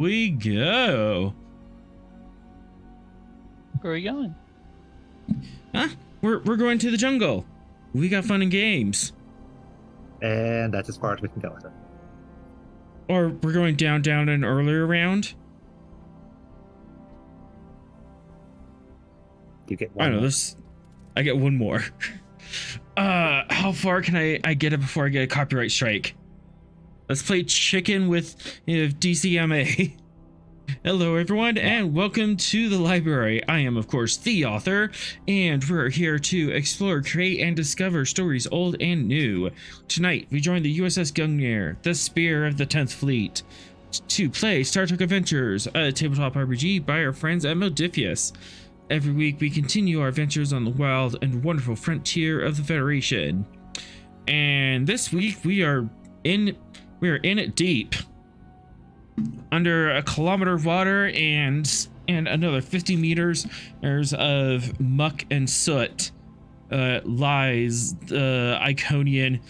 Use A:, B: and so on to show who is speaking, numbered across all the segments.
A: we go.
B: Where are we going?
A: Huh? We're going to the jungle. We got fun and games.
C: And that's as far as we can go with it.
A: Or we're going down an earlier round.
C: You get
A: I
C: one.
A: don't know,
C: more.
A: I get one more. How far can I get it before I get a copyright strike? Let's play chicken with DCMA. Hello everyone and welcome to the library. I am of course the author and we're here to explore, create, and discover stories old and new. Tonight we join the USS Gungnir, the Spear of the 10th Fleet, to play Star Trek Adventures, a tabletop RPG by our friends at Modifius. Every week we continue our adventures on the wild and wonderful frontier of the Federation. And this week we are in it deep. Under a kilometer of water and another 50 meters of muck and soot lies the Iconian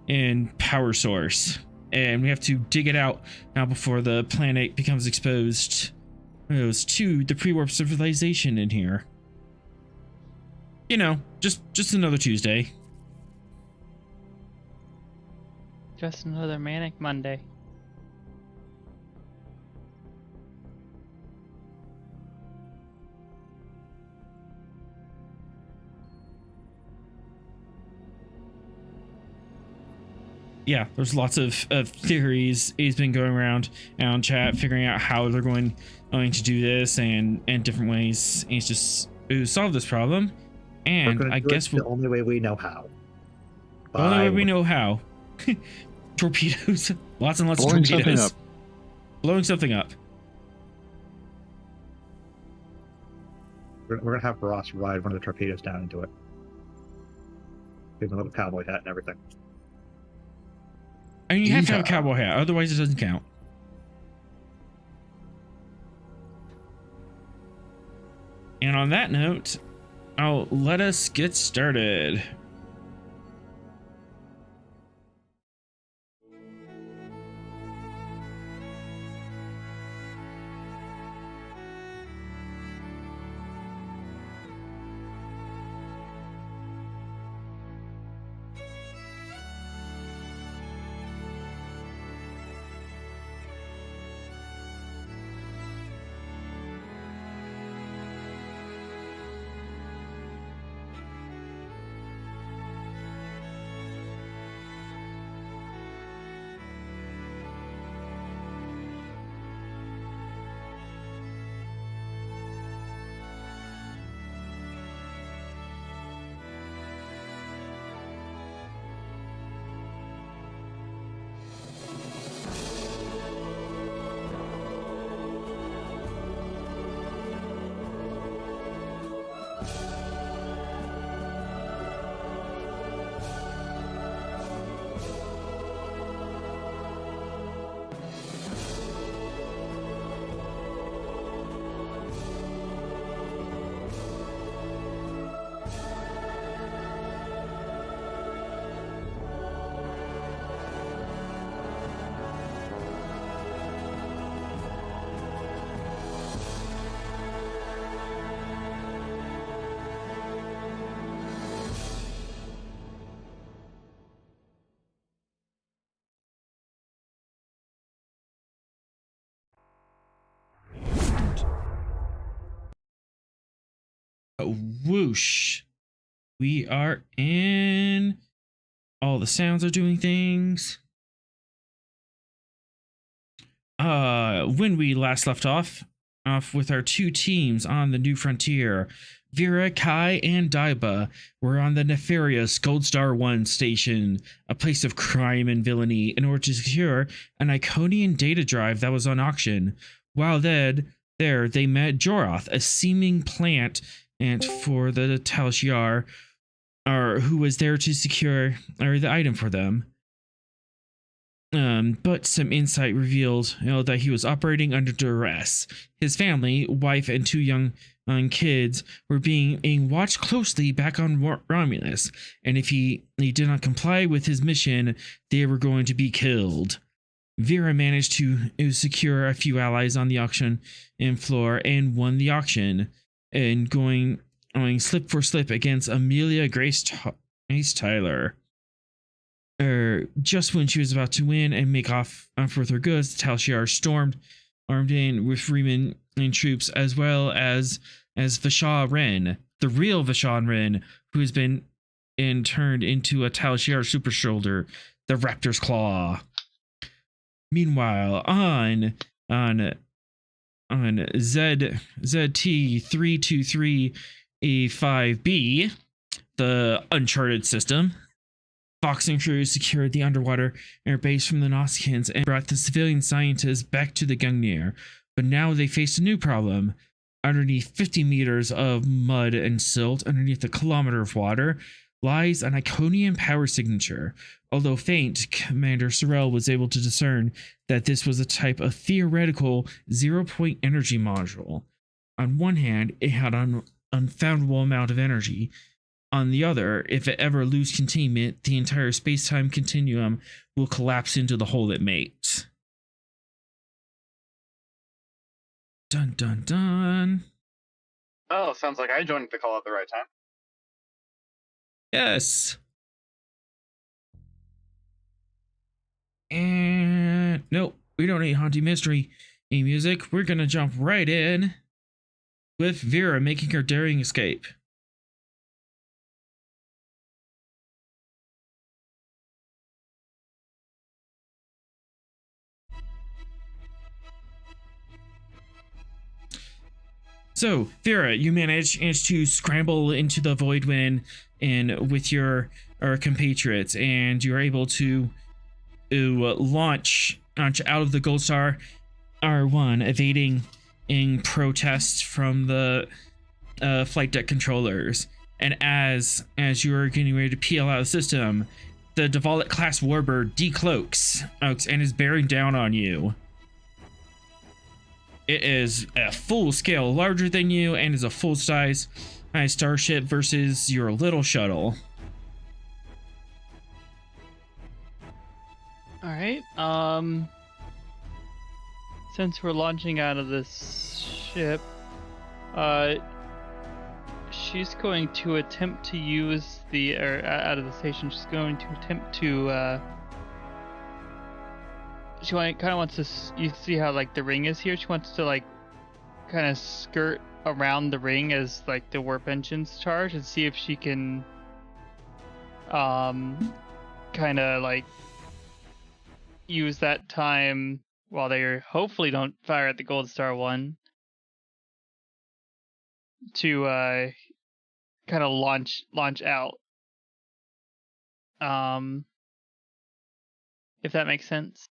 A: and power source, and we have to dig it out now before the planet becomes exposed to the pre-warp civilization in here. You know, just another Tuesday.
B: Just another manic Monday.
A: Yeah, there's lots of theories he's been going around on chat, figuring out how they're going to do this and different ways. And he's just solve this problem. And I guess
C: the only way we know how.
A: The only way we know how. Torpedoes. Lots and lots
D: Blowing
A: of torpedoes.
D: something up.
A: Blowing something up.
C: We're gonna have Ross ride one of the torpedoes down into it. Give him a little cowboy hat and everything.
A: I mean, you have to have a cowboy hat, otherwise it doesn't count. And on that note, I'll let us get started. Whoosh. We are in. All the sounds are doing things. When we last left off with our two teams on the new frontier, Vera, Kai, and Daiba were on the nefarious Gold Star 1 station, a place of crime and villainy, in order to secure an Iconian data drive that was on auction. While there they met Joroth, a seeming plant and for the Tal Shiar, who was there to secure the item for them. But some insight revealed that he was operating under duress. His family, wife, and two young kids were being watched closely back on Romulus, and if he did not comply with his mission, they were going to be killed. Vera managed to secure a few allies on the auction floor and won the auction, and going slip for slip against Amelia Grace Tyler. Just when she was about to win and make off with her goods, Tal Shiar stormed, armed in with Freeman and troops, as well as Vashon Ren, the real Vashon Ren, who has been turned into a Tal Shiar super shoulder, the Raptor's Claw. Meanwhile, on ZT323A5B, the Uncharted system, Fox and crew secured the underwater air base from the Nausicaans and brought the civilian scientists back to the Gungnir. But now they faced a new problem. Underneath 50 meters of mud and silt, underneath a kilometer of water, lies an Iconian power signature. Although faint, Commander Sorrell was able to discern that this was a type of theoretical zero-point energy module. On one hand, it had an unfoundable amount of energy. On the other, if it ever loses containment, the entire space-time continuum will collapse into the hole it makes. Dun dun dun.
D: Oh, sounds like I joined the call at the right time.
A: Yes. And nope, we don't need haunting mystery music. We're gonna jump right in with Vera making her daring escape. So, Vera, you manage to scramble into the void wind and with your compatriots, and you're able to launch out of the Gold Star R1, evading in protest from the flight deck controllers. And as you're getting ready to peel out of the system, the Dvalit class warbird decloaks and is bearing down on you. It is a full scale larger than you and is a full size starship versus your little shuttle.
B: All right. Since we're launching out of this ship, she's going to attempt to use out of the station. She's going to attempt to. She kind of wants to. You see how like the ring is here? She wants to like kind of skirt around the ring as like the warp engines charge and see if she can kind of like use that time while they hopefully don't fire at the Gold Star one to kind of launch out. If that makes sense.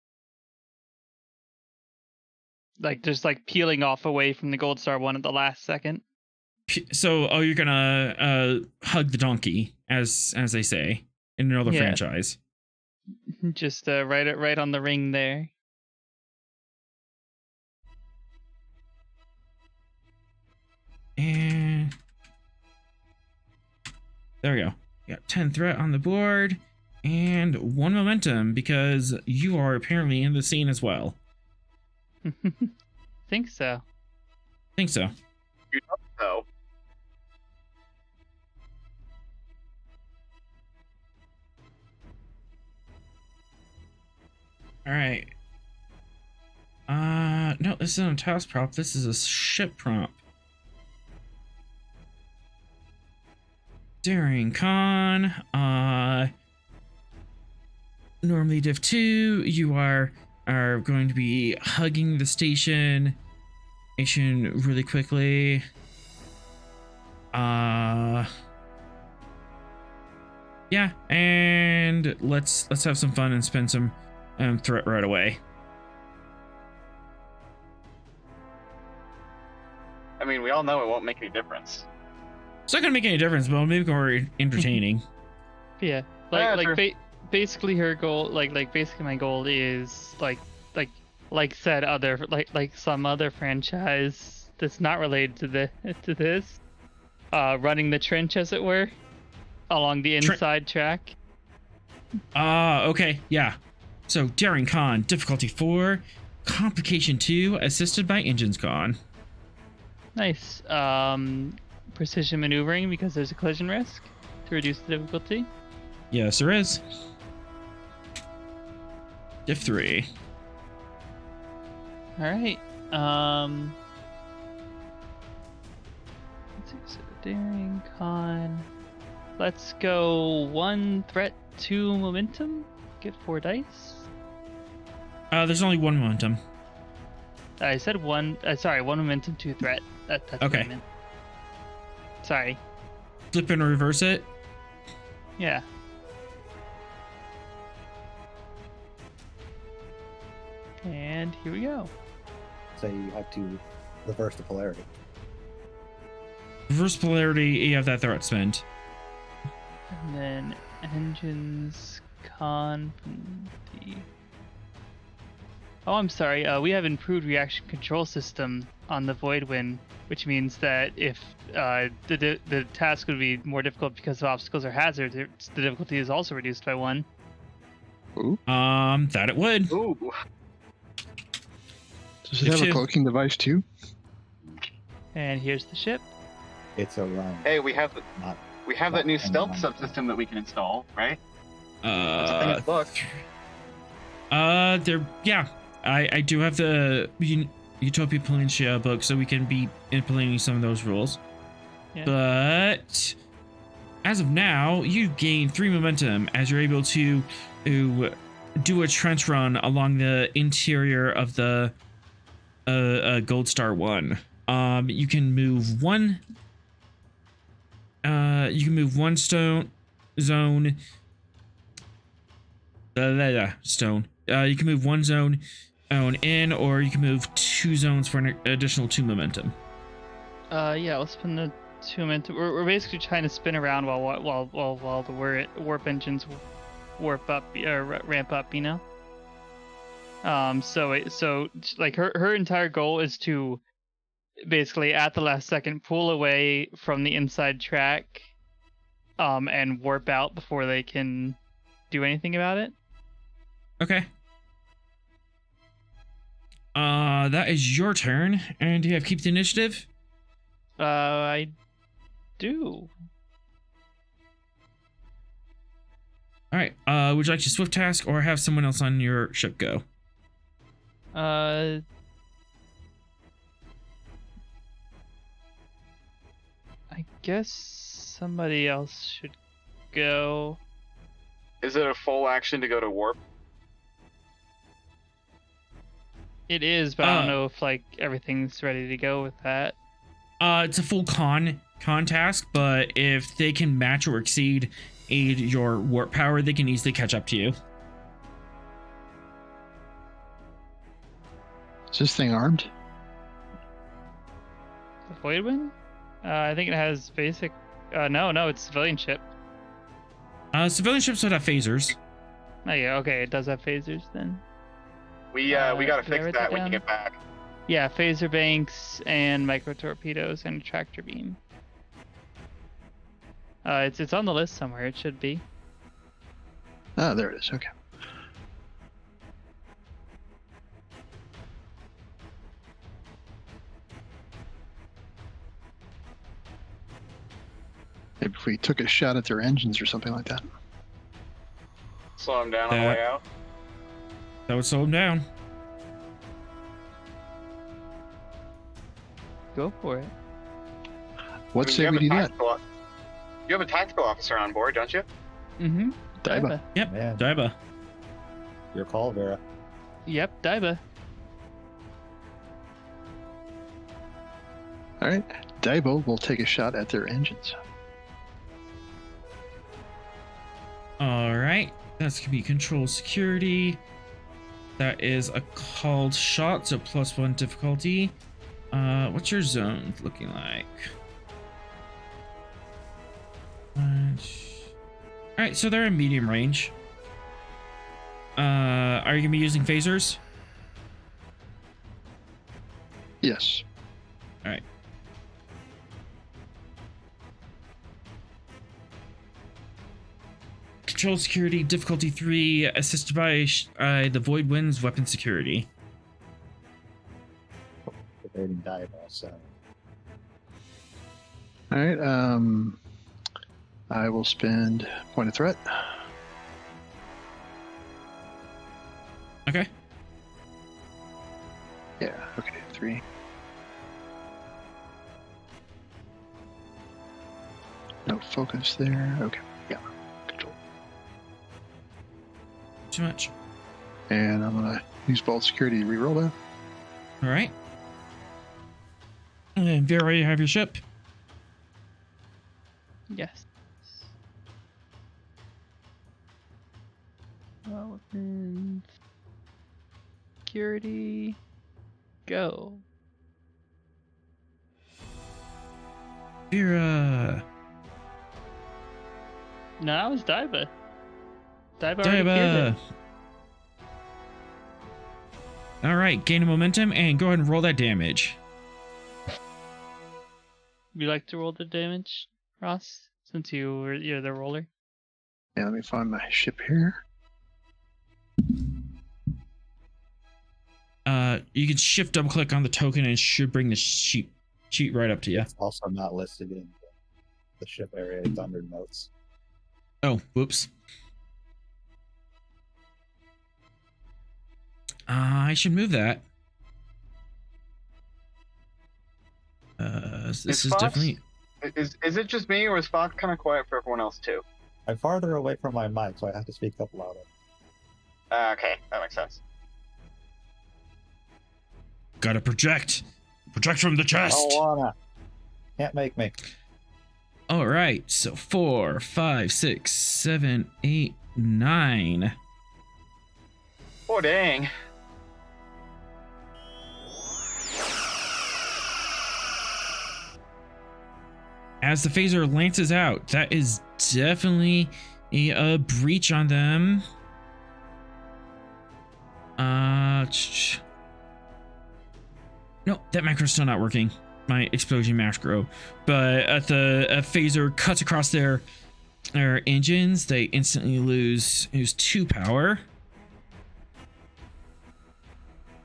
B: Like just like peeling off away from the Gold Star one at the last second.
A: So, you're gonna hug the donkey, as they say in another franchise.
B: Just right on the ring there.
A: And there we go. Got 10 threat on the board and 1 momentum because you are apparently in the scene as well.
B: Think so.
A: You don't
D: know.
A: All right. No, this isn't a task prop. This is a ship prompt. Daring Con. Normally div 2, you are going to be hugging the station really quickly. Yeah, and let's have some fun and spend some threat right away.
D: I mean, we all know it won't make any difference.
A: It's not gonna make any difference, but it'll make it more entertaining.
B: Yeah, basically her goal, basically my goal is like said other like some other franchise that's not related to this, running the trench as it were, along the inside track.
A: Okay, yeah. So Daring Con, difficulty 4, complication 2, assisted by engines con.
B: Nice. Precision maneuvering because there's a collision risk to reduce the difficulty.
A: Yes, there is. Diff 3.
B: All right. Let's see, so daring con. Let's go 1 threat, 2 momentum. Get 4 dice.
A: There's only 1 momentum.
B: I said 1. Sorry, 1 momentum, 2 threat. That's
A: Okay.
B: what I meant. Sorry.
A: Flip and reverse it.
B: Yeah. And here we go.
C: So you have to reverse the polarity.
A: Reverse polarity, you have that threat spend.
B: And then engines con from the... Oh, I'm sorry. We have improved reaction control system on the Voidwind, which means that if the task would be more difficult because of obstacles or hazards, the difficulty is also reduced by 1.
E: Ooh.
A: That it would.
D: Ooh.
E: Does it have a
A: Two.
E: cloaking device too?
B: And here's the ship.
C: It's a
D: Hey, we have
C: not
D: that new stealth
C: Not-
D: subsystem that we can install, right?
A: There, yeah. I do have the Utopia Palencia book, so we can be implementing some of those rules.
B: Yeah.
A: But as of now, you gain 3 momentum as you're able to do a trench run along the interior of the Gold Star 1. You can move one. You can move one stone zone. Stone. You can move one zone in, or you can move 2 zones for an additional 2 momentum.
B: Yeah, let's spin the 2 momentum. We're basically trying to spin around while the warp engines warp up or ramp up, you know. So like her entire goal is to basically at the last second pull away from the inside track, and warp out before they can do anything about it.
A: Okay. That is your turn, and do you have keep the initiative?
B: I do.
A: All right. Would you like to swift task or have someone else on your ship go?
B: I guess somebody else should go.
D: Is it a full action to go to warp?
B: It is, but I don't know if like everything's ready to go with that.
A: It's a full con task, but if they can match or exceed your warp power, they can easily catch up to you.
E: Is this thing armed?
B: The Voidwind? I think it has basic. No, it's civilian ship.
A: Civilian ships would have phasers.
B: Oh yeah, okay, it does have phasers then.
D: We gotta
B: did I
D: fix
B: write
D: that
B: that
D: when you
B: down?
D: get back.
B: Yeah, phaser banks and micro torpedoes and a tractor beam. It's on the list somewhere. It should be.
E: Ah, there it is. Okay. Maybe if we took a shot at their engines or something like that.
D: Slow him down on the way out.
A: That would slow them down.
B: Go for it.
E: What
D: You
E: say
D: have
E: we
D: a
E: do that?
D: tactical- You have a tactical officer on board, don't you?
B: Mm-hmm.
E: Daiba.
A: Yep.
C: Man.
A: Daiba.
C: Your call, Vera.
B: Yep, Daiba.
E: All right. Daibo will take a shot at their engines.
A: All right. That's gonna be control security. That is a called shot, so +1 difficulty. What's your zone looking like? All right, so they're in medium range. Are you gonna be using phasers?
E: Yes.
A: All right. Patrol security, difficulty 3, assisted by the Void Winds weapon security.
C: Debating diable, so.
E: All right. I will spend point of threat.
A: Okay.
E: Yeah. Okay. 3. No focus there. Okay. Yeah. Control.
A: Too much.
E: And I'm gonna use Vault Security to reroll that.
A: All right. And Vera, you have your ship.
B: Yes. Weapons. Security. Go.
A: Vera.
B: No, that was Daiba. Daiba already cleared
A: Daiba. All right, gain a momentum and go ahead and roll that damage.
B: it. Would you like to roll the damage, Ross? Since you're the roller.
E: Yeah. Let me find my ship here.
A: You can shift double click on the token and it should bring the sheet right up to you.
C: It's also not listed in the ship area. It's under notes.
A: Oh, whoops. I should move that. This is
D: Fox-
A: definitely.
D: Is it just me, or is Fox kind of quiet for everyone else too?
C: I'm farther away from my mic, so I have to speak up louder.
D: Okay, that makes sense.
A: Gotta project. Project from the chest.
C: Don't wanna. Can't make me.
A: All right, so 4, 5, 6, 7, 8, 9.
D: Oh dang!
A: As the phaser lances out, that is definitely a breach on them. No, that macro's still not working. My explosion macro, but at the phaser cuts across their engines, they instantly lose 2 power,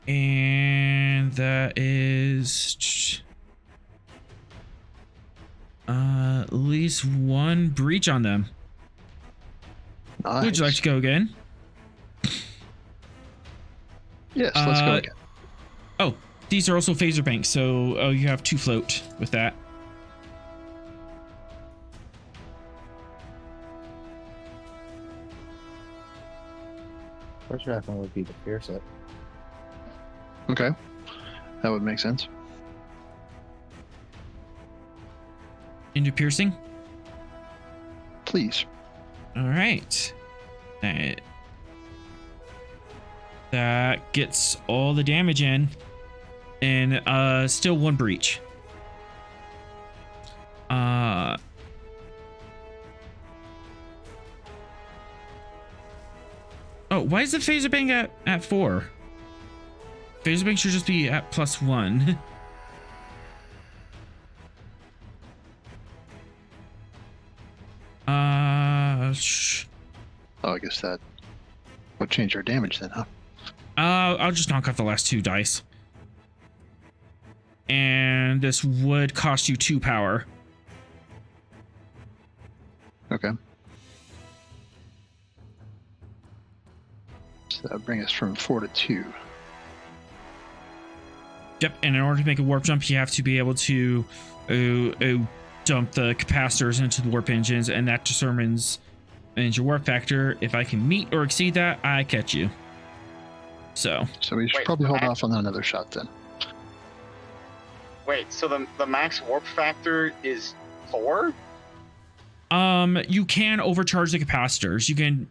A: and that is at least 1 breach on them.
E: Nice.
A: Would you like to go again?
E: Yes. Let's go again.
A: Oh, these are also phaser banks, so you have 2 float with that.
C: First weapon would be to pierce it.
E: Okay. That would make sense.
A: Into piercing.
E: Please.
A: All right. That gets all the damage in, and still 1 breach. Oh, why is the phaser bang at 4? Phaser bang should just be at +1.
E: Oh, I guess that would change our damage then, huh?
A: I'll just knock off the last 2 dice. And this would cost you 2 power.
E: Okay. So that would bring us from 4 to 2.
A: Yep, and in order to make a warp jump, you have to be able to dump the capacitors into the warp engines, and that determines your warp factor. If I can meet or exceed that, I catch you. So
E: we should probably hold off on another shot then.
D: Wait, so the max warp factor is 4?
A: you can overcharge the capacitors. You can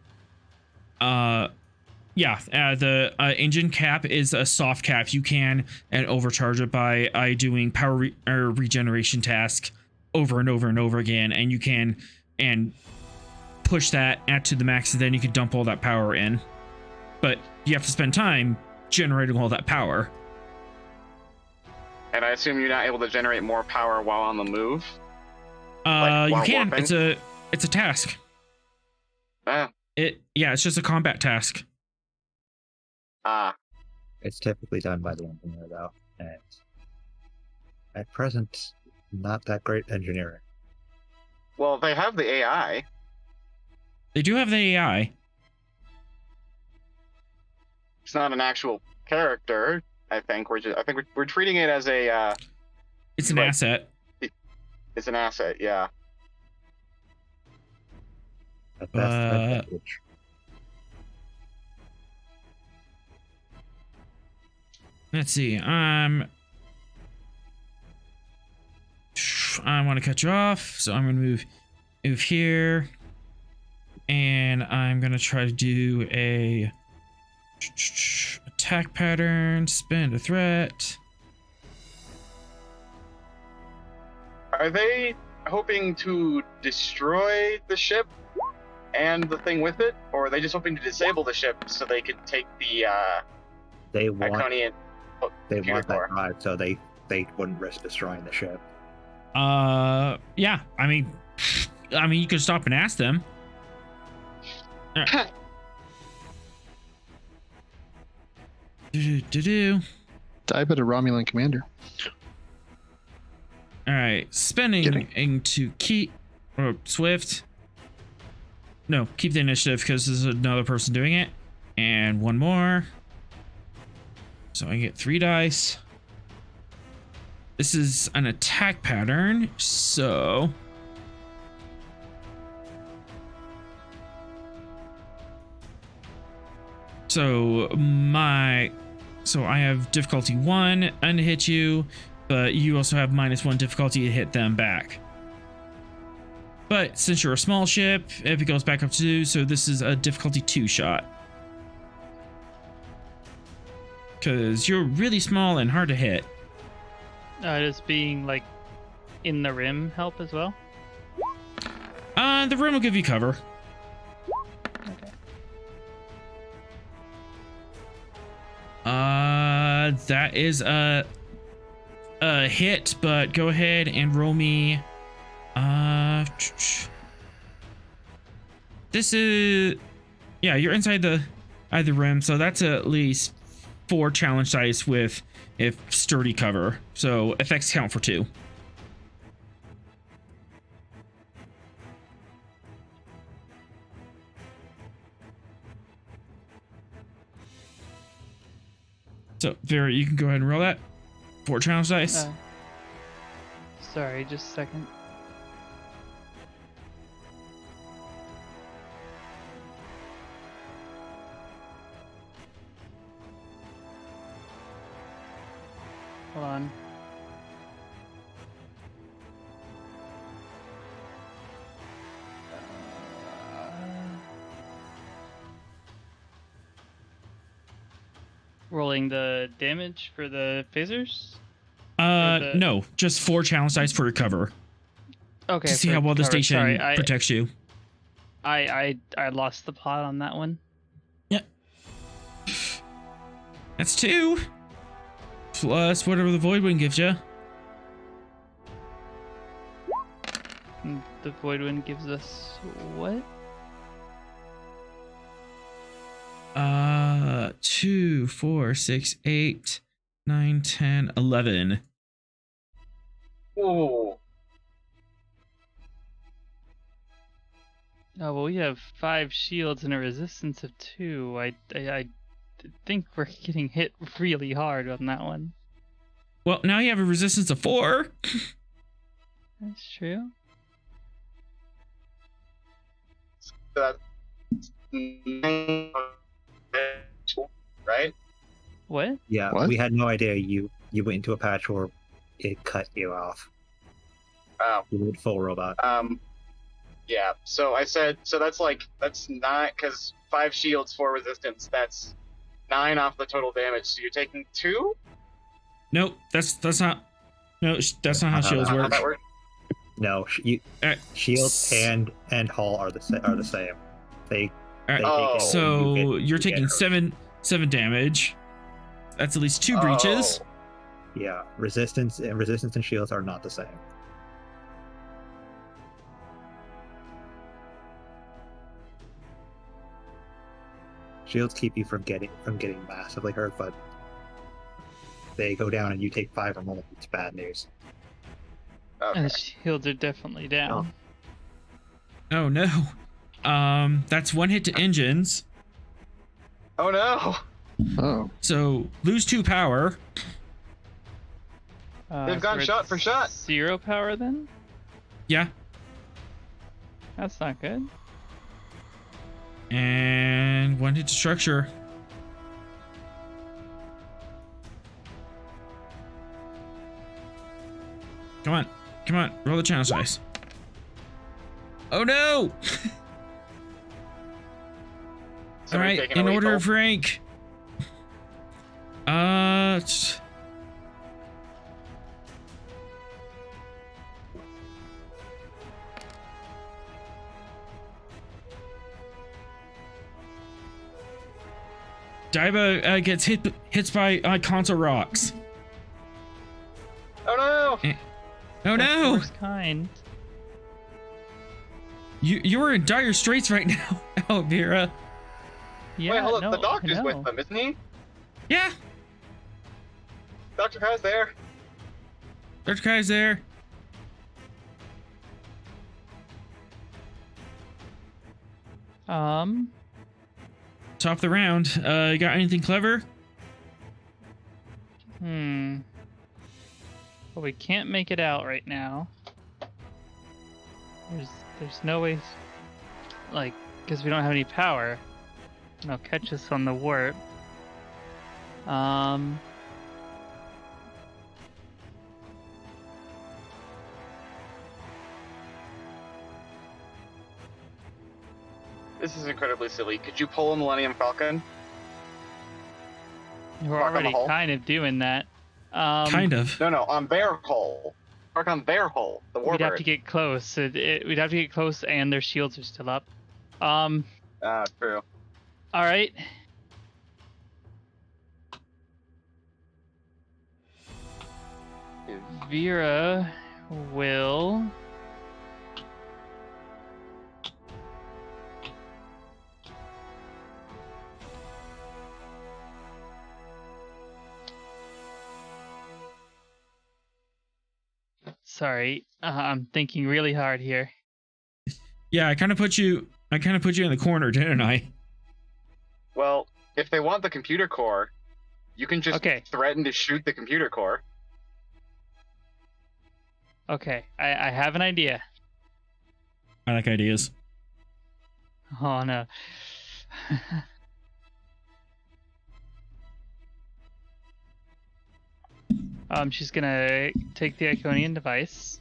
A: the engine cap is a soft cap. You can overcharge it by doing power regeneration task over and over and over again, and you can push that at to the max, and then you can dump all that power in. But you have to spend time generating all that power.
D: And I assume you're not able to generate more power while on the move?
A: You
D: while
A: can.
D: warping?
A: It's a task.
D: Ah,
A: It's just a combat task.
D: Ah,
C: It's typically done by the engineer, though, and at present, not that great engineering.
D: well, they have the AI.
A: They do have the AI.
D: It's not an actual character. I think we're treating it as a.
A: It's an
D: Like-
A: asset.
D: It's an asset. Yeah.
C: At best, advantage.
A: Let's see. I want to cut you off, so I'm gonna move here, and I'm gonna try to do a attack pattern, spend a threat.
D: Are they hoping to destroy the ship and the thing with it, or are they just hoping to disable the ship so they could take the
C: They want
D: Iconian computer
C: that
D: core?
C: drive, so they wouldn't risk destroying the ship.
A: Yeah. I mean, you could stop and ask them. All right. Do.
E: Dive at a Romulan commander.
A: All right, spending into keep or Swift. No, keep the initiative because there's another person doing it, and one more. So I get 3 dice. This is an attack pattern, so I have difficulty 1 and hit you, but you also have -1 difficulty to hit them back. But since you're a small ship, if it goes back up to 2, so this is a difficulty 2 shot. Because you're really small and hard to hit.
B: Does being like in the rim help as well?
A: The room will give you cover.
B: Okay.
A: That is a hit, but go ahead and roll me. This is, yeah, you're inside the rim, so that's at least 4 challenge dice with if sturdy cover. So effects count for 2. So Vera, you can go ahead and roll that. 4 challenge dice.
B: Sorry, just a second. Hold on. Rolling the damage for the phasers?
A: No, just 4 challenge dice for your cover.
B: Okay.
A: To see
B: for
A: how well the
B: cover.
A: station
B: Sorry,
A: protects you.
B: I lost the plot on that one.
A: Yeah. That's 2. Plus whatever the void wind gives you.
B: The void wind gives us what?
A: 2, 4, 6, 8, 9, 10, 11.
D: Ooh.
B: Oh well, we have 5 shields and a resistance of 2. I think we're getting hit really hard on that one.
A: Well, now you have a resistance of 4.
B: That's true.
D: That's right?
B: What?
C: Yeah,
E: What?
C: we had no idea you went into a patch where it cut you off.
D: Oh.
C: You went full robot.
D: Yeah. So I said, that's 9 because 5 shields, 4 resistance. That's 9 off the total damage. So you're taking 2.
A: Nope, that's not. No, that's not how shields
D: How
A: work.
D: that work?
C: No, shield and hull are the same. They
A: All right,
D: Oh.
A: so you're taking 7 damage. That's at least 2 breaches.
D: Oh.
C: Yeah, resistance and shields are not the same. Shields keep you from getting massively hurt, but they go down and you take 5 or more. It's bad news.
D: Okay.
B: And the shields are definitely down.
A: Oh no. That's 1 hit to engines.
D: Oh no!
E: Oh,
A: So lose 2 power.
D: They've gone
B: we're
D: shot
B: at
D: for shot.
B: 0 power then?
A: Yeah.
B: That's not good.
A: And 1 hit to structure. Come on. Come on. Roll the channel size. Oh no!
D: So
A: All
D: we're
A: right,
D: taking
A: in
D: a
A: order
D: lethal.
A: of rank. Daiba gets hits by console rocks.
D: Oh no!
A: Oh no!
B: Worst kind.
A: You're in dire straits right now, Elvira.
B: Yeah,
D: Wait, hold
B: no,
D: up. The doctor's
B: I know.
D: with them, isn't he?
A: Yeah,
D: Dr. Kai's there.
A: Dr. Kai's there. Top of the round. You got anything clever?
B: Well, we can't make it out right now. There's no way, like, because we don't have any power. And they'll catch us on the warp.
D: This is incredibly silly. Could you pull a Millennium Falcon?
B: We're
D: Park on the
B: already
D: hull?
B: kind of doing that.
A: Kind of.
D: No, on their hull. Park on their hull. The Warbird.
B: We'd have to get close. We'd have to get close, and their shields are still up.
D: True.
B: All right. Vera will. Sorry, I'm thinking really hard here.
A: Yeah, I kind of put you in the corner, didn't I?
D: Well, if they want the computer core, you can just
B: Okay.
D: threaten to shoot the computer core.
B: Okay, I have an idea.
A: I like ideas.
B: Oh no. She's gonna take the Iconian device.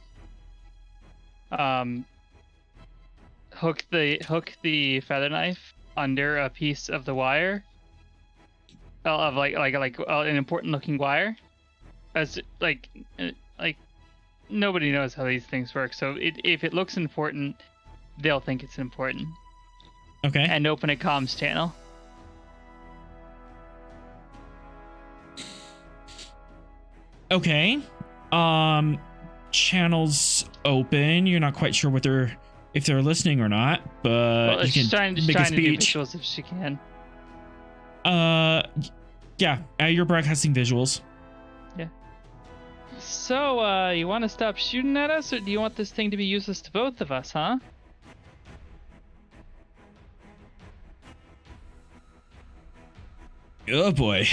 B: Hook the feather knife under a piece of the wire. Of an important looking wire. As like nobody knows how these things work. So if it looks important, they'll think it's important.
A: Okay.
B: And open a comms channel.
A: Okay. Channels open. You're not quite sure if they're listening or not, but
B: Well,
A: you
B: she's
A: can
B: trying
A: make a
B: to do
A: speech.
B: visuals if she can.
A: Yeah. You're broadcasting visuals.
B: So, you want to stop shooting at us, or do you want this thing to be useless to both of us, huh?
A: Oh boy.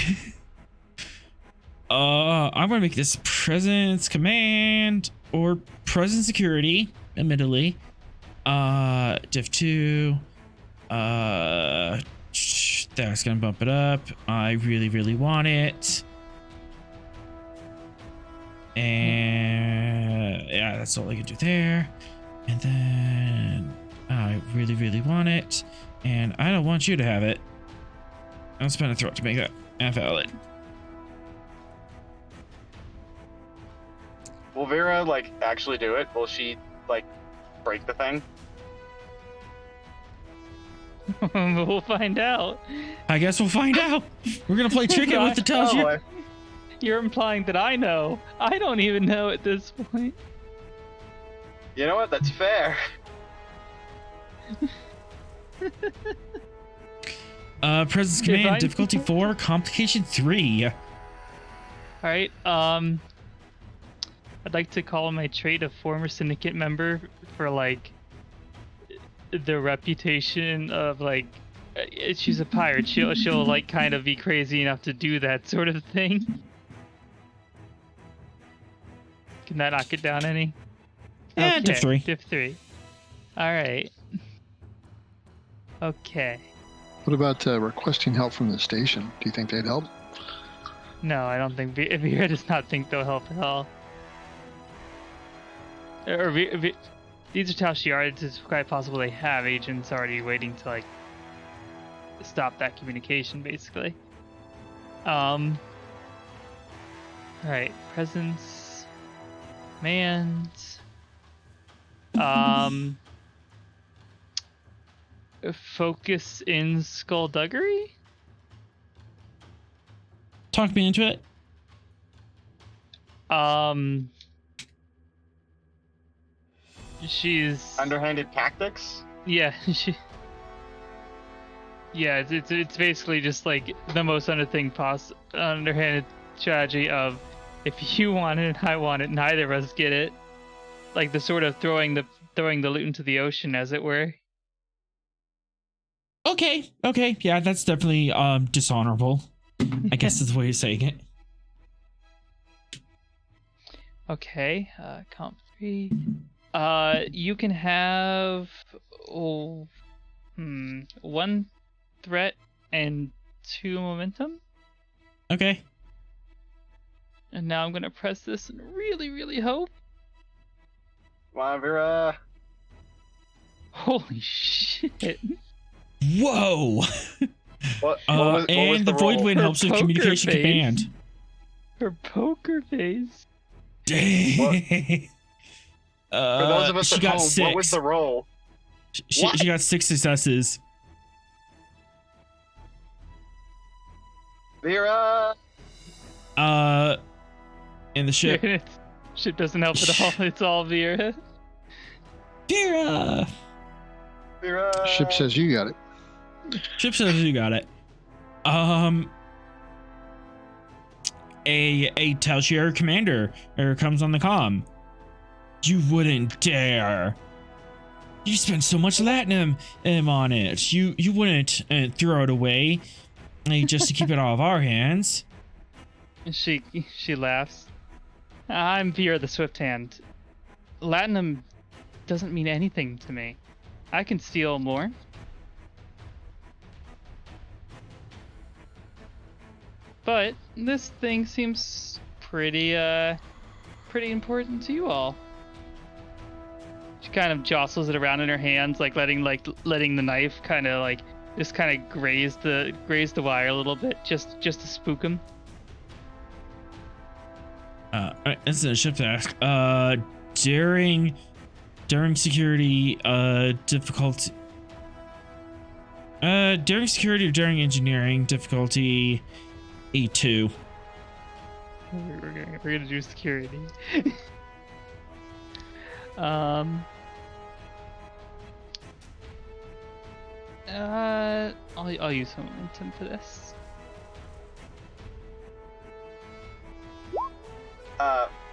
A: I'm gonna make this presence command or presence security, admittedly. Div 2. That's gonna bump it up. I really want it. And yeah, that's all I can do there. And then I really want it. And I don't want you to have it. I'll spend a throat to make that valid.
D: Will Vera, actually do it? Will she, break the thing?
B: We'll find out.
A: I guess we'll find out. We're gonna play chicken with the tell
D: Oh,
A: you.
D: boy.
B: You're implying that I know. I don't even know at this point.
D: You know what? That's fair.
A: Presence
B: Divine.
A: command, difficulty 4, complication 3.
B: All right. I'd like to call my trait a former syndicate member for like the reputation of like she's a pirate. She'll like kind of be crazy enough to do that sort of thing. Can that knock it down any?
A: Yeah, diff 3.
B: Diff 3. All right. Okay.
E: What about requesting help from the station? Do you think they'd help?
B: No, I don't think Vera does not think they'll help at all. Or these are Tal Shiards. It's quite possible they have agents already waiting to like stop that communication, basically. All right, presence, command. Focus in skullduggery.
A: Talk me into it.
B: She's
D: Underhanded tactics?
B: yeah. Yeah, it's basically just like the most underhanded strategy of if you want it and I want it, neither of us get it. Like the sort of throwing the loot into the ocean, as it were.
A: Okay, yeah, that's definitely dishonorable. I guess is the way of saying it.
B: Okay, comp 3. You can have 1 threat and 2 momentum.
A: Okay.
B: And now I'm gonna press this and really, really hope.
D: Come on, Vera.
B: Holy shit!
A: Whoa.
D: What
A: And
D: was
A: the void
D: roll?
A: wind
B: Her
A: helps with
B: poker
A: communication
B: face.
A: command.
B: Her poker face.
A: Dang.
D: For those of us
A: she
D: at
A: got
D: home,
A: 6.
D: what was the roll?
A: She got 6 successes.
D: Vera!
A: In the ship.
B: Ship doesn't help at all. It's all Vera.
A: Vera.
D: Vera!
E: Ship says you got it.
A: Ship says you got it. A Tal'Shir commander comes on the comm. You wouldn't dare. You spent so much latinum on it. You wouldn't throw it away just to keep it off our hands.
B: She laughs. I'm Vera the Swift Hand. Latinum doesn't mean anything to me. I can steal more. But this thing seems pretty important to you all. She kind of jostles it around in her hands, letting the knife kind of graze the wire a little bit, just to spook him.
A: This is a ship task. During security difficulty. During security or during engineering difficulty E2.
B: We're gonna do security. I'll use some momentum for this.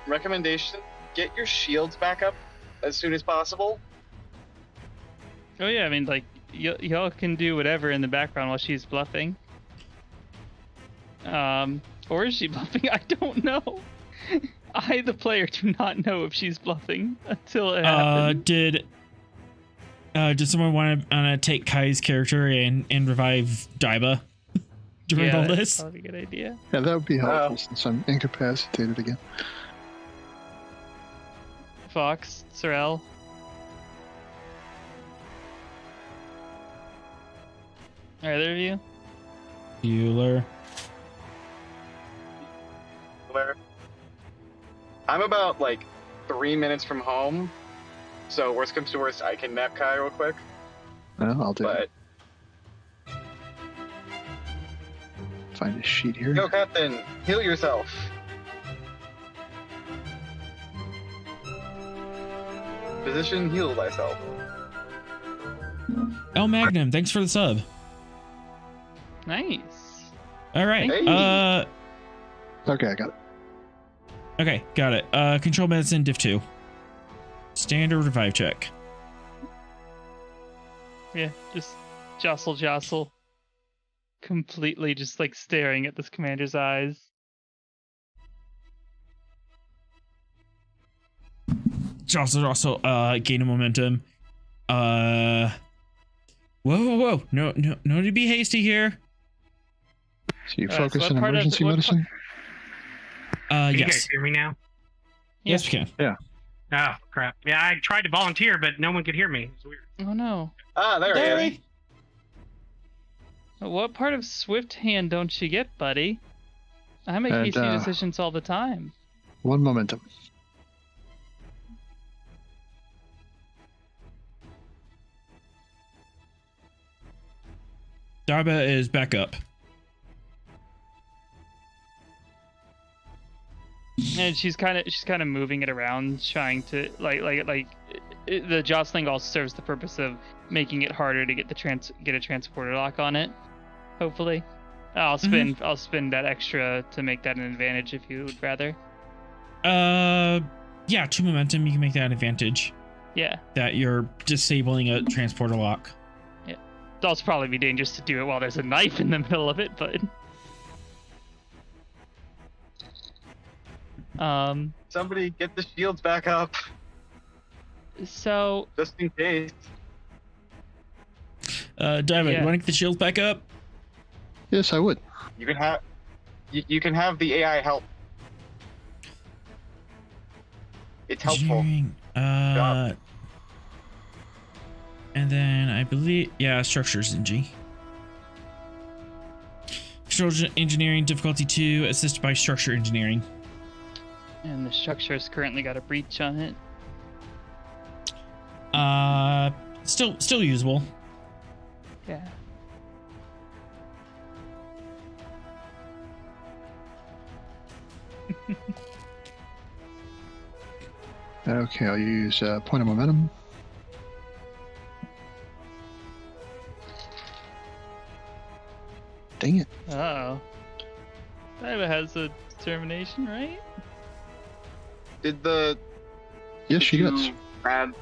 D: Recommendation: get your shields back up as soon as possible.
B: Oh yeah, I mean, like y'all can do whatever in the background while she's bluffing. Or is she bluffing? I don't know. I, the player, do not know if she's bluffing until it happens.
A: Did someone want to take Kai's character and revive Daiba during all this?
B: That's probably a good idea.
E: Yeah, that would be helpful since I'm incapacitated again.
B: Fox, Sorrel. Are either of you?
A: Bueller.
D: Where I'm about 3 minutes from home, so worst comes to worst, I can nap Kai real quick.
E: Well, I'll do it.
D: But
E: Find a sheet here.
D: go, Captain, heal yourself. Position, heal thyself.
A: El Magnum, thanks for the sub.
B: Nice.
A: All right.
D: Hey.
E: Okay, I got it.
A: Okay, got it. Control medicine, diff 2. Standard revive check.
B: Yeah, just jostle. Completely just like staring at this commander's eyes.
A: Also, gain a momentum. Whoa. No need to be hasty here.
E: So you
B: So
E: focus
B: what
E: on
B: part of
E: emergency
B: what
E: medicine?
F: Can you
A: Yes.
F: guys hear me now?
A: Yes, we can.
F: Oh, crap. Yeah, I tried to volunteer, but no one could hear me. It's weird.
B: Oh no.
D: Ah, there he is.
B: What part of Swift Hand don't you get, buddy? I make
E: And,
B: hasty decisions all the time.
E: 1 momentum.
A: Darba is back up.
B: And she's kind of moving it around, trying to the jostling also serves the purpose of making it harder to get a transporter lock on it. Hopefully, I'll spin that extra to make that an advantage if you would rather.
A: Yeah, 2 momentum. You can make that an advantage.
B: Yeah.
A: That you're disabling a transporter lock.
B: Yeah. It'll also probably be dangerous to do it while there's a knife in the middle of it, but.
D: Somebody get the shields back up,
B: So.
D: just in case.
A: Darba,
B: Yeah.
A: you want to get the shields back up?
E: Yes, I would.
D: You can have, you can have the AI help. It's helpful.
A: Engineering,
D: Job.
A: and then I believe, yeah, structures in G. Structure engineering difficulty 2, assisted by structure engineering.
B: And the structure's currently got a breach on it.
A: Still usable.
B: Yeah.
E: Okay, I'll use point of momentum. Dang it.
B: Oh. Diva has a determination, right?
D: Did the
E: Yes, she
D: you
E: does.
D: add?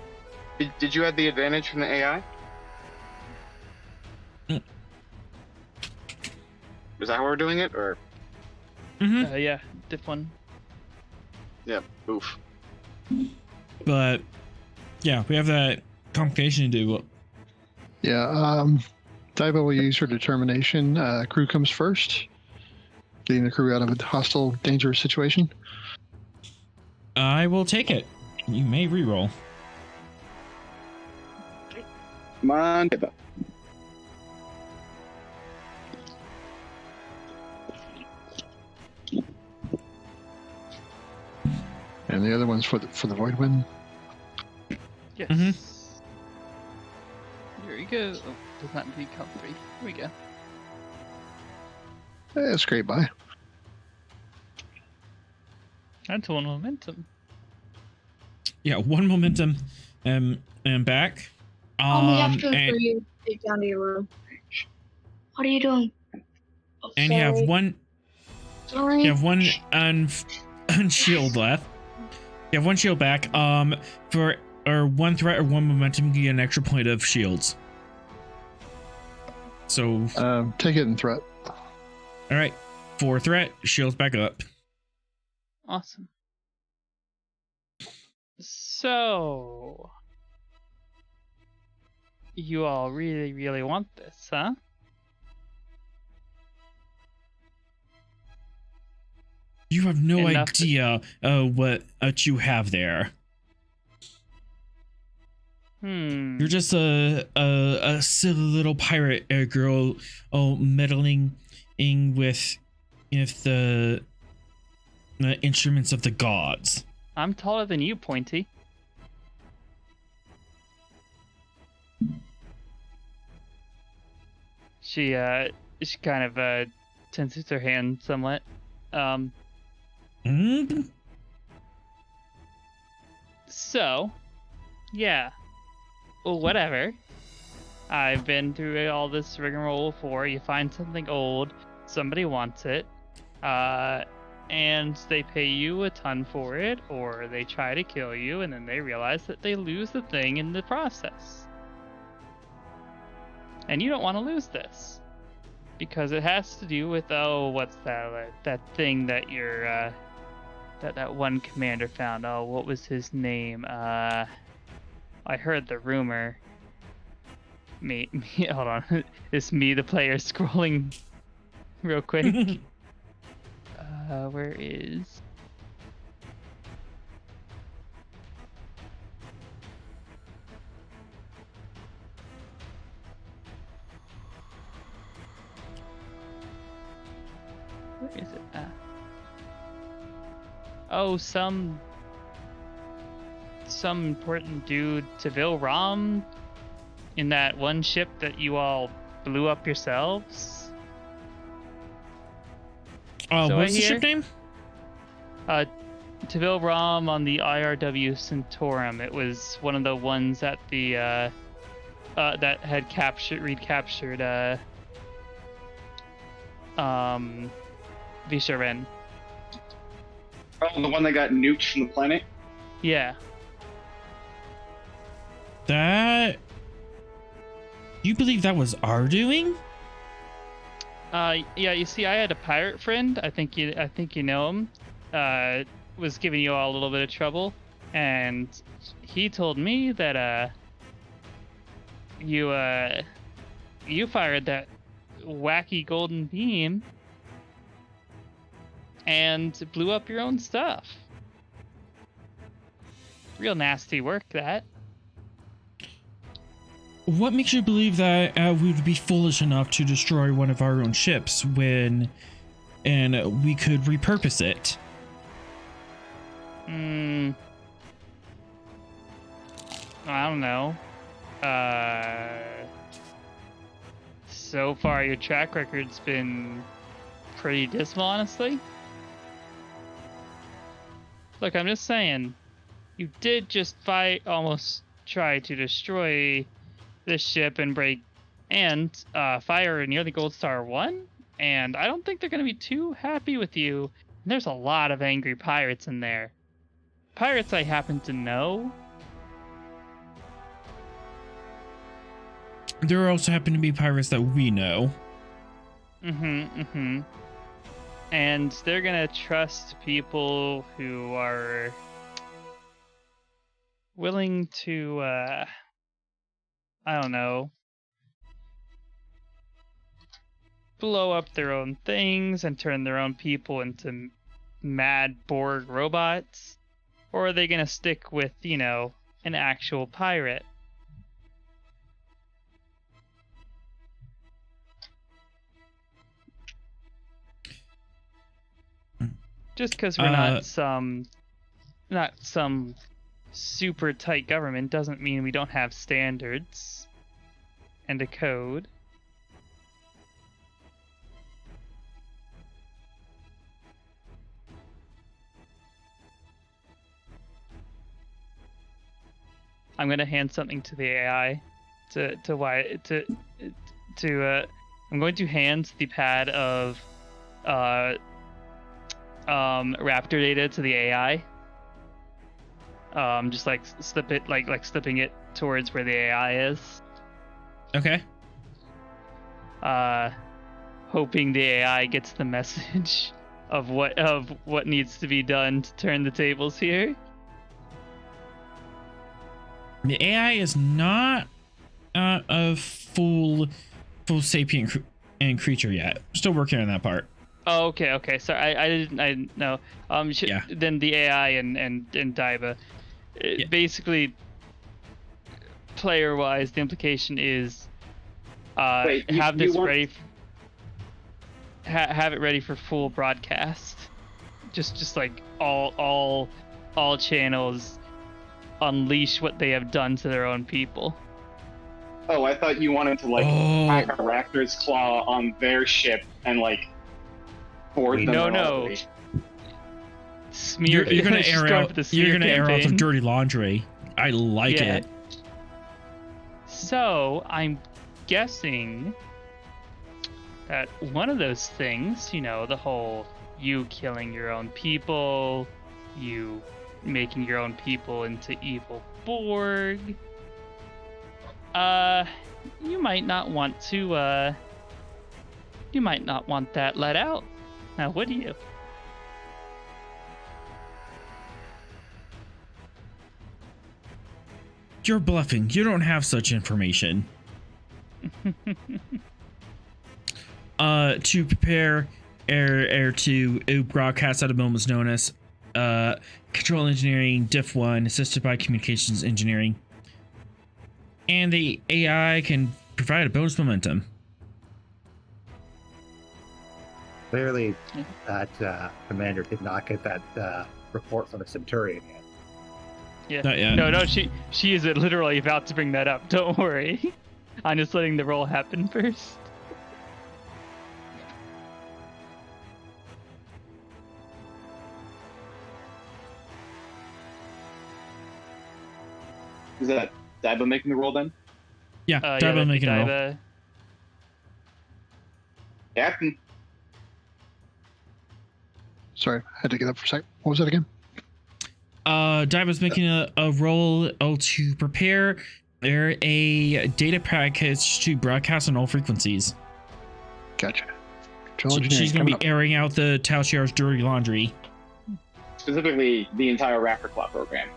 D: Did you add the advantage from the AI? Is that how we're doing it, or?
A: Mm-hmm.
B: Yeah, diff 1.
D: Yeah. Oof.
A: But yeah, we have that complication to do.
E: Yeah, Diva will use her determination. Crew comes first, getting the crew out of a hostile, dangerous situation.
A: I will take it. You may reroll.
D: Come on, Diva.
E: And the other one's for the void wind.
B: Yes.
A: Mhm.
B: Here we go. Oh, does not need count 3. Here we go.
E: That's great. Bye.
B: That's 1 momentum.
A: Yeah, 1 momentum. And back.
G: Only after
A: And
G: you take down to your room. What are you doing? Oh,
A: you have
G: sorry.
A: one.
G: Sorry.
A: You have one unshield left. You have 1 shield back. For 1 threat or 1 momentum, you get an extra point of shields. So,
E: Take it in threat.
A: all right, 4 threat, shields back up.
B: Awesome. So. You all really, really want this, huh?
A: You have no
B: Enough.
A: idea what you have there. You're just a silly little pirate girl, meddling with the instruments of the gods.
B: I'm taller than you, Pointy. She kind of tenses her hand somewhat.
A: Mm?
B: So, yeah. Well, whatever. I've been through all this rigmarole before. You find something old, somebody wants it, and they pay you a ton for it, or they try to kill you, and then they realize that they lose the thing in the process. And you don't want to lose this, because it has to do with, oh, what's that thing that your that one commander found? Oh, what was his name? I heard the rumor. Me, hold on. It's me, the player, scrolling real quick. Where is... Where is it at? Oh, some important dude, Tavil Ram, in that one ship that you all blew up yourselves.
A: What's the ship name?
B: Tavil Ram on the IRW Centaurum. It was one of the ones that the that had recaptured Visharan.
D: Oh, the one that got nuked from the planet?
B: Yeah.
A: That... You believe that was our doing?
B: Yeah, you see, I had a pirate friend. I think you know him. Was giving you all a little bit of trouble, and he told me that you fired that wacky golden beam and blew up your own stuff. Real nasty work, that.
A: What makes you believe that we would be foolish enough to destroy one of our own ships and we could repurpose it?
B: I don't know. So far your track record's been pretty dismal, honestly. Look, I'm just saying, you did just almost try to destroy this ship and fire near the Gold Star 1, and I don't think they're going to be too happy with you. And there's a lot of angry pirates in there. Pirates I happen to know.
A: There also happen to be pirates that we know.
B: And they're gonna trust people who are willing to, I don't know, blow up their own things and turn their own people into mad Borg robots? Or are they gonna stick with, you know, an actual pirate? Just because we're not some super tight government doesn't mean we don't have standards and a code. I'm gonna hand something to the AI I'm going to hand the pad of raptor data to the AI. Just like slip it, like slipping it towards where the AI is.
A: Okay.
B: Hoping the AI gets the message of what needs to be done to turn the tables here.
A: The AI is not a full sapient and creature yet. Still working on that part.
B: Oh, okay. Sorry, I didn't know.
A: Yeah.
B: Then the AI and Daiba,
A: Yeah.
B: basically, player-wise, the implication is, have this ready. Have it ready for full broadcast. Just like all channels unleash what they have done to their own people.
D: Oh, I thought you wanted to hack a raptor's claw on their ship and board them.
B: No. Smear.
A: You're gonna air out. You're gonna air out the dirty laundry. I like it.
B: So I'm guessing that one of those things, you know, the whole you killing your own people, you making your own people into evil Borg, you might not want to, you might not want that let out. Now, would you?
A: You're bluffing. You don't have such information. To prepare air to broadcast at a moment is known as Control Engineering Diff 1, assisted by Communications Engineering. And the AI can provide a bonus momentum.
C: Clearly, that commander did not get that report from the Centurion yet.
B: Yeah.
A: Not yet.
B: No, she is literally about to bring that up. Don't worry. I'm just letting the roll happen first.
H: Is that Daiba making the roll then?
A: Yeah, Daiba making a roll.
H: Captain.
E: Sorry, I had to get up for a second. What was that again?
A: Daiba's making a roll to prepare a data package to broadcast on all frequencies.
E: Gotcha.
A: She's going to be airing out the Tau Chiar's dirty laundry.
H: Specifically, the entire Raptor Claw program.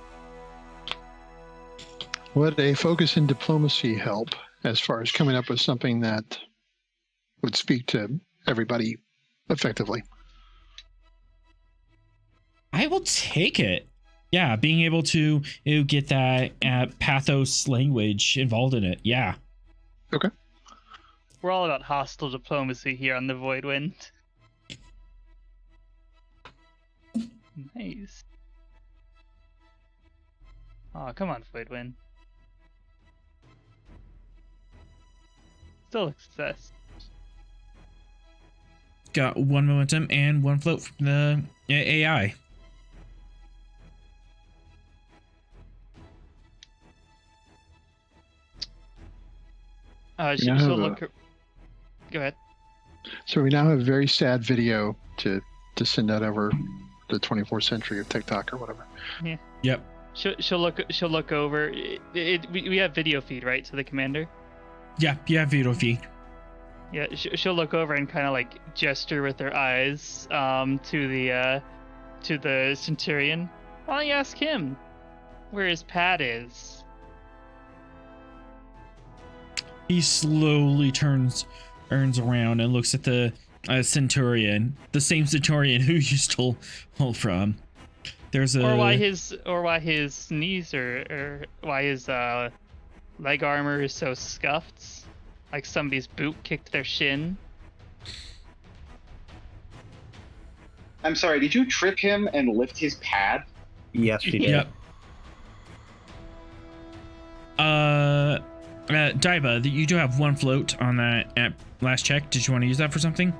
E: Would a focus in diplomacy help as far as coming up with something that would speak to everybody effectively?
A: I will take it. Yeah, being able to get that pathos language involved in it. Yeah.
E: Okay.
B: We're all about hostile diplomacy here on the Voidwind. Nice. Oh, come on, Voidwind. Still a success.
A: Got 1 momentum and 1 float from the AI.
B: She'll look. Go ahead.
E: So we now have a very sad video to send out over the 24th century of TikTok or whatever.
B: Yeah.
A: Yep.
B: She'll look over. We have video feed, right, to the commander.
A: Yeah, video feed.
B: Yeah, she'll look over and kind of like gesture with her eyes to the Centurion. Why don't you ask him where his pad is?
A: He slowly turns around and looks at the Centurion, the same Centurion who you stole from. There's a
B: or why his knees or why his leg armor is so scuffed, like somebody's boot kicked their shin.
H: I'm sorry, did you trip him and lift his pad?
C: Yes, he did.
A: Yep. Daiba, you do have 1 float on that last check. Did you want to use that for something?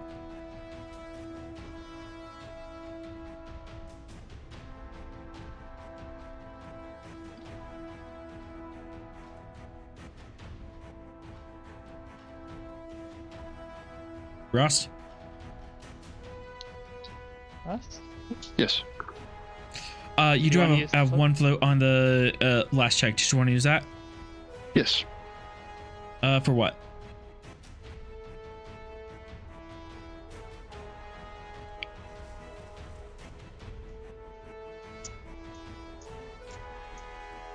A: Ross?
B: Us?
E: Yes.
A: You do have 1 float on the last check. Did you want to use that?
E: Yes.
A: For what?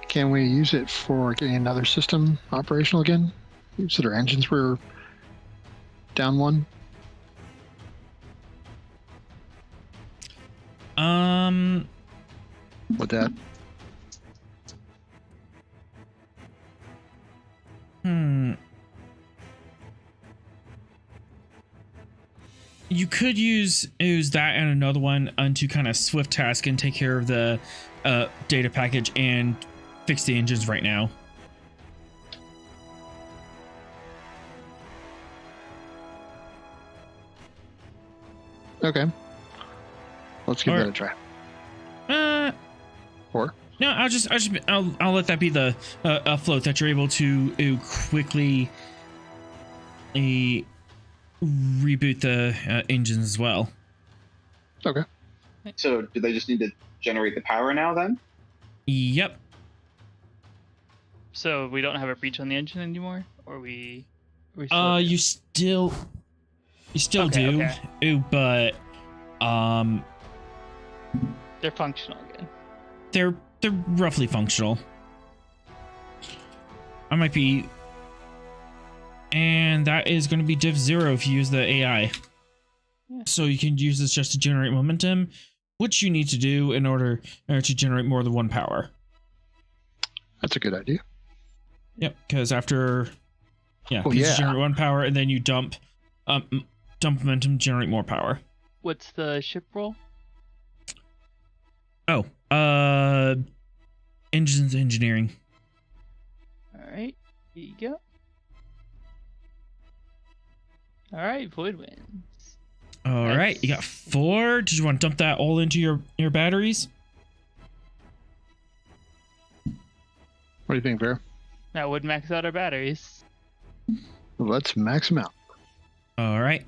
E: Can we use it for getting another system operational again? You said our engines were down 1. Would that?
A: You could use that and another one to kind of swift task and take care of the data package and fix the engines right now.
E: Okay. Let's give that a try. Or?
A: No, I'll let that be the float that you're able to quickly reboot the engines as well.
E: Okay.
H: So do they just need to generate the power now then?
A: Yep.
B: So we don't have a breach on the engine anymore, or we
A: You still
B: Okay,
A: do,
B: okay.
A: but
B: they're functional again.
A: they're roughly functional. I might be, and that is going to be diff 0 if you use the AI.
B: Yeah.
A: So you can use this just to generate momentum, which you need to do in order to generate more than one power.
E: That's a good idea.
A: Yep, because after, you generate one power and then you dump momentum, generate more power.
B: What's the ship roll?
A: Oh, engines engineering.
B: All right, here you go. All right, Void wins.
A: All right, you got 4. Did you want to dump that all into your batteries?
E: What do you think, Vera?
B: That would max out our batteries.
E: Let's max them out.
A: All right.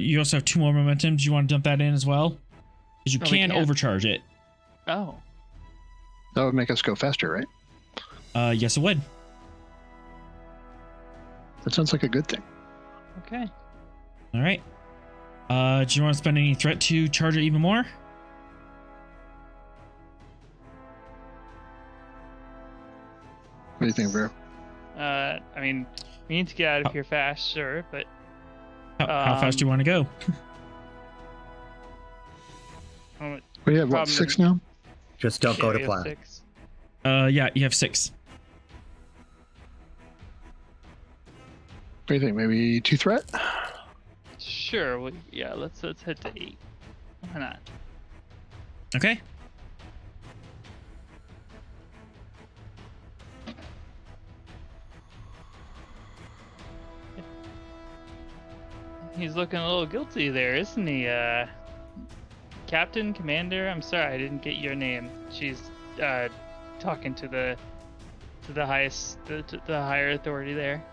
A: You also have 2 more momentum. Do you want to dump that in as well? Because you can overcharge it.
B: Oh.
E: That would make us go faster, right?
A: Yes, it would.
E: That sounds like a good thing.
B: Okay.
A: All right. Do you want to spend any threat to charge it even more?
E: What do you think, Vera?
B: I mean, we need to get out of here fast, sure, but
A: How fast do you want to go?
E: We have what, 6 now?
C: Just don't go to
B: we have
C: plan.
B: 6.
A: Yeah, you have 6.
E: What do you think? Maybe 2 threat?
B: Sure. Yeah. Let's head to 8. Why not?
A: Okay.
B: He's looking a little guilty there, isn't he? Captain, Commander. I'm sorry, I didn't get your name. She's talking to the highest, the higher authority there.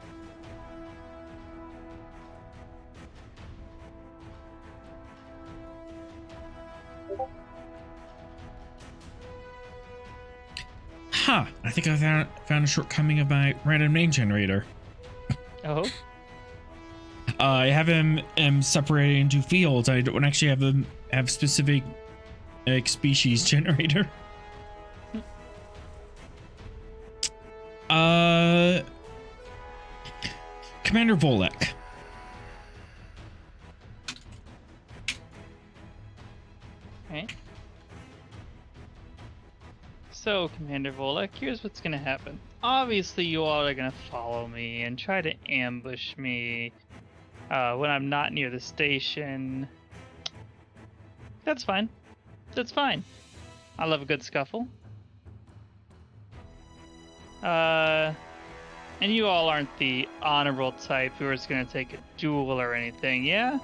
A: Huh. I think I found a shortcoming of my random name generator.
B: Oh.
A: I have him separated into fields. I don't actually have him have specific species generator. Commander Volek.
B: Right. So, Commander Volek, here's what's gonna happen. Obviously, you all are gonna follow me and try to ambush me when I'm not near the station. That's fine. That's fine. I love a good scuffle. And you all aren't the honorable type who is gonna take a duel or anything, yeah?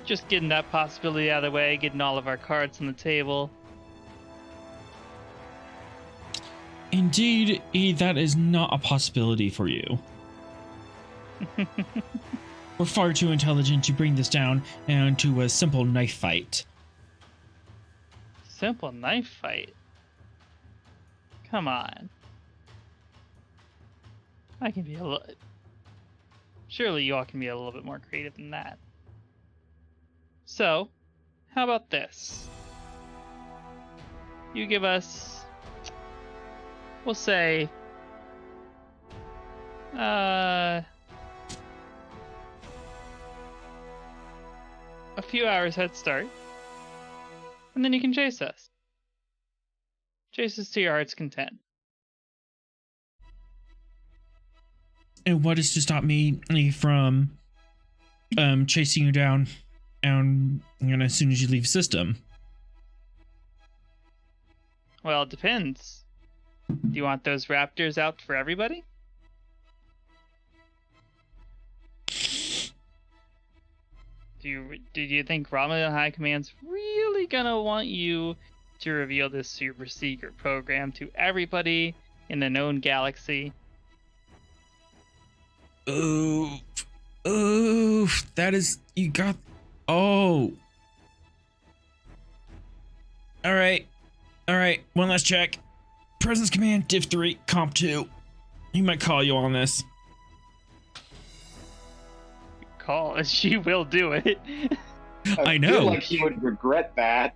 B: Just getting that possibility out of the way, getting all of our cards on the table.
A: Indeed, that is not a possibility for you. We're far too intelligent to bring this down into a simple knife fight.
B: Simple knife fight? Come on. I can be a little... Surely you all can be a little bit more creative than that. So, how about this? You give us... We'll say... a few hours head start. And then you can chase us. Chase us to your heart's content.
A: And what is to stop me from chasing you down and as soon as you leave system?
B: Well, it depends. Do you want those raptors out for everybody? Do you think Romulan High Command's really gonna want you to reveal this super secret program to everybody in the known galaxy?
A: Oof. Oof. That is, you got, oh. All right. All right. One last check. Presence command, div 3, comp 2. He might call you on this.
B: Call. She will do it.
A: I know.
H: I feel like he would regret that.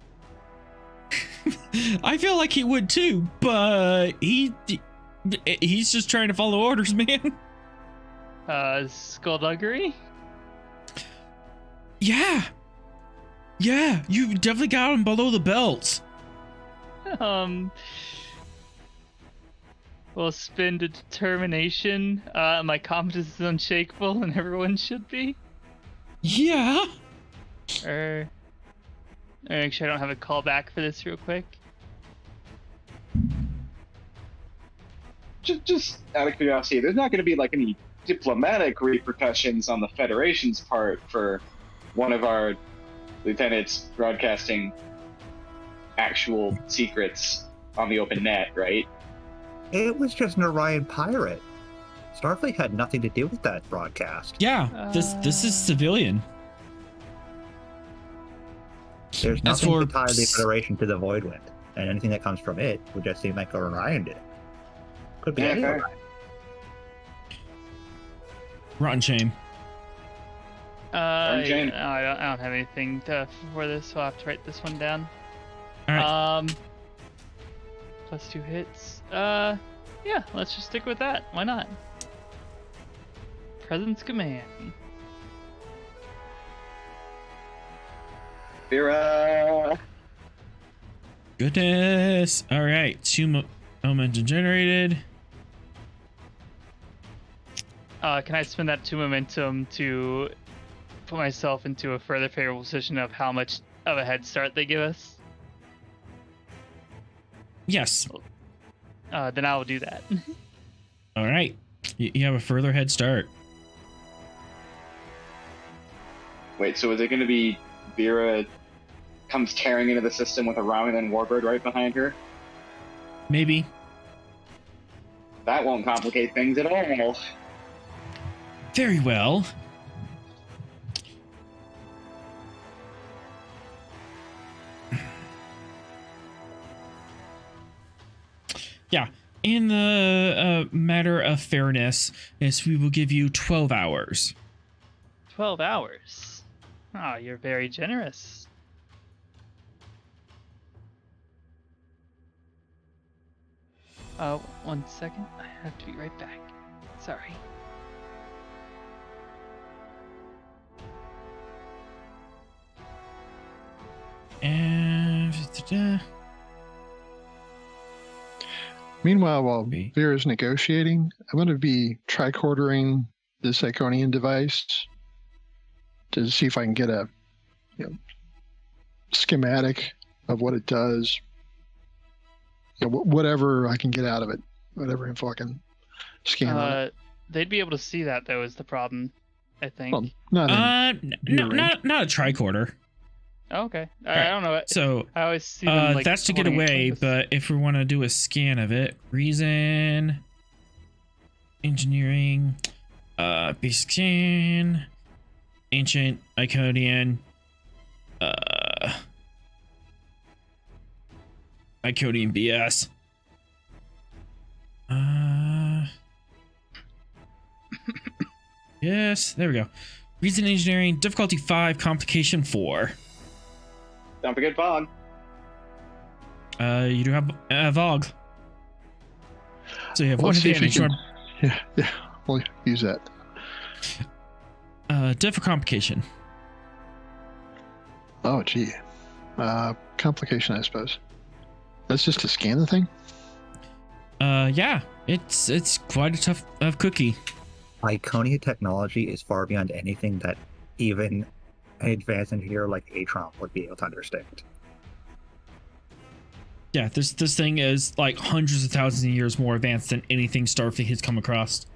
A: I feel like he would too, but he's just trying to follow orders, man.
B: Skullduggery?
A: Yeah. Yeah, you definitely got him below the belt.
B: We'll spin to determination. My competence is unshakable, and everyone should be.
A: Yeah.
B: Make sure I don't have a callback for this real quick.
H: Just out of curiosity, there's not going to be like any diplomatic repercussions on the Federation's part for one of our lieutenants broadcasting actual secrets on the open net, right?
C: It was just an Orion pirate. Starfleet had nothing to do with that broadcast.
A: Yeah, this is civilian.
C: There's
A: As
C: nothing
A: for
C: to tie the Federation to the Voidwind, and anything that comes from it would just seem like Orion did. Could be any Orion.
A: Rotten shame.
B: I don't have anything for this, so I'll have to write this one down.
A: All right.
B: Plus 2 hits. Yeah, let's just stick with that. Why not? Presence command.
H: Vera.
A: Goodness. All right. 2 momentum generated.
B: Can I spend that 2 momentum to put myself into a further favorable position of how much of a head start they give us?
A: Yes.
B: Then I will do that.
A: All right. You have a further head start.
H: Wait, so is it going to be Vera comes tearing into the system with a Romulan warbird right behind her?
A: Maybe.
H: That won't complicate things at all.
A: Very well. Yeah. In the matter of fairness, yes, we will give you 12 hours.
B: 12 hours? Oh, you're very generous. One second. I have to be right back. Sorry.
A: And...
E: Meanwhile, while Vera's negotiating, I'm going to be tricordering this Iconian device to see if I can get a schematic of what it does. Whatever I can get out of it, whatever info I can scan on it.
B: They'd be able to see that, though, is the problem, I think.
E: Well, not
A: a tricorder.
B: Oh, okay.
A: Right.
B: I don't know.
A: So
B: I always see them, like,
A: that's to get away, but if we want to do a scan of it, reason, engineering, basic scan, ancient, Iconian, Iconian BS. Yes, there we go. Reason engineering, difficulty 5, complication 4.
H: Don't forget Fog.
A: You do have Vog. So you have one
E: Let's see if you
A: advantage.
E: can- Yeah, we'll use that.
A: Diff or complication?
E: Oh, gee. Complication, I suppose. That's just to scan the thing?
A: Yeah. It's quite a tough cookie.
C: Iconia technology is far beyond anything that even an advanced engineer like Atron would be able to understand.
A: Yeah, this thing is like hundreds of thousands of years more advanced than anything Starfleet has come across.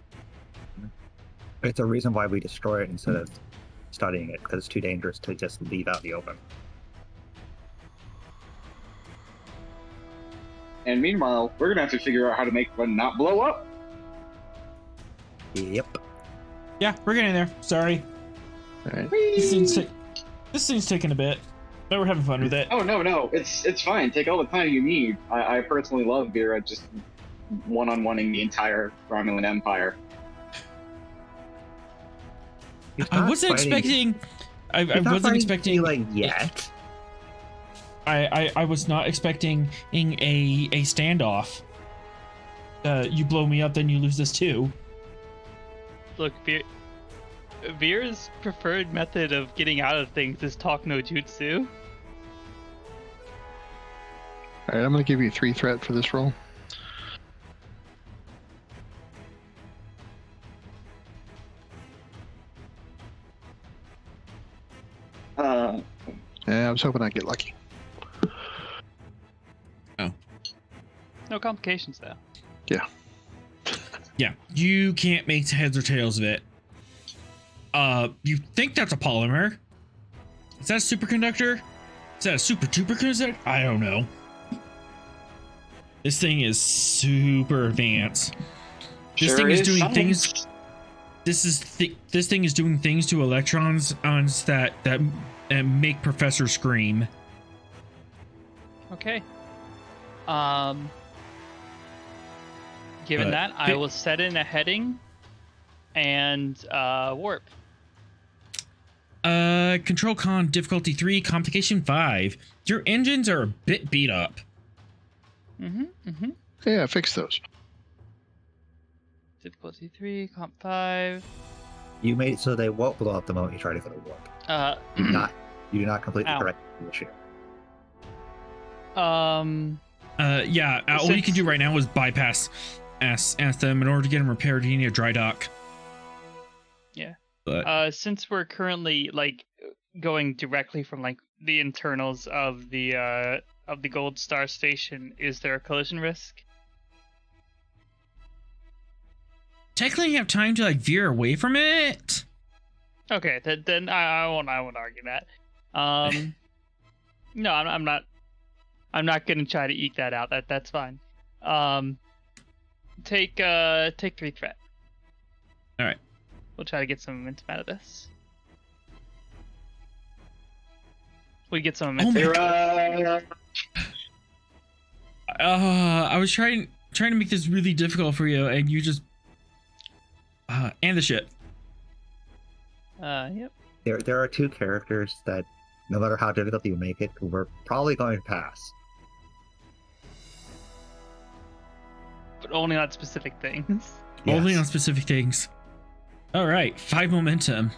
C: It's a reason why we destroy it instead of studying it, because it's too dangerous to just leave out in the open.
H: And meanwhile, we're gonna have to figure out how to make one not blow up.
C: Yep.
A: Yeah, we're getting there. Sorry.
E: All right.
A: This thing's taking a bit, but we're having fun with it.
H: Oh no, it's fine. Take all the time you need. I personally love Vera just one-on-oneing the entire Romulan Empire.
A: I wasn't expecting. I wasn't expecting
C: like yet.
A: I was not expecting a standoff. You blow me up, then you lose this too.
B: Look, Veer's preferred method of getting out of things is talk no jutsu.
E: All right, I'm going to give you 3 threat for this roll. Yeah, I was hoping I'd get lucky.
A: Oh.
B: No complications though.
E: Yeah.
A: Yeah, you can't make heads or tails of it. You think that's a polymer? Is that a superconductor? Is that a super conductor? I don't know. This thing is super advanced. This thing is doing things. This thing is doing things to electrons that make Professor scream.
B: Okay. Given that, I will set in a heading and warp.
A: Control con difficulty 3, complication 5. Your engines are a bit beat up.
E: Yeah, fix those.
B: Difficulty 3, comp 5.
C: You made it so they won't blow up the moment you try to go to warp. You do not complete the correct issue.
A: Yeah, all you can do right now is bypass ask them. In order to get them repaired, you need a dry dock.
B: Yeah.
A: But
B: since we're currently like going directly from like the internals of the Gold Star Station, is there a collision risk?
A: technically you have time to like veer away from it.
B: Okay, then I won't argue that. No, I'm not gonna try to eke that out. That's fine. Take 3 threat.
A: All right.
B: We'll try to get some momentum out of this. We get some momentum.
A: I was trying to make this really difficult for you, and you just and the shit.
B: Yep.
C: There are two characters that, no matter how difficult you make it, we're probably going to pass.
B: But only on specific things.
C: Yes.
A: Only on specific things. All right, 5 momentum.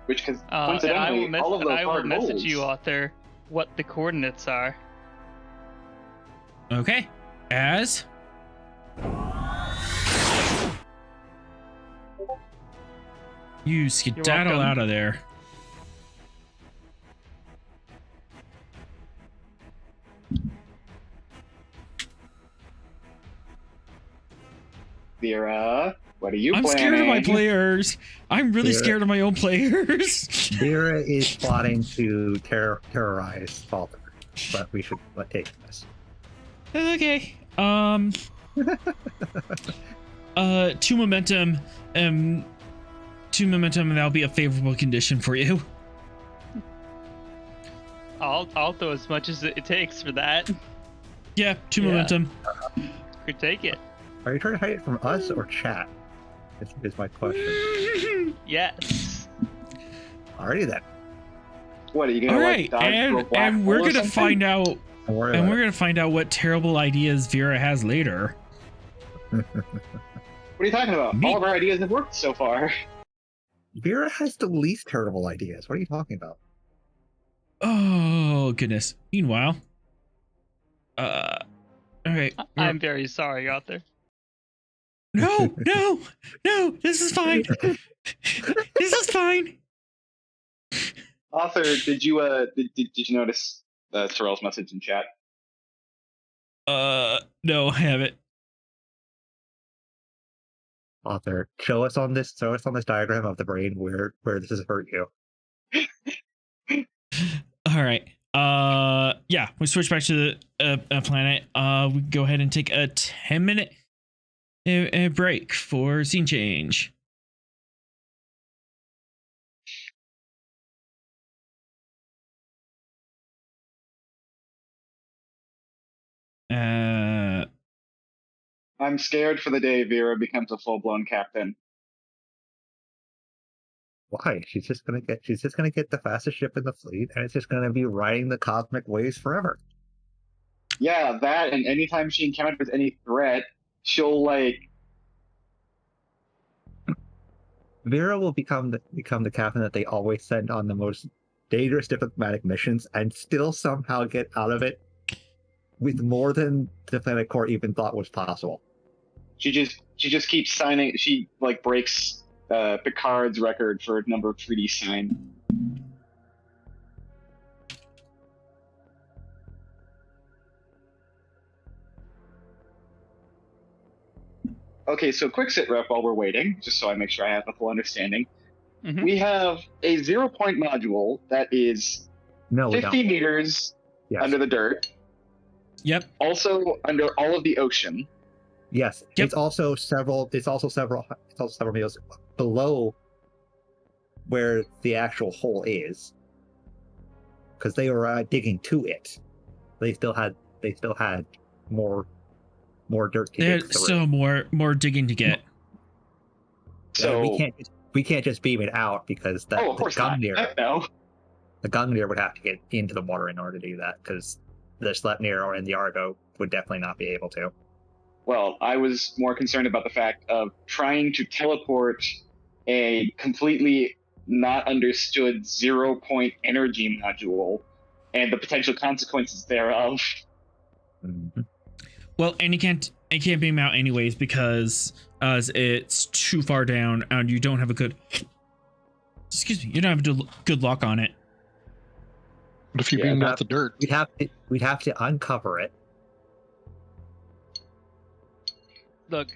H: Which, because
B: I
H: coincidentally, all of those
B: will
H: hard
B: message
H: rolls.
B: you, author, what the coordinates are.
A: Okay, as you skedaddle
B: welcome.
A: out of there.
H: Vera, what are you
A: I'm
H: planning?
A: scared of my players. I'm really
C: Vera-
A: scared of my own players.
C: Vera is plotting to terrorize Falter, but we should take this.
A: Okay. 2 momentum. 2 momentum, and that'll be a favorable condition for you.
B: I'll throw as much as it takes for that.
A: Yeah, 2
B: Yeah.
A: momentum.
B: Could take it.
C: Are you trying to hide it from us or chat? Is my question.
B: Yes.
C: Alrighty then.
H: What are you gonna
A: All
H: like
A: right,
H: dodge through a black
A: and we're
H: hole or
A: gonna
H: something?
A: find out,
C: Don't worry
A: and
C: about
A: we're gonna find out what terrible ideas Vera has later.
C: it.
H: What are you talking about?
A: Me-
H: All of our ideas have worked so far.
C: Vera has the least terrible ideas. What are you talking about?
A: Oh goodness. Meanwhile, all right.
B: I'm very sorry, author.
A: No. This is fine. This is fine.
H: Author, did you notice Sorrel's message in chat?
A: No, I haven't.
C: Author, show us on this diagram of the brain where this has hurt you.
A: All right. Yeah, we switch back to the planet. We go ahead and take a 10-minute break for scene change. Uh,
H: I'm scared for the day Vera becomes a full-blown captain.
C: Why? She's just gonna get the fastest ship in the fleet, and it's just gonna be riding the cosmic waves forever.
H: Yeah, that, and anytime she encounters any threat, she'll like.
C: Vera will become the captain that they always send on the most dangerous diplomatic missions, and still somehow get out of it with more than the Diplomatic Corps even thought was possible.
H: She just keeps signing. She like breaks Picard's record for number of treaties signed. Okay, so quick sit rep while we're waiting, just so I make sure I have the full understanding.
B: Mhm.
H: We have a 0-point module that is
C: No, we
H: 50
C: don't.
H: meters
C: Yes.
H: under the dirt,
A: yep.
H: also under all of the ocean.
C: Yes.
A: Yep.
C: It's also several meters below where the actual hole is, because they were digging to it. They still had more dirt to dig
A: There's
C: through.
A: still more digging to get.
H: So
C: we can't just beam it out, because
H: oh, of course not. No.
C: The Gungnir would have to get into the water in order to do that, because the Sleipnir or in the Argo would definitely not be able to.
H: Well, I was more concerned about the fact of trying to teleport a completely not understood 0-point energy module and the potential consequences thereof.
C: Mm-hmm.
A: Well, and you can't beam out anyways because it's too far down and you don't have a good. Excuse me, you don't have a good lock on it.
E: What if you beamed out the dirt?
C: We'd have to uncover it.
B: Look,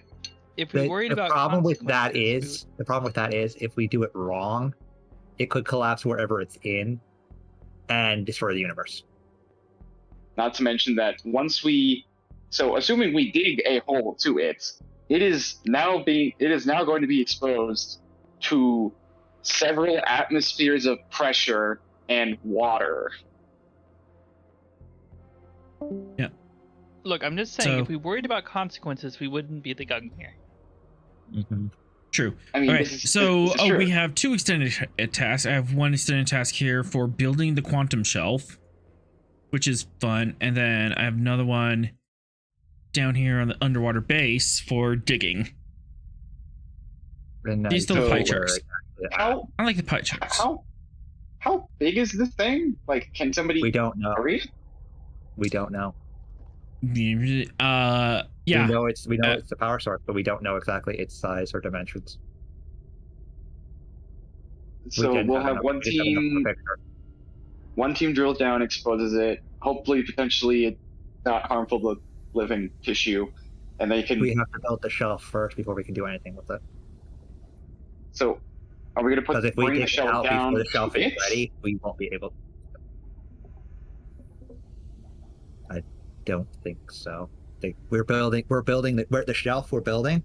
B: if we're worried about
C: the problem with that
B: consequences,
C: is if we do it wrong, it could collapse wherever it's in and destroy the universe.
H: Not to mention that assuming we dig a hole to it, it is now going to be exposed to several atmospheres of pressure and water.
A: Yeah.
B: Look, I'm just saying,
A: So-
B: if we worried about consequences, we wouldn't be the Gungnir.
C: Mm-hmm.
A: True.
H: I mean,
A: All right.
H: this is
A: So
H: true.
A: we have 2 extended tasks. I have 1 extended task here for building the quantum shelf, which is fun, and then I have another one down here on the underwater base for digging. These still the pie charts.
H: How
A: I like the pie charts.
H: how big is this thing? Like, can somebody
C: We don't know.
H: hurry?
C: We don't know.
A: Yeah.
C: We know it's the power source, but we don't know exactly its size or dimensions.
H: So we'll have one team. One team drills down, exposes it. Hopefully, potentially, it's not harmful to living tissue, and they can.
C: We have to build the shelf first before we can do anything with it.
H: So, are we going to
C: Because if we
H: bring the
C: dig it
H: shelf
C: out
H: down?
C: before the shelf
H: to
C: is
H: it?
C: ready, we won't be able. I don't think so. We're building the shelf we're building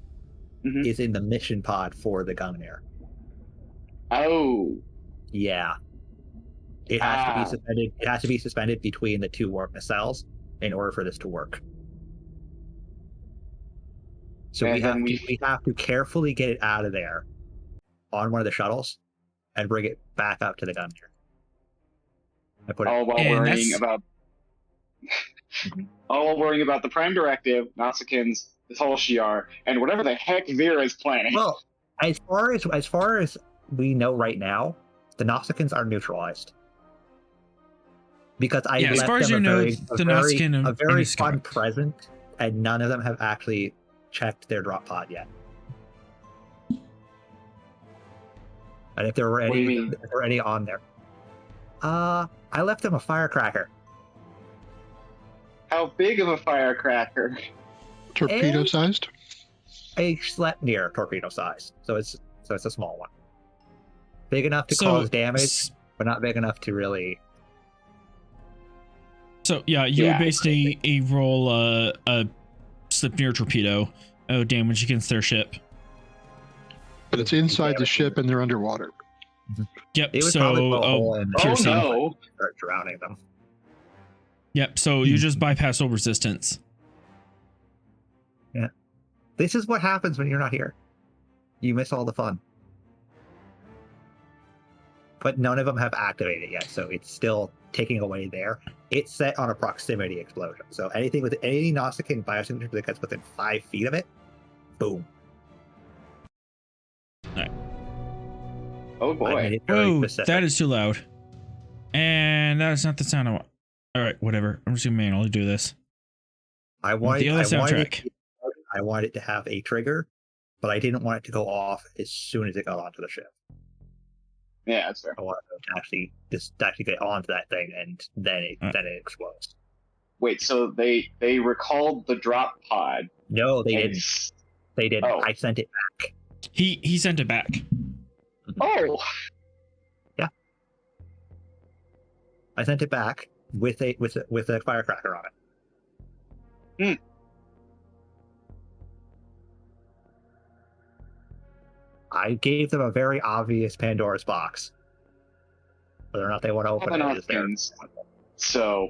H: Mhm.
C: is in the mission pod for the Gungnir.
H: Oh,
C: Yeah. It has to be suspended. It has to be suspended between the 2 warp nacelles in order for this to work. So
H: And
C: we
H: then
C: have to carefully get it out of there on one of the shuttles and bring it back up to the Gungnir. I put
H: all
C: it.
H: while
A: And
H: worrying
A: that's-
H: about. All while worrying about the Prime Directive, Nausicaans, the whole Shi'ar, and whatever the heck Vera is planning.
C: Well, as far as we know right now, the Nausicaans are neutralized. Because I
A: Yeah, as
C: left
A: far as
C: them
A: you know,
C: a
A: the Nausicaan are
C: very fun
A: disconnected.
C: present, and none of them have actually checked their drop pod yet. And if there were
H: What do you
C: any,
H: mean?
C: if there were any on there, I left them a firecracker.
H: How big of a firecracker?
E: Torpedo sized?
C: A Sleipnir torpedo size, so it's a small one, big enough to
A: So-
C: cause damage, but not big enough to really.
A: So yeah, you
H: Yeah.
A: would basically roll a Sleipnir torpedo. Oh, damage against their ship.
E: But it's inside the ship and they're underwater.
A: Yep.
C: It would probably blow a
A: So
C: hole in the
A: piercing.
H: Oh no!
C: start drowning them.
A: Yep. So you just bypass all resistance.
C: This is what happens when you're not here. You miss all the fun. But none of them have activated yet, so it's still taking away there. It's set on a proximity explosion. So anything with any Nausicaan biosignature that gets within 5 feet of it, boom.
H: Oh
C: I
H: boy.
C: made it very
A: Oh,
C: specific.
A: that is too loud. And that's not the sound I want. All right, whatever. I'm just gonna manually do this.
C: I wanted,
A: the other soundtrack.
C: I wanted it to have a trigger, but I didn't want it to go off as soon as it got onto the ship.
H: Yeah, that's fair.
C: I wanted it to actually get onto that thing, and then it explodes.
H: Wait, so they recalled the drop pod.
C: No, they
H: and
C: didn't. They didn't.
H: Oh.
C: I sent it back.
A: He sent it back.
H: Oh,
C: I sent it back with a firecracker on it. I gave them a very obvious Pandora's box. Whether or not they want to open it is there.
H: So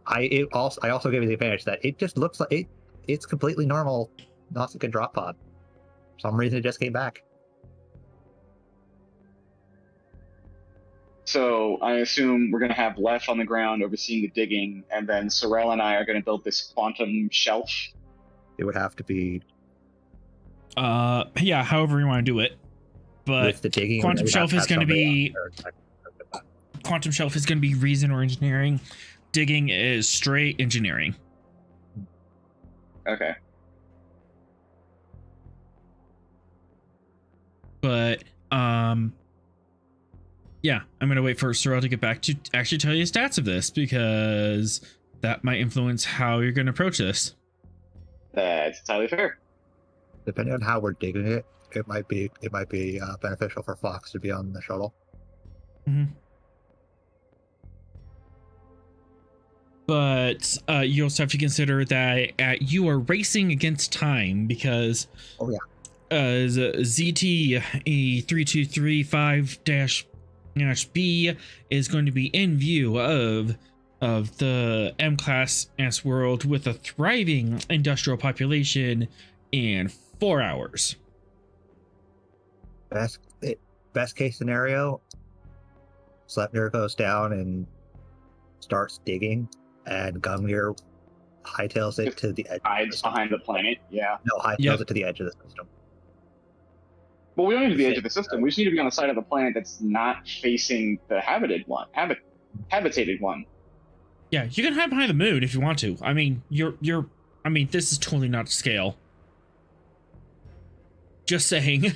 C: I also gave you the advantage that it just looks like it's completely normal Nausicaan drop pod. For some reason it just came back.
H: So I assume we're going to have Lef on the ground overseeing the digging, and then Sorel and I are going to build this quantum shelf.
C: It would have to be
A: Yeah, however you want to do it. But
C: with the digging.
A: quantum shelf is going to be reason or engineering. Digging is straight engineering.
H: Okay.
A: But yeah, I'm gonna wait for Sorel to get back to actually tell you the stats of this, because that might influence how you're gonna approach this.
H: That's entirely fair.
C: Depending on how we're digging it, it might be beneficial for Fox to be on the shuttle.
A: Mm-hmm. But you also have to consider that you are racing against time, because ZT-3235-B is going to be in view of the M-class world with a thriving industrial population in 4 hours.
C: Best case scenario, Sleipnir goes down and starts digging, and Gungnir hightails it to the edge.
H: Hides behind the planet, yeah.
C: No, hightails it to the edge of the system.
H: Well, we don't need to be the edge of the system. We just need to be on the side of the planet that's not facing the habitated one.
A: Yeah, you can hide behind the moon if you want to. I mean, this is totally not to scale. Just saying.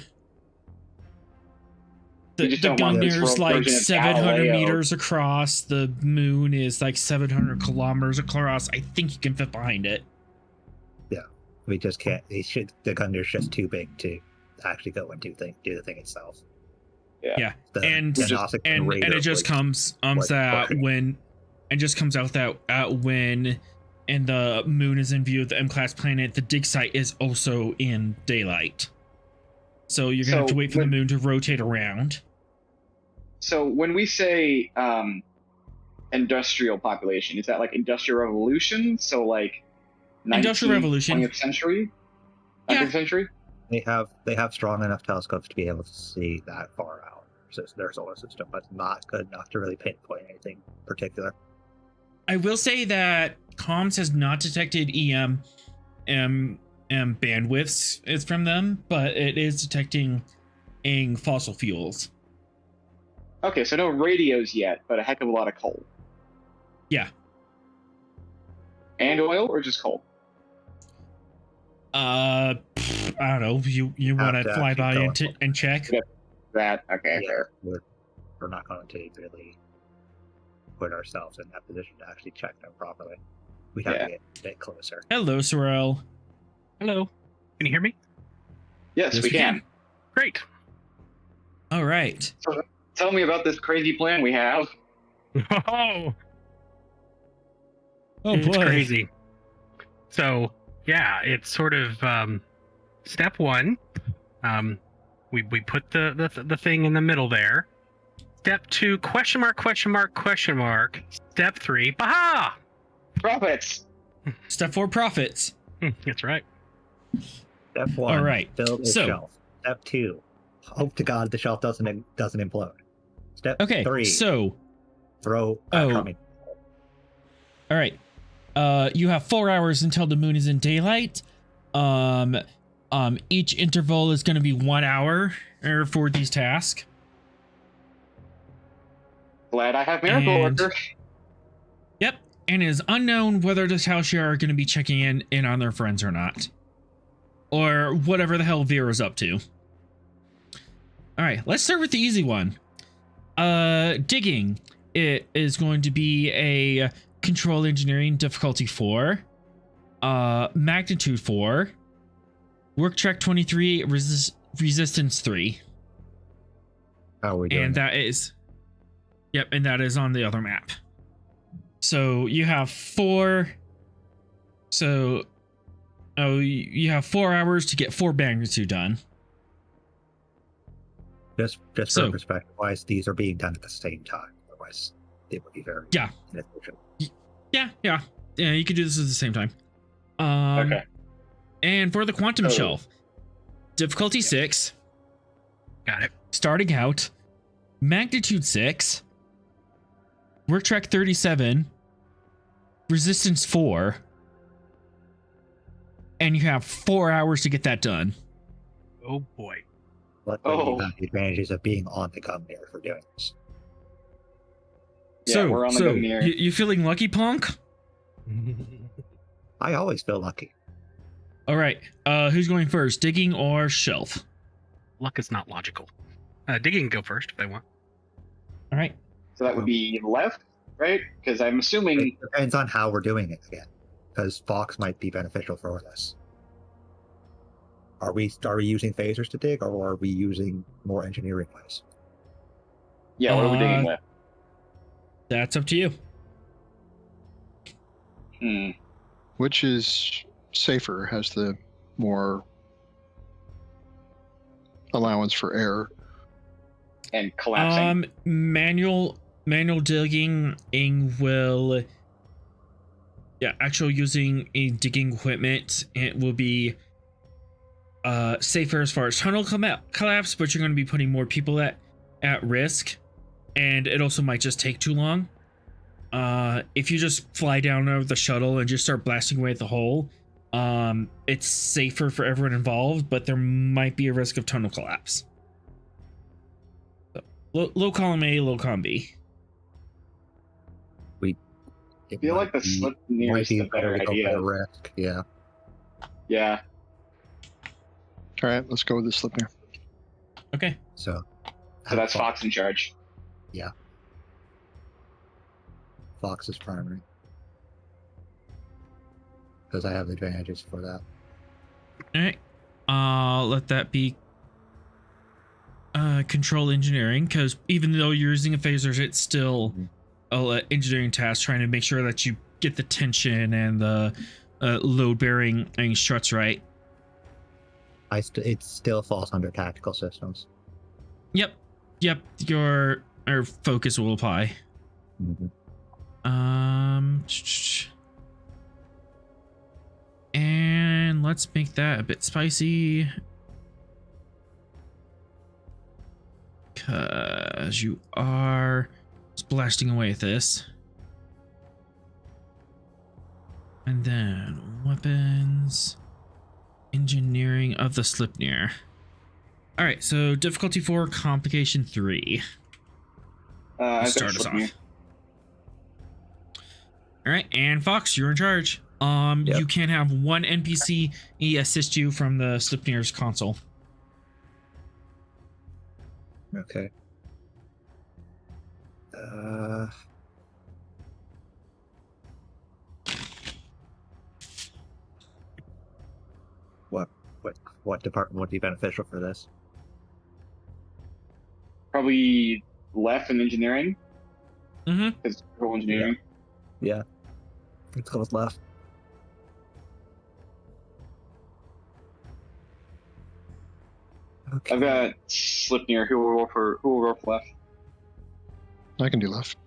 A: The Gungnir's like 700 meters across. The moon is like 700 kilometers across. I think you can fit behind it.
C: Yeah, we just can't. The Gungnir's just too big to actually go and do the thing itself.
A: Yeah, and it just comes out when and the moon is in view of the M-class planet. The dig site is also in daylight, so you're gonna have to wait for the moon to rotate around.
H: So when we say industrial population, is that like industrial revolution? So like
A: industrial revolution,
H: 20th century, 19th century.
C: They have strong enough telescopes to be able to see that far out. So their solar system, but not good enough to really pinpoint anything particular.
A: I will say that comms has not detected EM bandwidths is from them, but it is detecting fossil fuels.
H: Okay, so no radios yet, but a heck of a lot of coal.
A: Yeah.
H: And oil, or just coal?
A: I don't know. You want to fly by and check?
H: Yep. That okay.
C: Yeah, we're not going to really put ourselves in that position to actually check them properly. We have to get closer.
A: Hello, Sorel.
F: Hello. Can you hear me?
H: Yes, we can.
F: Great.
A: All right.
H: So, tell me about this crazy plan we have.
F: Oh,
A: it's
F: boy. Crazy. So yeah, it's sort of step one. We put the thing in the middle there. Step two, question mark. Step three, baha!
H: Profits.
A: Step four, profits.
F: That's right.
C: Step 1.
A: All right,
C: Build a
A: so-
C: shelf. Step 2. Hope to God the shelf doesn't implode. Step
A: Okay,
C: 3.
A: so
C: Throw.
A: Oh.
C: Coming.
A: all right, you have 4 hours until the moon is in daylight. Each interval is going to be 1 hour for these tasks.
H: Glad I have Miracle
A: And-
H: Worker.
A: Yep, and it is unknown whether the Talshia are going to be checking in on their friends or not, or whatever the hell Vera's up to. All right, let's start with the easy one. Digging. It is going to be a control engineering difficulty 4, magnitude 4, work track 23, resistance 3,
C: How are we doing?
A: and that is, yep, and that is on the other map. So you have 4. So, you have 4 hours to get 4 magnitude done.
C: Just
A: So-
C: for perspective wise, these are being done at the same time. Otherwise, it would be very
A: Yeah.
C: inefficient.
A: Yeah, you could do this at the same time.
H: Okay.
A: And for the quantum
H: Oh.
A: shelf, difficulty 6,
F: Got it.
A: starting out, magnitude 6, work track 37, resistance 4, and you have 4 hours to get that done.
F: Oh boy.
C: But
H: Oh.
C: you have the advantages of being on the Gungnir for doing this.
H: Yeah, we're on the Gungnir.
A: You feeling lucky, Plonk?
C: I always feel lucky.
A: All right, who's going first, digging or shelf?
F: Luck is not logical. Digging can go first if they want.
A: All right.
H: So that would be left, right? Because I'm assuming.
C: It depends on how we're doing it again, because Fox might be beneficial for this. Are we using phasers to dig, or are we using more engineering ways?
H: Yeah, what are we digging with?
A: That's up to you.
E: Which is safer, has the more allowance for error.
H: And collapsing.
A: Manual digging will, actual using a digging equipment, it will be safer as far as tunnel collapse, but you're going to be putting more people at risk, and it also might just take too long. If you just fly down over the shuttle and just start blasting away at the hole, it's safer for everyone involved, but there might be a risk of tunnel collapse. So, low column A, low column B.
H: I feel like the slip near is the better idea.
C: Risk. Yeah.
H: Yeah.
E: All right, let's go with the Slipnir.
A: Okay.
C: So
H: that's Fox in charge.
C: Fox is primary. Because I have the advantages for that.
A: All right. Let that be control engineering, because even though you're using a phaser, it's still a engineering task trying to make sure that you get the tension and the load bearing struts right.
C: It still falls under tactical systems.
A: Yep. Your focus will apply.
C: Mm-hmm.
A: And let's make that a bit spicy, because you are blasting away at this. And then weapons, engineering of the Slipnir. All right, so difficulty 4, complication 3.
H: Start
A: Start us off. All right, and Fox, you're in charge. You can have one NPC assist you from the Slipnir's console.
C: Okay. What department would be beneficial for this?
H: Probably left in engineering.
A: Mm-hmm.
H: Because engineering.
C: Yeah. Let's go with left. Okay.
H: I've got Slipnir. Who will roll for left?
E: I can do left.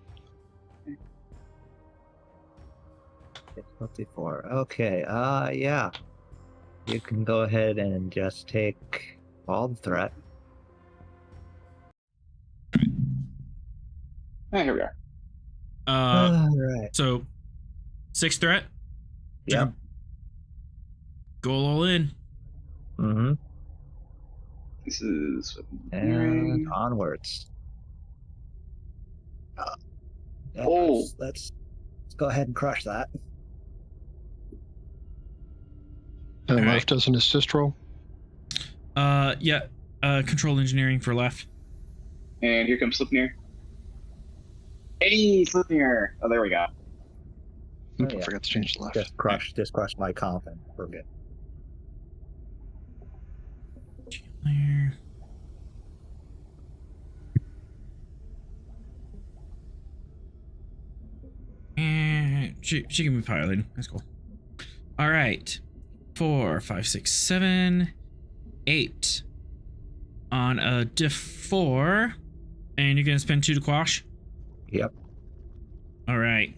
C: 54. Okay. Yeah. You can go ahead and just take all the threat.
H: Here we are.
C: All right.
A: So 6 threat.
C: Yep.
A: Go all in.
C: Mm-hmm.
H: This is
C: And onwards. Yeah,
H: Oh.
C: let's go ahead and crush that.
E: And
A: All
E: left does an assist roll.
A: Yeah. Control engineering for left.
H: And here comes Slipnir. Hey, Slipnir! Oh, there we go.
E: Oops,
C: yeah.
E: I forgot to change the left.
C: Just crush my comp and we're good.
A: Clear. And she can be piloting. That's cool. All right. 4, 5, 6, 7, 8 on a diff 4, and you're gonna spend 2 to quash.
C: Yep.
A: All right.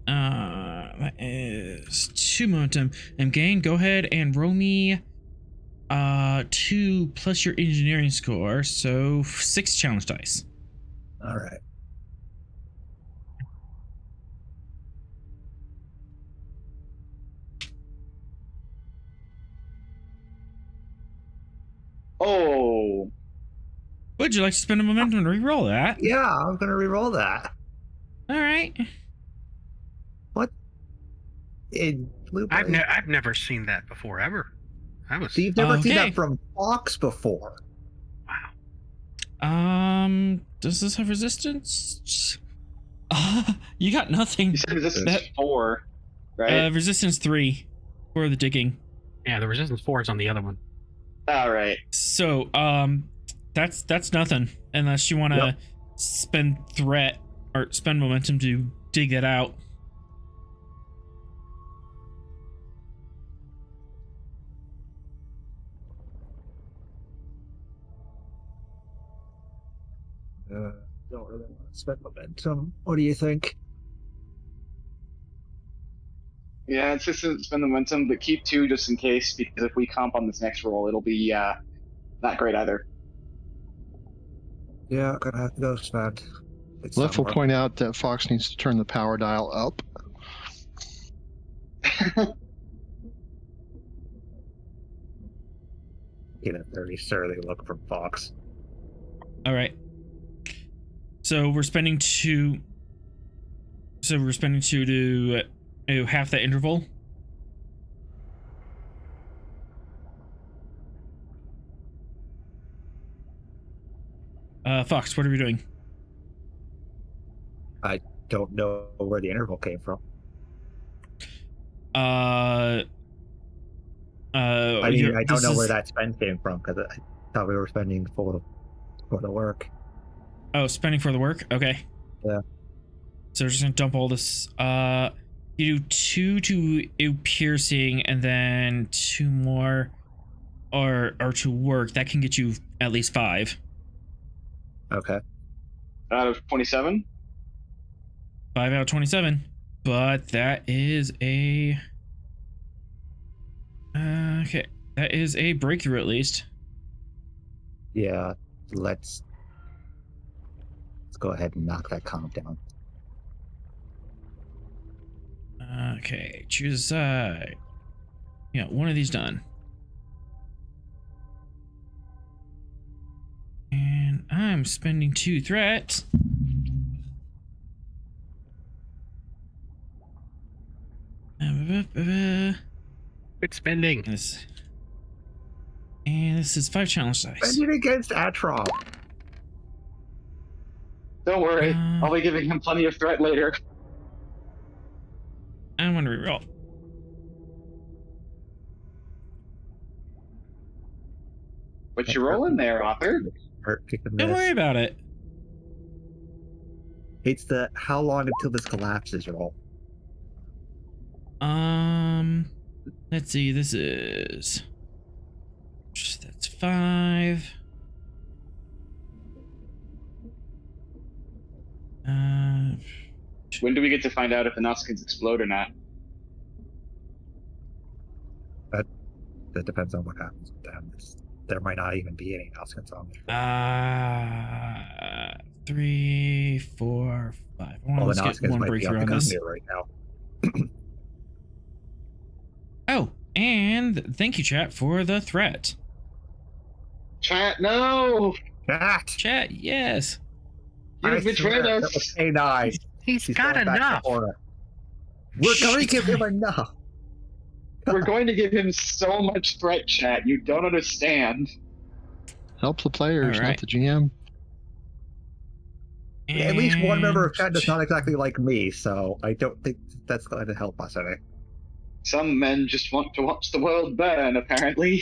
A: That is 2 momentum. And gain, go ahead and roll me 2 plus your engineering score, so 6 challenge dice.
C: All right.
H: Oh,
A: Would you like to spend a momentum to re-roll that?
C: Yeah, I'm gonna re-roll that.
A: All right.
C: What? In blue.
F: I've never seen that before ever. I was.
C: So you've never seen
A: Okay.
C: that from Fox before.
F: Wow.
A: Does this have resistance? You got nothing.
H: you said resistance
A: That-
H: 4, right?
A: Resistance 3 for the digging.
F: Yeah, the resistance 4 is on the other one.
H: All right.
A: So, that's nothing unless you want to
C: Yep.
A: spend threat or spend momentum to dig that out.
C: Don't really want to spend momentum. What do you think?
H: Yeah, it's just spend the momentum, but keep 2 just in case, because if we comp on this next roll, it'll be not great either.
C: Yeah, gonna have to go spend. It's
E: Left will
C: somewhere.
E: point out that Fox needs to turn the power dial up.
C: Get a very surly look from Fox.
A: All right. So we're spending 2. So we're spending 2 to half that interval. Fox, what are we doing?
C: I don't know where the interval came from.
A: I
C: I mean, I don't know where that spend came from because I thought we were spending for the work.
A: Oh, spending for the work? Okay.
C: Yeah.
A: So we're just gonna dump all this. You do 2 to piercing and then 2 more or to work. That can get you at least 5.
C: Okay.
H: Out of 27?
A: 5 out of 27. But that is a okay. That is a breakthrough at least.
C: Yeah. Let's go ahead and knock that comp down.
A: Okay, choose a side. Yeah, one of these done. And I'm spending 2 threats.
F: Good spending.
A: And this is 5 challenge dice.
C: Spend it against Atron.
H: Don't worry, I'll be giving him plenty of threat later.
A: I want to reroll.
H: What you rolling there, author?
A: Don't worry about it.
C: It's the how long until this collapses roll.
A: Let's see. This is that's 5.
H: When do we get to find out if the Nausicaans explode or not?
C: That depends on what happens with them. There might not even be any Nausicaans on there.
A: 3, 4, 5.
C: Well, the
A: Let's get
C: Nausicaans
A: one
C: might be
A: breakthrough
C: on
A: on
C: the
A: this.
C: Gungnir right now.
A: Oh, and thank you, chat, for the threat.
H: Chat, no!
A: Chat, yes.
H: You betrayed
C: swear,
H: us!
C: That was K9.
F: He's
C: She's
F: got
C: going back to
F: enough.
C: Florida. We're going to give him enough.
H: We're going to give him so much threat, chat. You don't understand.
E: Help the players,
A: All right.
E: not the GM.
C: At least one member of
A: And-
C: chat is not exactly like me, so I don't think that's going to help us any.
H: Some men just want to watch the world burn, apparently.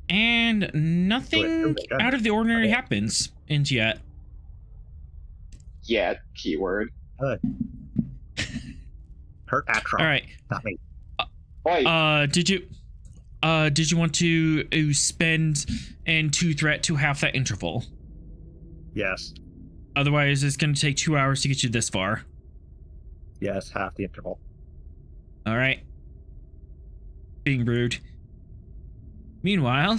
A: And nothing out of the ordinary happens in yet.
H: Yeah, keyword.
C: Hurt Atron,
A: All right.
C: not me.
H: Oi,
A: Did you want to spend and 2 threat to half that interval?
C: Yes,
A: Otherwise, it's going to take 2 hours to get you this far.
C: yes, half the interval.
A: All right. Being rude. Meanwhile,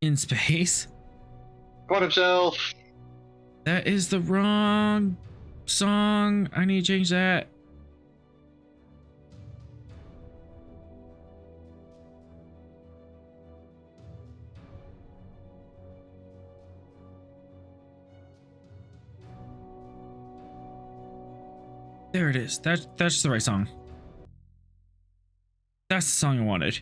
A: in space,
H: caught himself.
A: that is the wrong song. I need to change that. There it is. That's the right song. That's the song I wanted.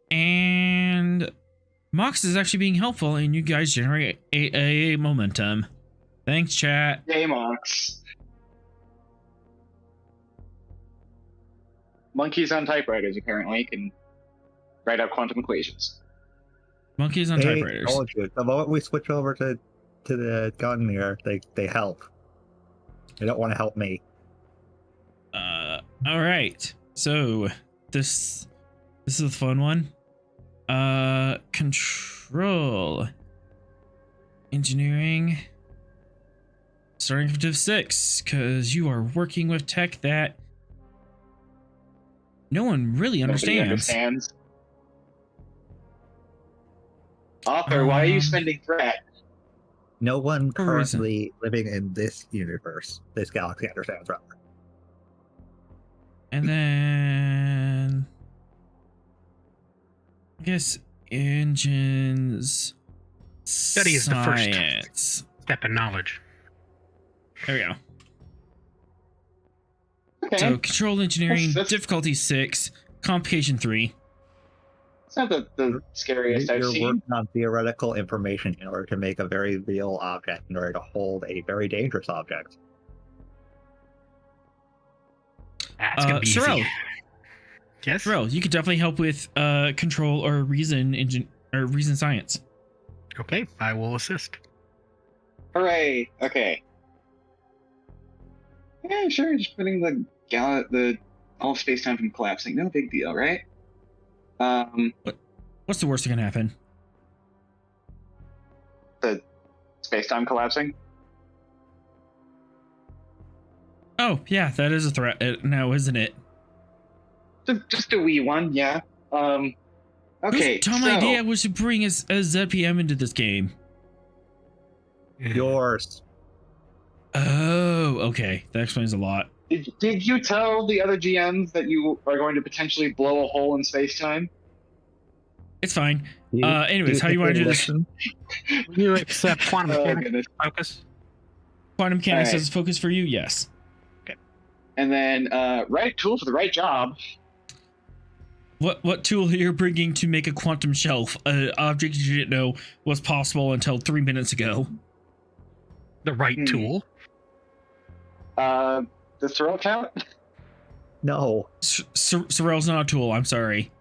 A: And Mox is actually being helpful, and you guys generate a momentum. Thanks, chat.
H: Yay, Mox. Monkeys on typewriters apparently can write out quantum equations.
A: Monkeys on typewriters.
C: Told you, the moment we switch over to the Gungnir, they help. They don't want to help me.
A: All right. So this is a fun one. Control engineering. Starting from Div 6, because you are working with tech that no one really
H: Nobody
A: understands.
H: Author, why are you spending threat?
C: No one
A: For a reason.
C: currently living in this universe, this galaxy, understands rather.
A: And then I guess engines.
F: Study is the first
A: science.
F: step in knowledge.
A: There we go.
H: Okay.
A: So control engineering,
H: That's-
A: difficulty 6, complication 3.
H: It's not the scariest I've
C: You're
H: seen.
C: working on theoretical information in order to make a very real object, in order to hold a very dangerous object.
F: That's gonna be
A: Sorrel.
F: easy. Yes.
A: Sorrel, you could definitely help with control or reason reason science.
F: Okay, I will assist.
H: Hooray! Okay. Yeah, sure. Just putting the all space time from collapsing. No big deal, right?
A: What's the worst that can happen?
H: The space time collapsing.
A: Oh, yeah, that is a threat now, isn't it?
H: Just a wee one, yeah. Okay.
A: Whose dumb idea was to bring a ZPM into this game?
C: Yours.
A: Oh, okay. That explains a lot.
H: Did you tell the other GMs that you are going to potentially blow a hole in space time?
A: It's fine.
C: Do
A: Anyways, how do you
C: think
A: want to
C: they
A: do this?
C: listen?
F: You accept quantum
H: Oh,
F: mechanics
H: goodness.
F: focus?
A: Quantum mechanics
H: Alright.
A: as a focus for you? Yes.
H: And then right tool for the right job.
A: What tool are you bringing to make a quantum shelf? An object you didn't know was possible until 3 minutes ago.
F: The right tool.
H: The throw count?
C: No,
A: Sorrel's not a tool. I'm sorry.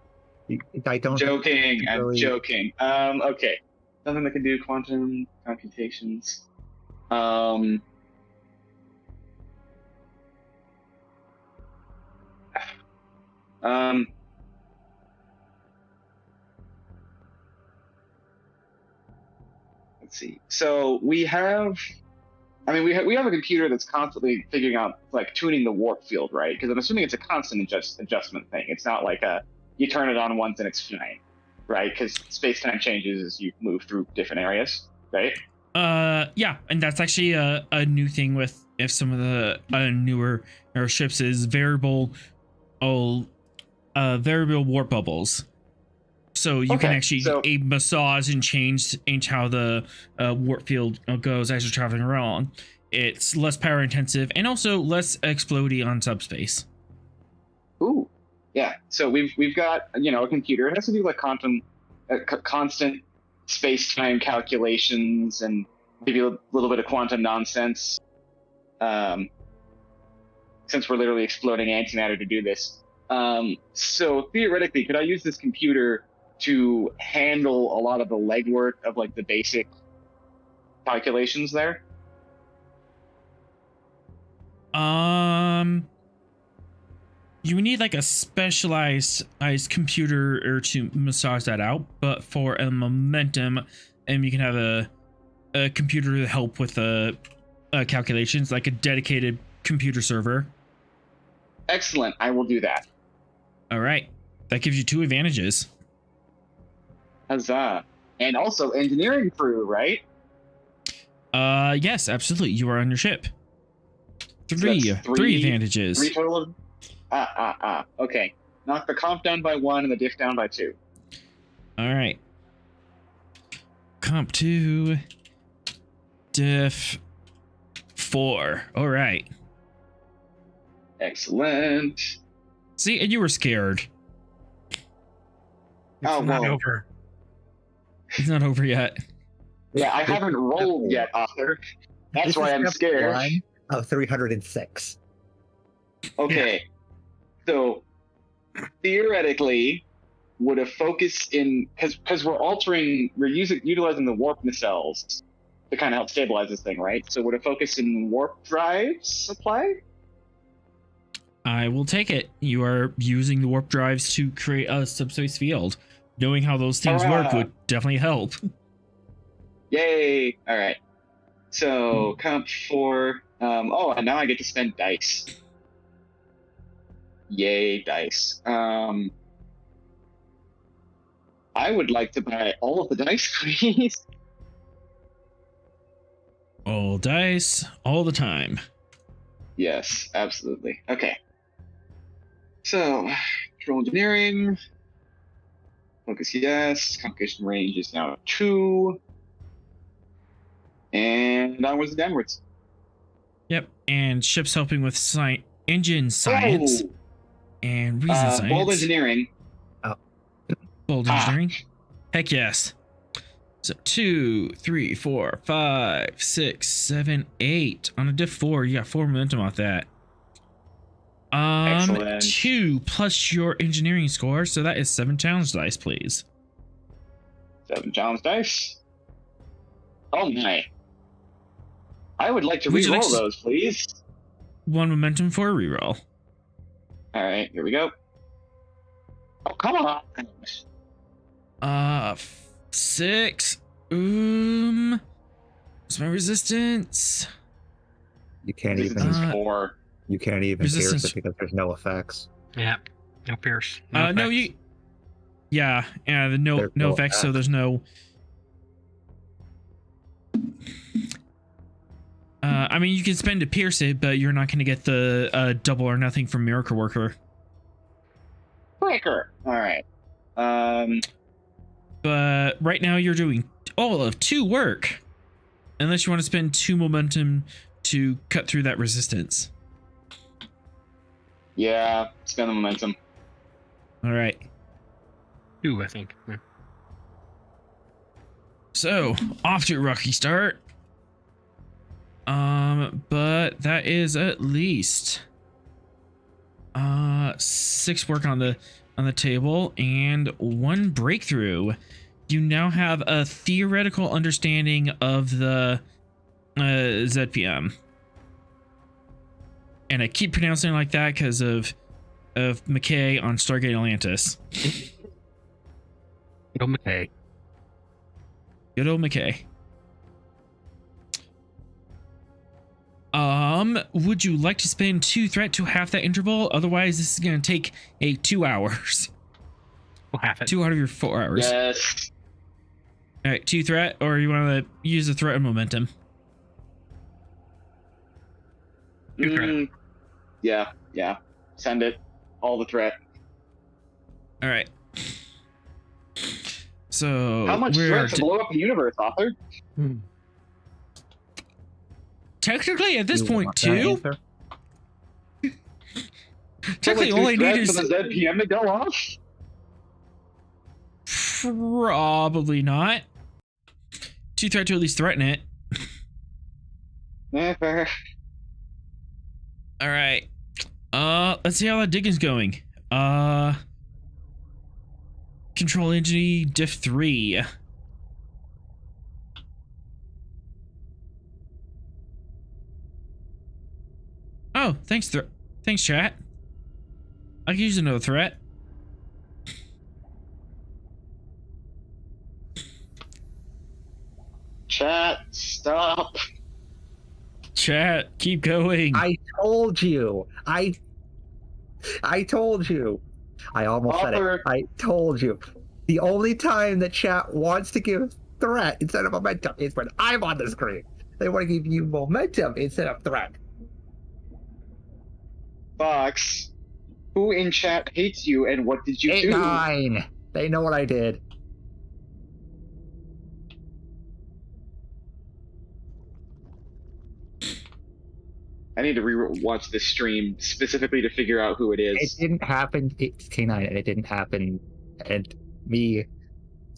C: I don't.
H: Joking. I'm
C: really-
H: joking. Okay. Something that can do quantum computations. Let's see. So we have, we have a computer that's constantly figuring out, like, tuning the warp field, right? Because I'm assuming it's a constant adjustment thing. It's not like you turn it on once and it's fine, right? Because space-time changes as you move through different areas, right?
A: Yeah, and that's actually a new thing with some of the newer airships is variable warp bubbles. So you can actually massage and change how the warp field goes as you're traveling around. It's less power intensive and also less explodey on subspace.
H: Ooh, yeah. So we've got a computer. It has to do like constant space-time calculations and maybe a little bit of quantum nonsense. Since we're literally exploding antimatter to do this. So theoretically, could I use this computer to handle a lot of the legwork of like the basic calculations there?
A: You would need like a specialized computer to massage that out, but for a momentum, and you can have a computer to help with the calculations, like a dedicated computer server.
H: Excellent. I will do that.
A: All right. That gives you 2 advantages.
H: Huzzah. And also engineering crew, right?
A: Yes, absolutely. You are on your ship. Three advantages.
H: 3 total of... Okay. Knock the comp down by 1 and the diff down by 2.
A: All right. Comp 2. Diff 4. All right.
H: Excellent.
A: See, and you were scared.
F: It's not over.
A: It's not over yet.
H: Yeah, I haven't rolled yet, Arthur. That's why I'm scared.
C: Of 306.
H: Okay. So theoretically, would a focus in because we're utilizing the warp nacelles to kind of help stabilize this thing, right? So would a focus in warp drives apply?
A: I will take it. You are using the warp drives to create a subspace field. Knowing how those things work would definitely help.
H: Yay! All right. So comp 4. And now I get to spend dice. Yay, dice. I would like to buy all of the dice, please.
A: All dice, all the time.
H: Yes, absolutely. Okay. So, control engineering. Focus, yes. Complication range is now 2. And onwards and downwards.
A: Yep, and ships helping with engine science and reason science.
H: Bold engineering.
A: Bold engineering. Heck yes. So 2, 3, 4, 5, 6, 7, 8. On a diff 4, you got 4 momentum off that.
H: Excellent.
A: 2 plus your engineering score, so that is 7 challenge dice, please.
H: 7 challenge dice. Oh my. I would like to reroll those, please.
A: 1 momentum for a reroll.
H: All right, here we go. Oh, come on.
A: 6. What's my resistance?
C: You can't
H: Resistance
C: even.
H: 4.
C: You can't even pierce it because there's no effects.
F: Yeah, no pierce.
A: No, you. Yeah, the no effects. So there's no. I mean, you can spend to pierce it, but you're not going to get the double or nothing from Miracle Worker.
H: Breaker. All right.
A: But right now you're doing all of 2 work, unless you want to spend 2 momentum to cut through that resistance.
H: Yeah, spend the momentum.
A: All right.
F: 2, I think. Yeah.
A: So off to a rocky start. But that is at least 6 work on the table and 1 breakthrough. You now have a theoretical understanding of the ZPM. And I keep pronouncing it like that because of of McKay on Stargate Atlantis.
F: Go McKay.
A: Good old McKay. Would you like to spend 2 threat to half that interval? Otherwise, this is going to take 2 hours.
F: We'll have it.
A: 2 out of your 4 hours.
H: Yes.
A: All right, 2 threat, or you want to use the threat and momentum?
F: 2 threat.
H: Yeah. Send it. All the threat.
A: All right. So
H: How much
A: we're
H: threat to blow up the universe, author?
A: technically at this
C: You
A: point
C: want that
A: 2.
C: answer?
A: Technically, all I need is
H: for the ZPM to go off.
A: probably not 2 threat to at least threaten it.
H: Yeah, fair.
A: All right. Let's see how that digging's going. Control entity diff 3. Oh, thanks chat. I can use another threat.
H: Chat, stop.
A: Chat, keep going.
C: I told you. I told you. I almost said
H: Author.
C: it. I told you. The only time that chat wants to give threat instead of momentum is when I'm on the screen. They want to give you momentum instead of threat.
H: Fox, who in chat hates you and what did you do?
C: 8-9. They know what I did.
H: I need to re-watch this stream specifically to figure out who it
C: It
H: is.
C: didn't happen. It's K9, and it didn't happen. And me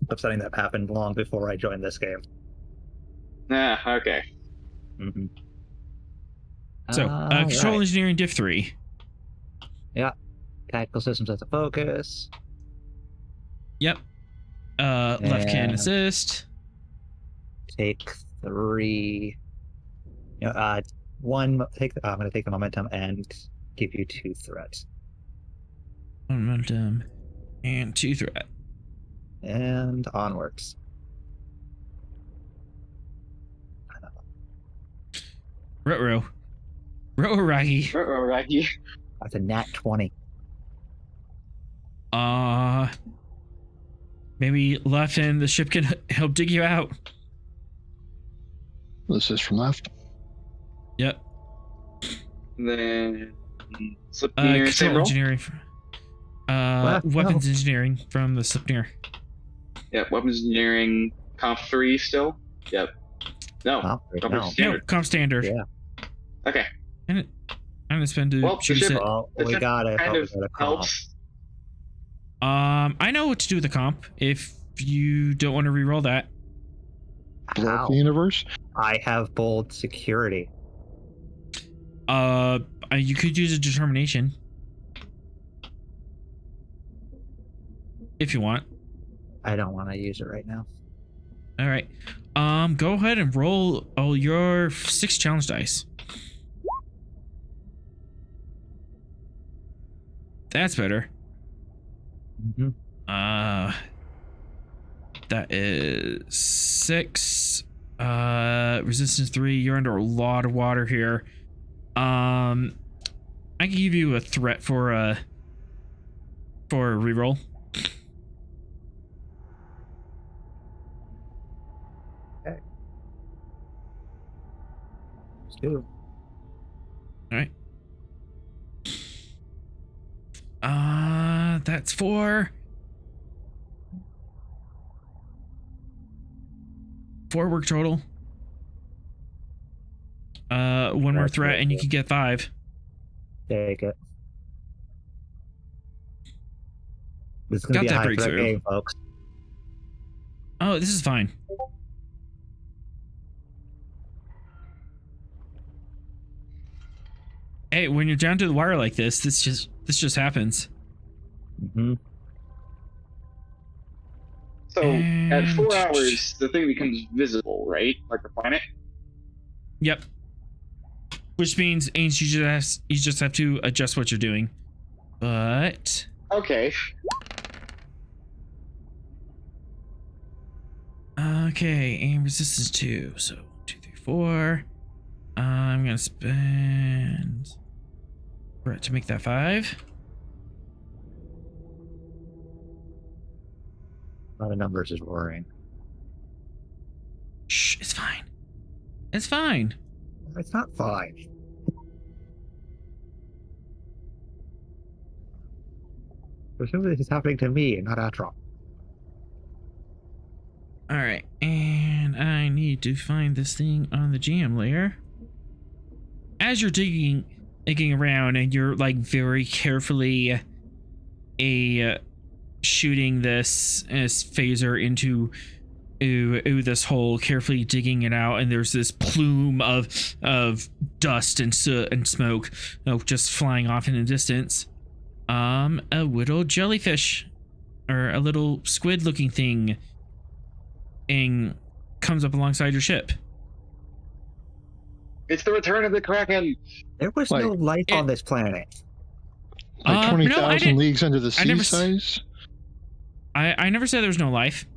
C: upsetting that happened long before I joined this game.
H: Ah, okay.
C: Mm-hmm.
A: So, control engineering diff 3.
C: Tactical systems as a focus.
A: Yep. Left can
C: And-
A: assist.
C: Take 3. I'm going to take the momentum and give you 2 threats.
A: Momentum and 2 threat.
C: And onwards.
A: Ruh-roh. Ruh-roh-raggy.
H: Raggy.
C: That's a nat 20.
A: Maybe left and the ship can help dig you out.
E: This is from left.
A: Yep.
H: Then slip near same
A: Control
H: roll.
A: engineering. Weapons engineering from the Slipnir.
H: Yep, weapons engineering comp 3 still. Yep. No.
C: No.
A: No,
H: Standard.
A: comp standard.
C: Yeah.
H: Okay.
A: I'm gonna spend to
H: Well, the
A: choose
H: ship-
A: it.
C: Well,
H: The
C: we
H: ship
C: got it.
H: kind of
C: call.
H: helps.
A: I know what to do with the comp. If you don't want to re-roll that,
E: Blow
C: How?
E: up the universe.
C: I have bold security.
A: you could use a determination if you want.
C: I don't want to use it right now.
A: All right. Go ahead and roll all your 6 challenge dice. That's better.
C: Mm-hmm.
A: That is 6. Resistance 3. You're under a lot of water here. I can give you a threat for a reroll.
C: Let's do.
A: All right. That's 4 work total. One more
C: That's
A: threat, and you
C: good.
A: can get 5.
C: Take it. This is going to
A: Got
C: be a
A: that
C: high threat
A: breakthrough.
C: game, folks.
A: Oh, this is fine. Hey, when you're down to the wire like this just happens.
C: Mm-hmm.
H: So at 4
A: And-
H: hours, the thing becomes visible, right? Like the planet.
A: Yep. Which means you just have to adjust what you're doing. But
H: Okay.
A: okay, aim resistance 2. So 2, 3, 4. I'm gonna spend for it to make that 5.
C: A lot of numbers is worrying.
A: Shh, it's fine. It's fine.
C: It's not fine. Presumably this is happening to me and not Atron.
A: All right, and I need to find this thing on the GM layer. As you're digging around, and you're like very carefully shooting this phaser into this hole, carefully digging it out, and there's this plume of dust and soot and smoke, just flying off in the distance. A little jellyfish, or a little squid-looking thing, comes up alongside your ship.
H: It's the return of the Kraken.
C: There was no life on this planet.
E: Like 20,000 leagues under the sea
A: never,
E: size?
A: I never said there was no life.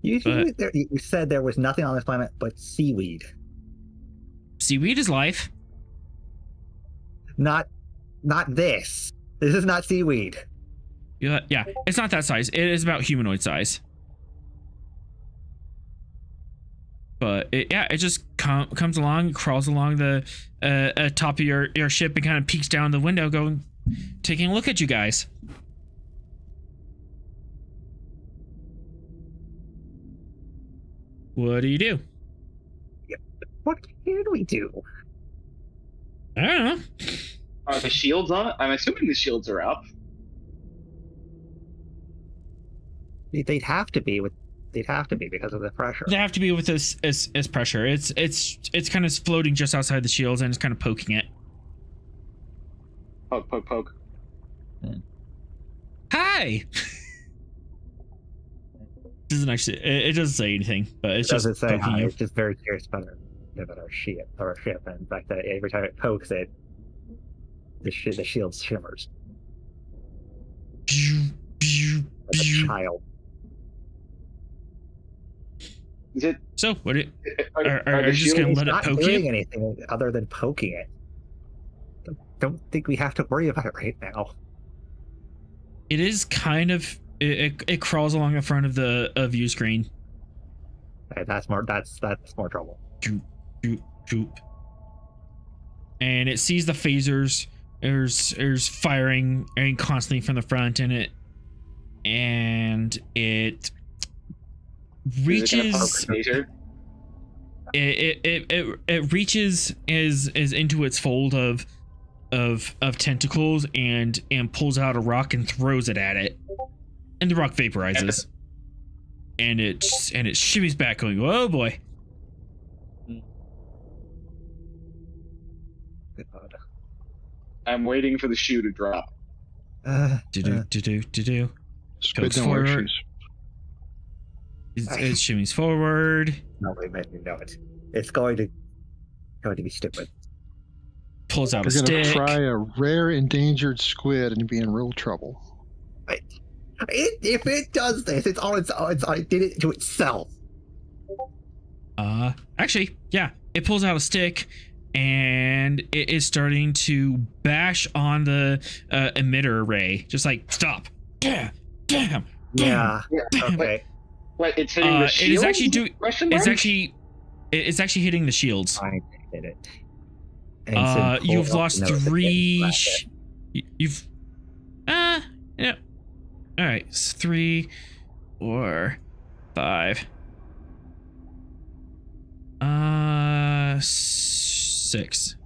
C: You said there was nothing on this planet but seaweed.
A: Seaweed is life.
C: Not this. This is not seaweed.
A: Yeah, it's not that size. It is about humanoid size. But it just comes along, crawls along the top of your ship, and kind of peeks down the window, taking a look at you guys. What do you do?
C: What can we do?
A: I don't know.
H: Are the shields on? I'm assuming the shields are up.
C: They'd have to be because of the pressure.
A: They have to be with this as pressure. It's kind of floating just outside the shields, and it's kind of poking it.
H: Poke, poke, poke.
A: Hi. Doesn't actually. It doesn't say anything, but it's just
C: say
A: poking
C: hi.
A: you.
C: It's just very curious about our ship. And in fact, that every time it pokes it, the shield shimmers. Like a child.
H: Is it?
A: So what? Are
H: the
A: you just gonna
H: shields
A: let it
C: Not
A: poke
C: doing
A: you?
C: anything other than poking it. Don't think we have to worry about it right now.
A: It is kind of. It crawls along the front of the view screen.
C: Okay, that's more trouble.
A: Joop, joop, joop. And it sees the phasers. There's firing constantly from the front, and it reaches. It reaches is into its fold of tentacles and pulls out a rock and throws it at it, and the rock vaporizes, and it shimmies back, going, "Oh boy!"
H: I'm waiting for the shoe to drop.
A: Do.
E: Squid
A: Goes
E: don't wear
A: forward.
E: shoes.
A: It shimmies forward.
C: No, wait a minute, you know it. It's going to be stupid.
A: Pulls out a
E: You're gonna
A: stick.
E: fry a rare endangered squid and be in real trouble.
C: If it does this, it's on its own. It did it to itself.
A: Actually, yeah, it pulls out a stick, and it is starting to bash on the emitter array. Just like, stop. Damn.
C: Yeah. Okay.
H: What? It's hitting the shield?
A: It is actually doing.
H: Question mark?
A: It's actually hitting the shields.
C: I did it. And
A: You've lost 3. You've. Yeah. All right, it's 3, 4, 5. 6.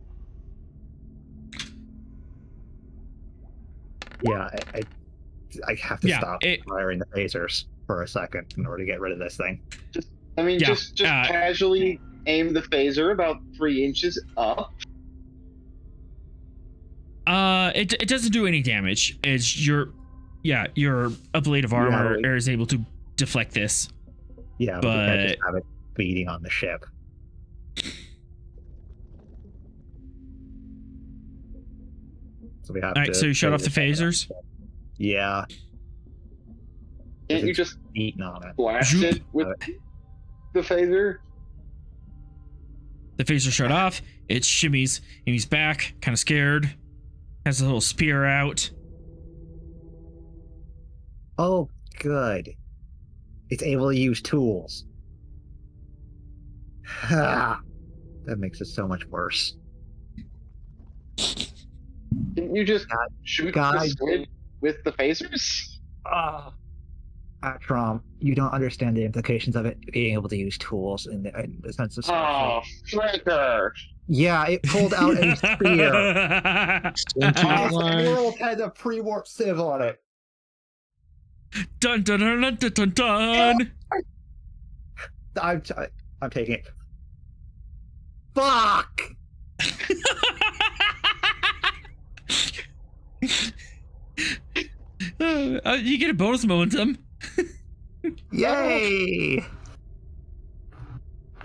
C: Yeah, I have to stop firing the phasers for a second in order to get rid of this thing.
H: Just casually aim the phaser about 3 inches up.
A: It doesn't do any damage. It's your blade of armor is able to deflect this.
C: Yeah, but we can't just have it beating on the ship. So we have
A: All right,
C: to.
A: so you shut off the phasers.
C: Yeah.
H: Can't you just
C: eating on it?
H: blast
A: Zoop.
H: it with the phaser?
A: The phaser shut off. It shimmies, and he's back, kind of scared. Has a little spear out.
C: Oh, good. It's able to use tools. That makes it so much worse.
H: Didn't you just
C: God-
H: shoot
C: God-
H: the squid with the phasers?
C: Atrom, you don't understand the implications of it being able to use tools in the sense of
H: Oh, Flicker!
C: Yeah, it pulled out a spear.
E: Into
C: My
E: the line.
C: world had a pre-warp sieve on it.
A: Dun dun dun dun dun dun dun.
C: I'm taking it. Fuck!
A: You get a bonus momentum.
C: Yay!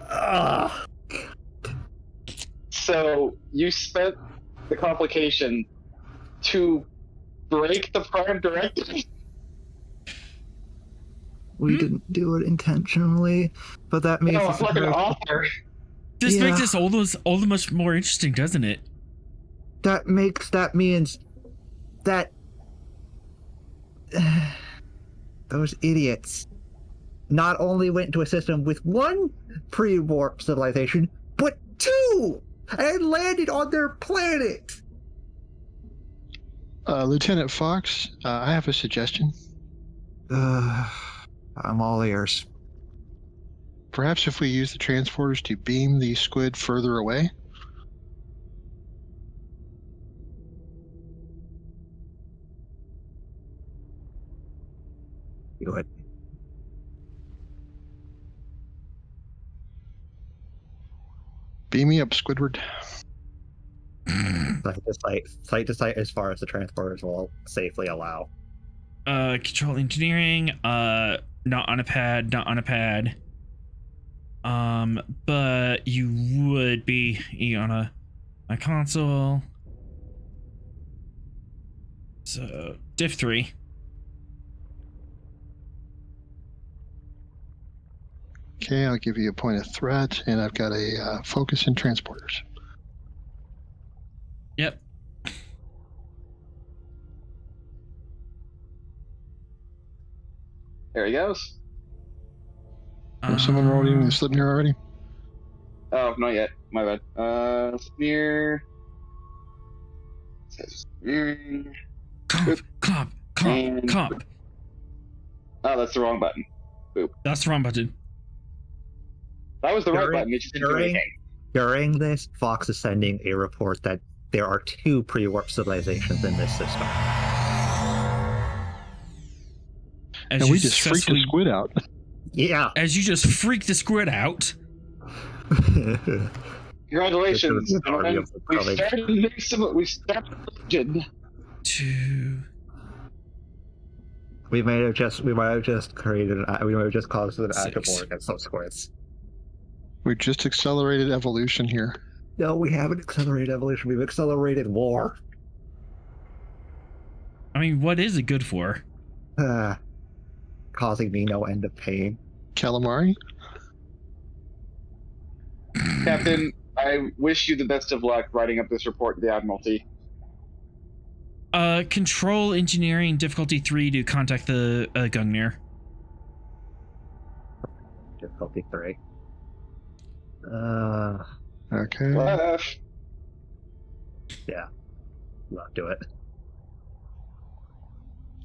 C: Ugh.
H: So you spent the complication to break the prime directive?
C: We didn't do it intentionally, but that makes
H: No,
C: us
H: I'm like an author.
A: This
C: Yeah.
A: makes this all the much more interesting, doesn't it?
C: that means that those idiots not only went into a system with one pre-warp civilization, but two, and landed on their planet.
E: Lieutenant Fox, I have a suggestion.
C: I'm all ears.
E: Perhaps if we use the transporters to beam the squid further away?
C: Do it.
E: Beam me up, Squidward.
C: Site to site as far as the transporters will safely allow.
A: Control engineering, not on a pad, not on a pad. But you would be on a console. So diff 3.
E: Okay, I'll give you a point of threat, and I've got a focus in transporters.
A: Yep.
H: There he goes.
E: Is someone rolling the slip near already?
H: Oh, not yet. My bad. Near.
A: Comp, comp, comp, comp.
H: Oh, that's the wrong button.
A: That's the wrong button.
H: That was the right button. It just didn't do anything.
C: During this, Fox is sending a report that there are two pre-warp civilizations in this system.
A: As
E: And
A: you
E: we just freaked the
A: successfully-
E: squid out.
C: Yeah.
A: As you just freak the squid out.
H: Congratulations,
C: This is already
H: gentlemen.
C: up the
H: We
C: college.
H: started a new we started a legend.
A: 2.
C: we might have just created we might have just caused an active
A: 6.
C: war against those squids.
E: We've just accelerated evolution here.
C: No, we haven't accelerated evolution. We've accelerated war.
A: I mean, what is it good for?
C: Causing me no end of pain.
E: Calamari?
H: Captain, I wish you the best of luck writing up this report to the Admiralty.
A: Control engineering difficulty 3 to contact the Gungnir.
C: Difficulty 3.
E: Okay.
H: Left.
C: Yeah. Not do it.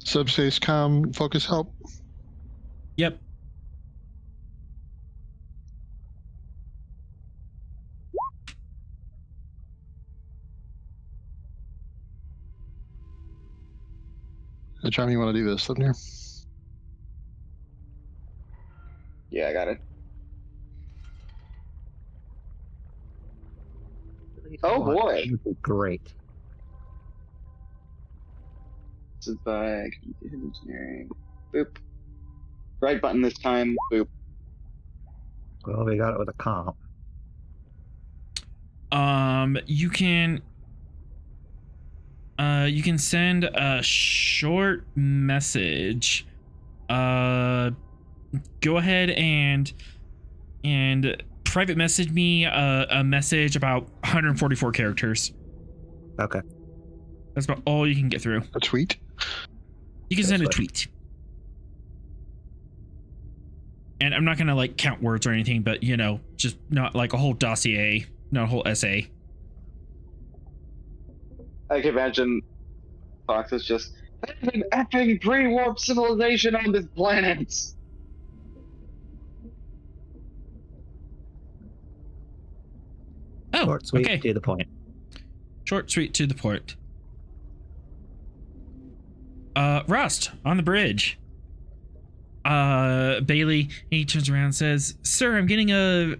E: Subspace comm, focus help.
A: Yep.
E: What time you want to do this, Slipnir?
H: Yeah, I got it. Oh boy.
C: Great.
H: This is by engineering. Boop. Right button this time. Boop.
C: Well, we got it with a comp.
A: You can You can send a short message. Go ahead and private message me a message about 144 characters.
C: Okay.
A: That's about all you can get through.
E: A tweet?
A: You can send a tweet. And I'm not gonna like count words or anything, but you know, just not like a whole dossier, not a whole essay.
H: I can imagine Fox is just, there's an effing pre-warp civilization on this planet.
A: Oh,
C: Short, sweet,
A: okay.
C: to the point.
A: Short, sweet, to the point. Rust on the bridge. Bailey, he turns around and says, "Sir, I'm getting a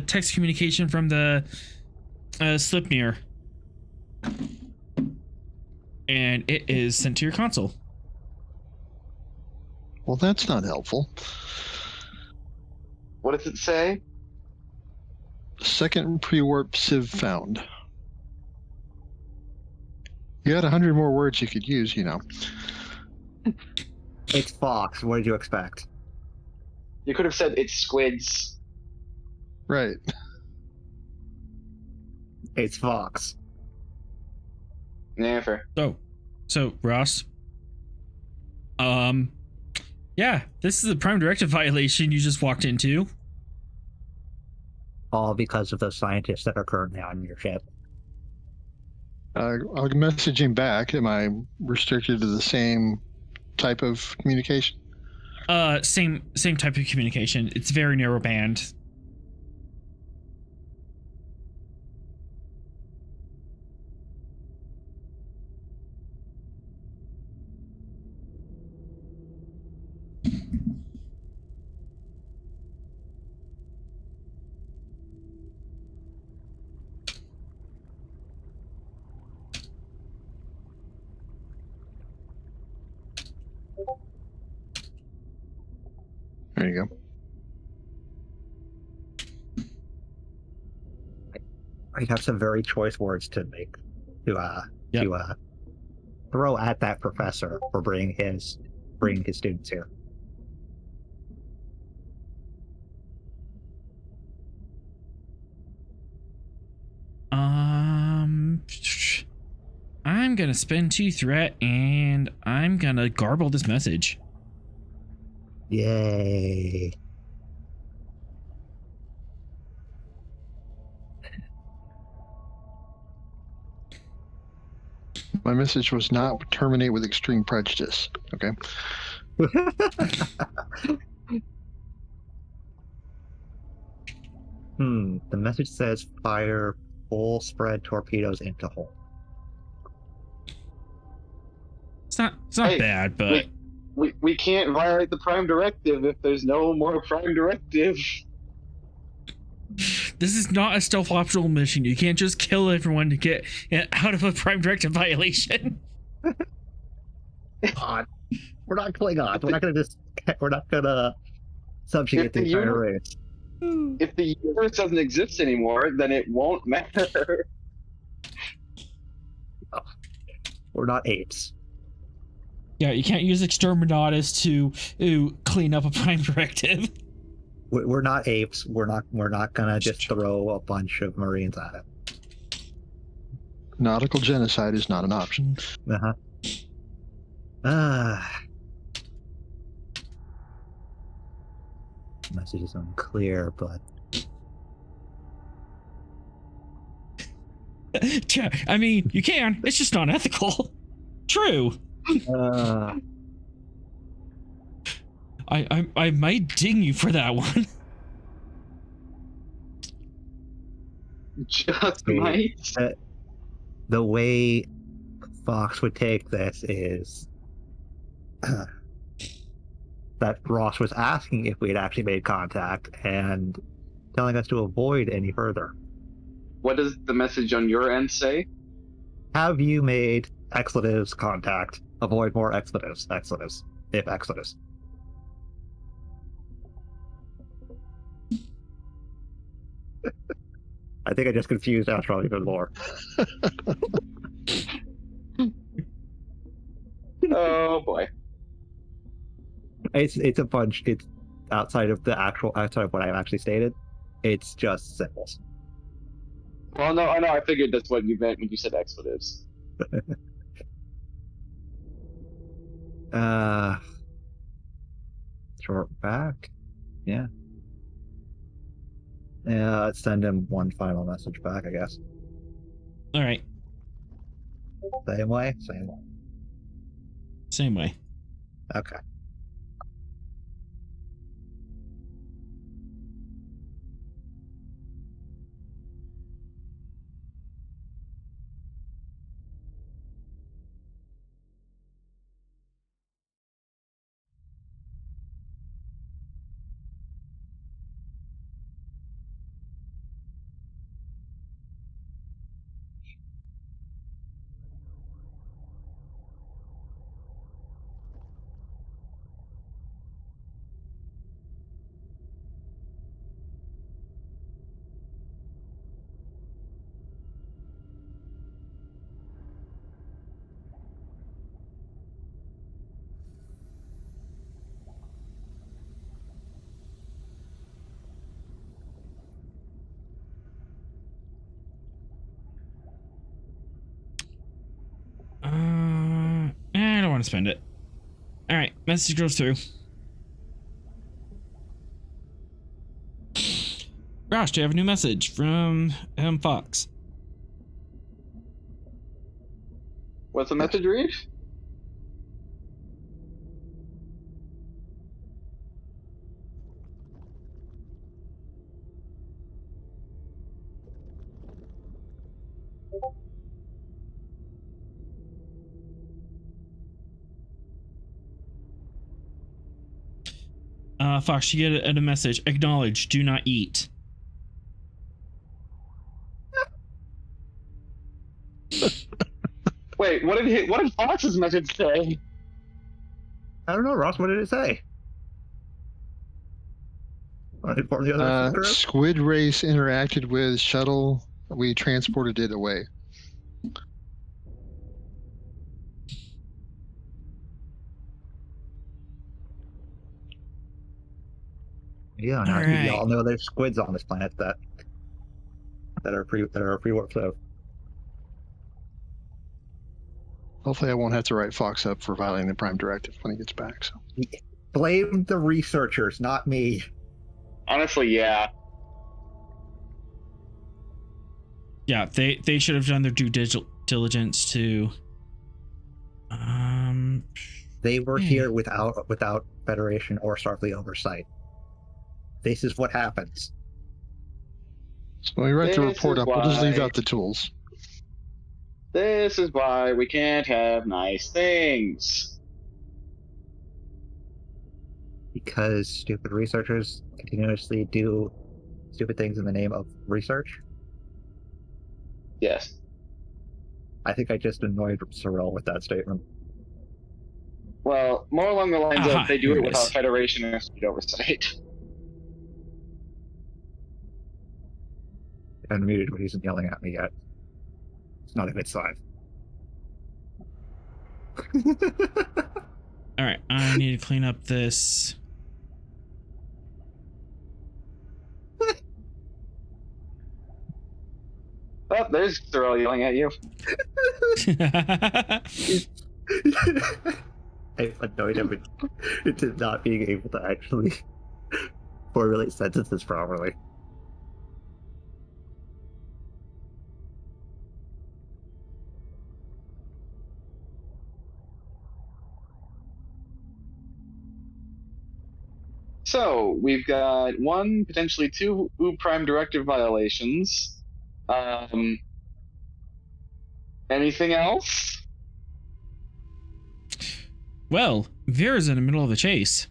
A: text communication from the Slipnir, and it is sent to your console."
E: Well, that's not helpful.
H: What does it say?
E: Second pre-warp civ found. You had 100 more words you could use, you know.
C: It's Fox. What did you expect?
H: You could have said it's squids.
E: Right.
C: It's Fox.
H: Yeah, fair.
A: So Ross. Yeah, this is a Prime Directive violation you just walked into.
C: All because of those scientists that are currently on your ship.
E: I'll message him back. Am I restricted to the same type of communication?
A: Same type of communication. It's very narrow band.
E: There you go.
C: I have some very choice words to make to throw at that professor for bringing his students here.
A: I'm gonna spend 2 threat and I'm gonna garble this message.
C: Yay.
E: My message was not terminate with extreme prejudice. Okay.
C: The message says fire full spread torpedoes into hole.
A: It's not
H: Hey,
A: bad, but
H: We can't violate the Prime Directive if there's no more Prime Directive.
A: this is not a stealth optional mission. You can't just kill everyone to get out of a Prime Directive violation.
C: God. We're not Klingons. We're not gonna subjugate the entire race.
H: If the universe doesn't exist anymore, then it won't matter.
C: We're not apes.
A: Yeah, you can't use Exterminatus to clean up a Prime Directive.
C: We're not apes. We're not gonna just throw a bunch of Marines at it.
E: Nautical genocide is not an option.
C: Message is unclear, but
A: I mean, you can. It's just not ethical. True. I might ding you for that one.
H: Just might.
C: The way Fox would take this is that Ross was asking if we had actually made contact and telling us to avoid any further.
H: What does the message on your end say?
C: Have you made expletives contact? Avoid more expletives. Expletives. If expletives. I think I just confused Astral even more.
H: Oh boy.
C: It's a bunch. It's outside of what I've actually stated. It's just symbols.
H: Well, no, I know. I figured that's what you meant when you said expletives.
C: Short back. Yeah. Yeah, let's send him one final message back, I guess.
A: All right.
C: Same way? Same way.
A: Same way.
C: Okay.
A: I don't want to spend it. All right, message goes through. Gosh, do you have a new message from Fox?
H: What's the message read?
A: Fox, you get a message. Acknowledge, do not eat.
H: Wait, what did Fox's message say?
C: I don't know, Ross. What did it say? Want to inform the other group?
E: Squid race interacted with shuttle. We transported it away.
C: Yeah, now we all know there's squids on this planet that are pre-warp flow.
E: Hopefully, I won't have to write Fox up for violating the Prime Directive when he gets back. So
C: blame the researchers, not me.
H: Honestly, yeah.
A: Yeah, they should have done their due diligence to.
C: They were here without Federation or Starfleet oversight. This is what happens.
E: So when we write the report up, we'll just leave out the tools.
H: This is why we can't have nice things.
C: Because stupid researchers continuously do stupid things in the name of research?
H: Yes.
C: I think I just annoyed Sorrel with that statement.
H: Well, more along the lines of they do it without Federation or Starfleet oversight.
C: Unmuted, but he isn't yelling at me yet. It's not a good sign.
A: All right, I need to clean up this.
H: Oh, there's Sorrel yelling at you.
C: I annoyed him into not being able to actually formulate sentences properly.
H: So, we've got one, potentially two Prime Directive violations. Anything else?
A: Well, Vera's in the middle of the chase.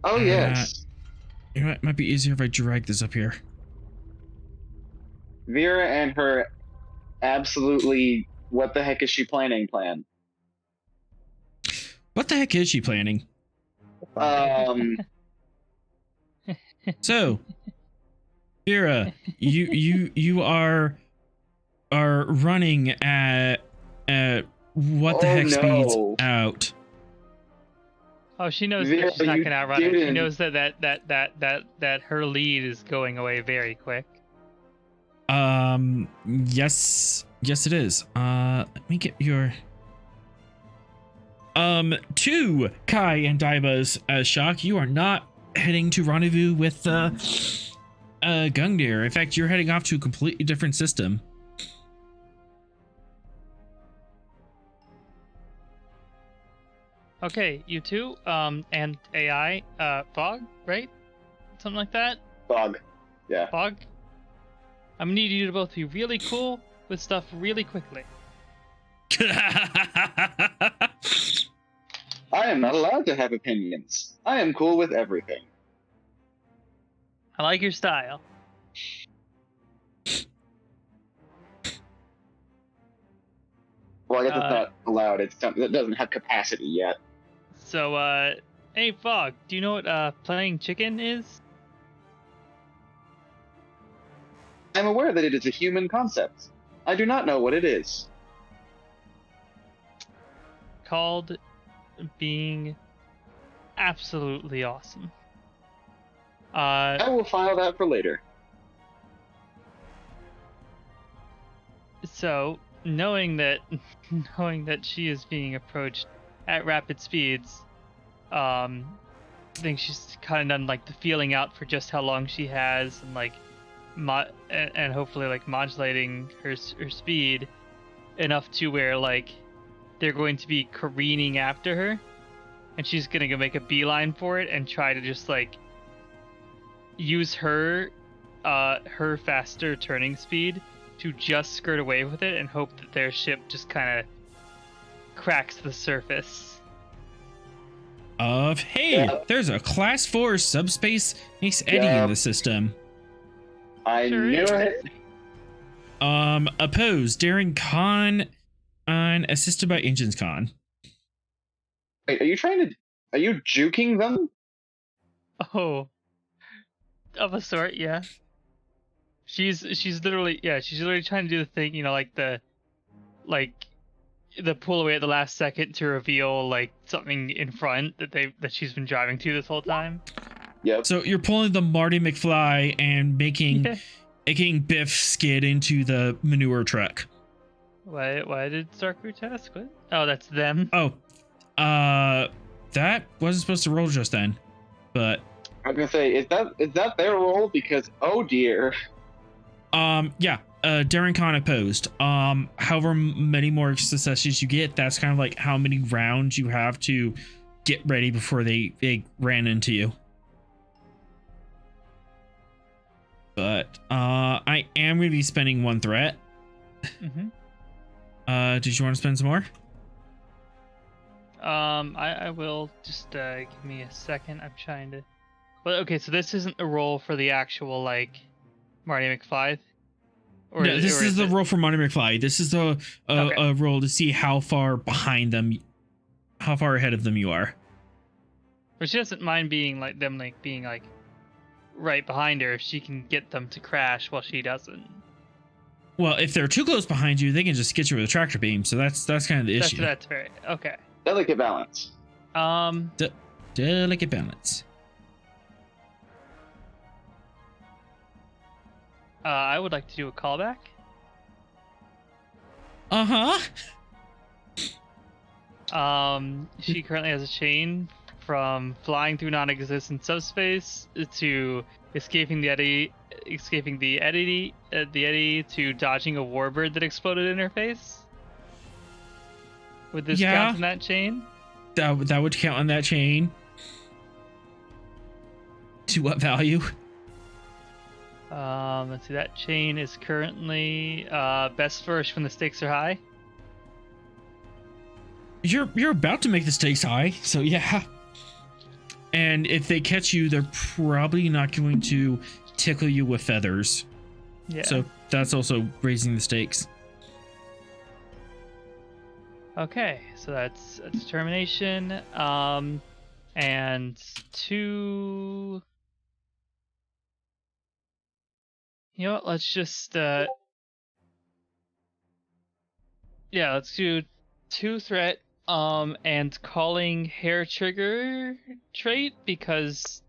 H: Oh, yes.
A: You know what? It might be easier if I drag this up here.
H: Vera and her absolutely what the heck is she planning plan.
A: What the heck is she planning? So, Vera, you are running at what the
H: Oh,
A: heck speeds
H: no.
A: out?
B: Oh, she knows
H: Vera,
B: that she's not
H: you
B: gonna outrun it. She
H: didn't.
B: knows that her lead is going away very quick.
A: Yes, it is. Let me get your. To Kai and Daiba's shock, you are not heading to rendezvous with Gungnir. In fact, you're heading off to a completely different system.
B: Okay, you two, and AI, Fog, right? Something like that?
H: Fog. Yeah.
B: Fog? I'm gonna need you to both be really cool with stuff really quickly.
H: I am not allowed to have opinions. I am cool with everything.
B: I like your style.
H: Well, I guess it's not allowed. It doesn't have capacity yet.
B: So, hey, Fog, do you know what, playing chicken is?
H: I'm aware that it is a human concept. I do not know what it is.
B: Called being absolutely awesome.
H: I will file that for later.
B: So, knowing that she is being approached at rapid speeds, I think she's kind of done like the feeling out for just how long she has, and like, and hopefully like modulating her speed enough to where like they're going to be careening after her, and she's gonna go make a beeline for it and try to just like use her faster turning speed to just skirt away with it and hope that their ship just kind of cracks the surface.
A: Hey, there's a class 4 subspace Ace Eddie in the system.
H: I knew it.
A: Opposed, Darren Khan, and assisted by Engines Khan.
H: Wait, are you juking them?
B: Oh, of a sort, yeah. She's literally trying to do the thing, like the pull away at the last second to reveal like something in front that she's been driving to this whole time.
H: Yep.
A: So you're pulling the Marty McFly and making Biff skid into the manure truck.
B: Why did Starcrew test? What? Oh, that's them.
A: Oh, that wasn't supposed to roll just then, but
H: I was gonna say, is that their role? Because oh dear.
A: Yeah. Darren Khan opposed. However many more successes you get, that's kind of like how many rounds you have to get ready before they ran into you. But I am going to be spending one threat.
B: Mm-hmm.
A: Did you want to spend some more?
B: I will. Just give me a second. I'm trying to. Well, okay. So this isn't a roll for the actual like Marty McFly.
A: No, this is the roll for Marty McFly. This is a roll to see how far behind them, how far ahead of them you are.
B: But she doesn't mind being like them, like being like right behind her if she can get them to crash while she doesn't.
A: Well, if they're too close behind you, they can just get you with a tractor beam. So that's kind of the issue.
B: That's very okay.
H: Delicate balance.
A: Delicate balance.
B: I would like to do a callback. She currently has a chain from flying through non-existent subspace to escaping the eddy, to dodging a warbird that exploded in her face. Would this count in that chain?
A: That would count on that chain. To what value?
B: Let's see. That chain is currently best first when the stakes are high.
A: You're about to make the stakes high, so yeah. And if they catch you, they're probably not going to tickle you with feathers.
B: Yeah.
A: So that's also raising the stakes.
B: Okay, so that's a determination. And 2. You know what? Let's just Yeah, let's do 2 threat. And calling hair trigger trait because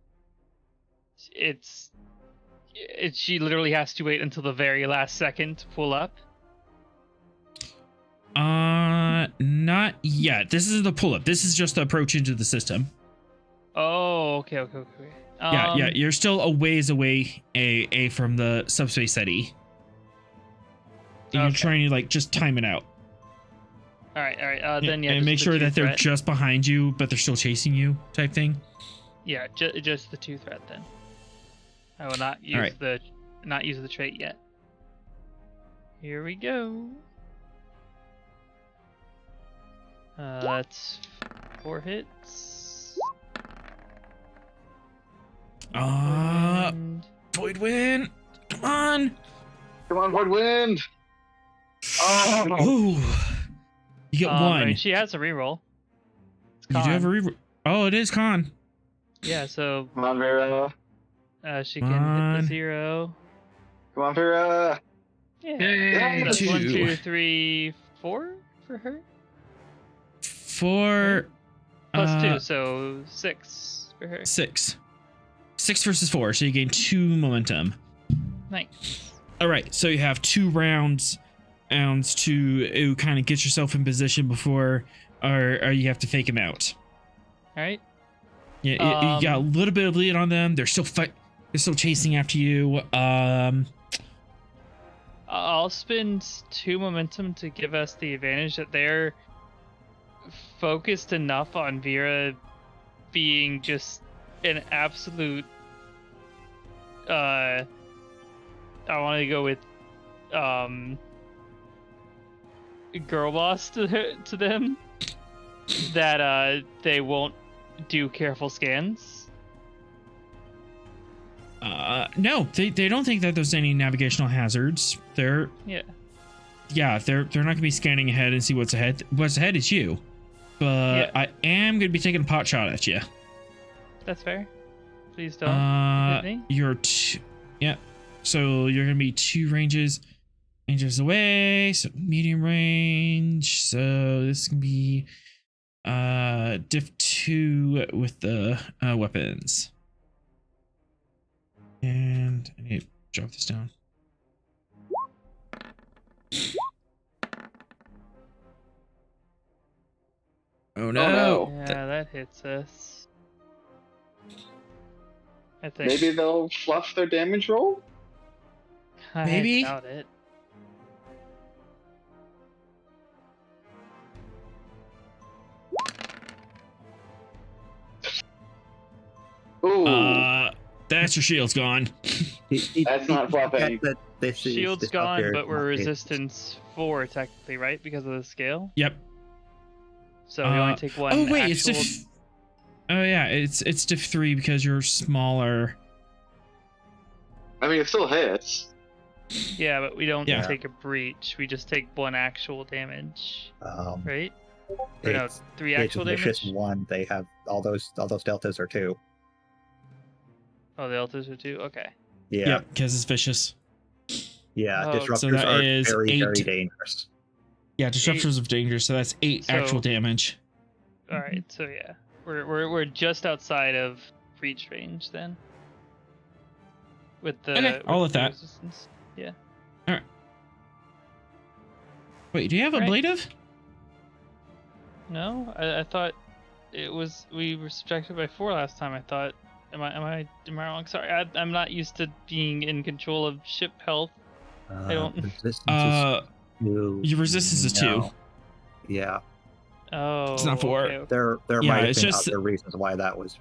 B: she literally has to wait until the very last second to pull up.
A: Not yet. This is the pull up. This is just the approach into the system.
B: Oh, okay.
A: Yeah. You're still a ways away, from the subspace SETI. You're trying to like just time it out.
B: All right. Then yeah,
A: and make
B: the
A: sure
B: 2
A: that they're
B: threat.
A: just behind you, but they're still chasing you, type thing.
B: Yeah, just the 2 threat then. I will not use the trait yet. Here we go. That's 4 hits.
A: Void Wind. Come on.
H: Come on, Void Wind.
A: Ooh. You get 1.
B: Right, she has a reroll.
A: You do have a reroll. Oh, it is con.
B: Yeah, so
H: Come on, Vera.
B: she can hit the 0.
H: Come on, Vera.
B: Yeah.
F: Yay.
B: That's 1,
A: 2.
B: 2, 3, 4 for her.
A: 4
B: Plus 2, so 6 for her.
A: 6 versus 4, so you gain 2 momentum.
B: Nice.
A: All right, so you have 2 rounds to kind of get yourself in position before or you have to fake him out.
B: All right.
A: Yeah, you got a little bit of lead on them. They're still chasing after you.
B: I'll spend 2 momentum to give us the advantage that they're focused enough on Vera being just an absolute I want to go with girl boss to them that they won't do careful scans.
A: No, they don't think that there's any navigational hazards. They're not gonna be scanning ahead and see what's ahead. What's ahead is you, but I am gonna be taking a pot shot at you.
B: That's fair. Please don't hit me.
A: You're so you're gonna be 2 ranges away, so medium range. So this can be diff 2 with the weapons. And I need to drop this down. Oh no.
B: Yeah, that hits us. I think.
H: Maybe they'll fluff their damage roll?
A: Maybe?
B: I doubt it.
H: Ooh.
A: That's your shield's gone.
H: That's not fluffing.
B: Shield's gone, but we're resistance 4 technically, right? Because of the scale.
A: Yep.
B: So we only take 1.
A: Oh wait,
B: actual...
A: it's diff. Oh yeah, it's diff 3 because you're smaller.
H: I mean, it still hits.
B: Yeah, but we don't take a breach. We just take 1 actual damage. Right? Or no, 3 actual damage.
C: Vicious 1. They have all those deltas are 2.
B: Oh, the deltas are 2. Okay.
C: Yeah.
A: Yep, because it's vicious.
C: Yeah,
B: Oh,
C: disruptors
A: so that
C: are
A: is
C: very,
A: 8.
C: very dangerous.
A: Yeah, disruptors of danger. So that's 8 actual damage.
B: All right. So yeah, we're just outside of breach range then. With the
A: Okay, I'll let that.
B: Resistance. Yeah.
A: All right. Wait, do you have a ablative?
B: No, I thought it was we were subtracted by 4 last time. I thought. Am I wrong? Sorry, I'm not used to being in control of ship health. I don't.
C: Your
A: resistance is 2.
C: Yeah.
B: Oh.
A: It's not 4.
B: Okay.
C: There might have
A: it's
C: been
A: just
C: other reasons why that was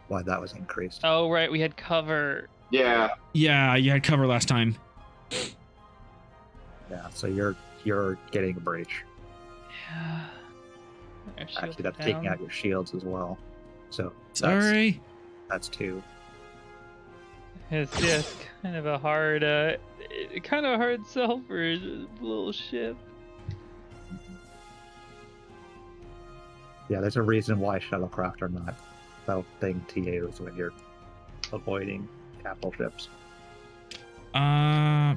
C: increased.
B: Oh right, we had cover.
H: Yeah.
A: Yeah, you had cover last time.
C: Yeah, so you're getting a breach.
B: Yeah.
C: Actually, that's taking out your shields as well. So
A: Sorry.
C: That's 2.
B: It's just kind of a hard sell for a little ship.
C: Yeah, there's a reason why shuttlecraft are not thing TAs when you're avoiding capital ships.
H: Yeah,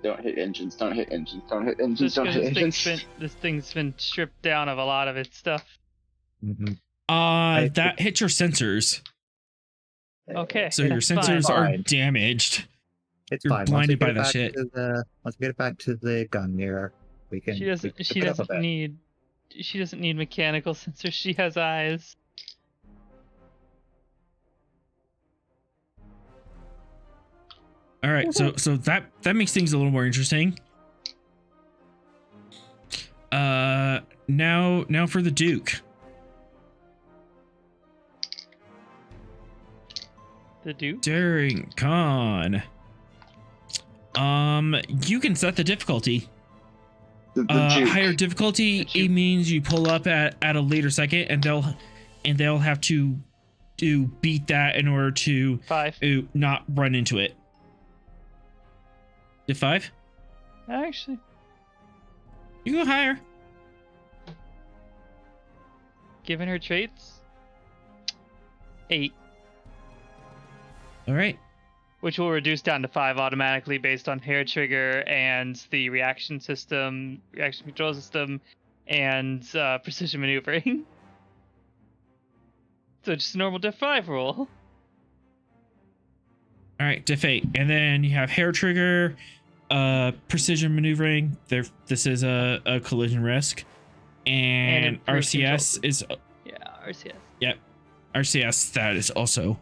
H: Don't hit engines. Don't hit engines. Don't hit engines.
B: Just
H: Don't hit
B: because
H: engines.
B: this thing's been stripped down of a lot of its stuff.
C: Mm-hmm.
A: That hits your sensors.
B: Okay.
A: So your
B: that's
A: sensors
B: fine.
A: are
C: Fine.
A: damaged.
C: It's
A: You're
C: fine.
A: blinded by
C: Once we
A: that
C: get it
A: shit.
C: back to the- once we get it back to the Gungnir, we can.
B: She
C: we
B: doesn't.
C: can
B: She
C: pick it up a
B: doesn't
C: bit.
B: need. She doesn't need mechanical sensors. She has eyes.
A: All right, so that makes things a little more interesting. Now for the Duke.
B: The Duke.
A: During con. You can set the difficulty.
H: The Duke.
A: Higher difficulty, it means you pull up at a later second, and they'll have to beat that in order to
B: 5.
A: not run into it. Did 5?
B: Actually,
A: You go higher.
B: given her traits, 8,
A: All right.
B: which will reduce down to 5 automatically based on hair trigger and the reaction control system, and precision maneuvering. So just a normal diff 5 roll.
A: All right, diff 8, and then you have hair trigger, precision maneuvering. This is a collision risk, and
B: improved
A: RCS
B: control.
A: is
B: Yeah, RCS.
A: yep, RCS that is also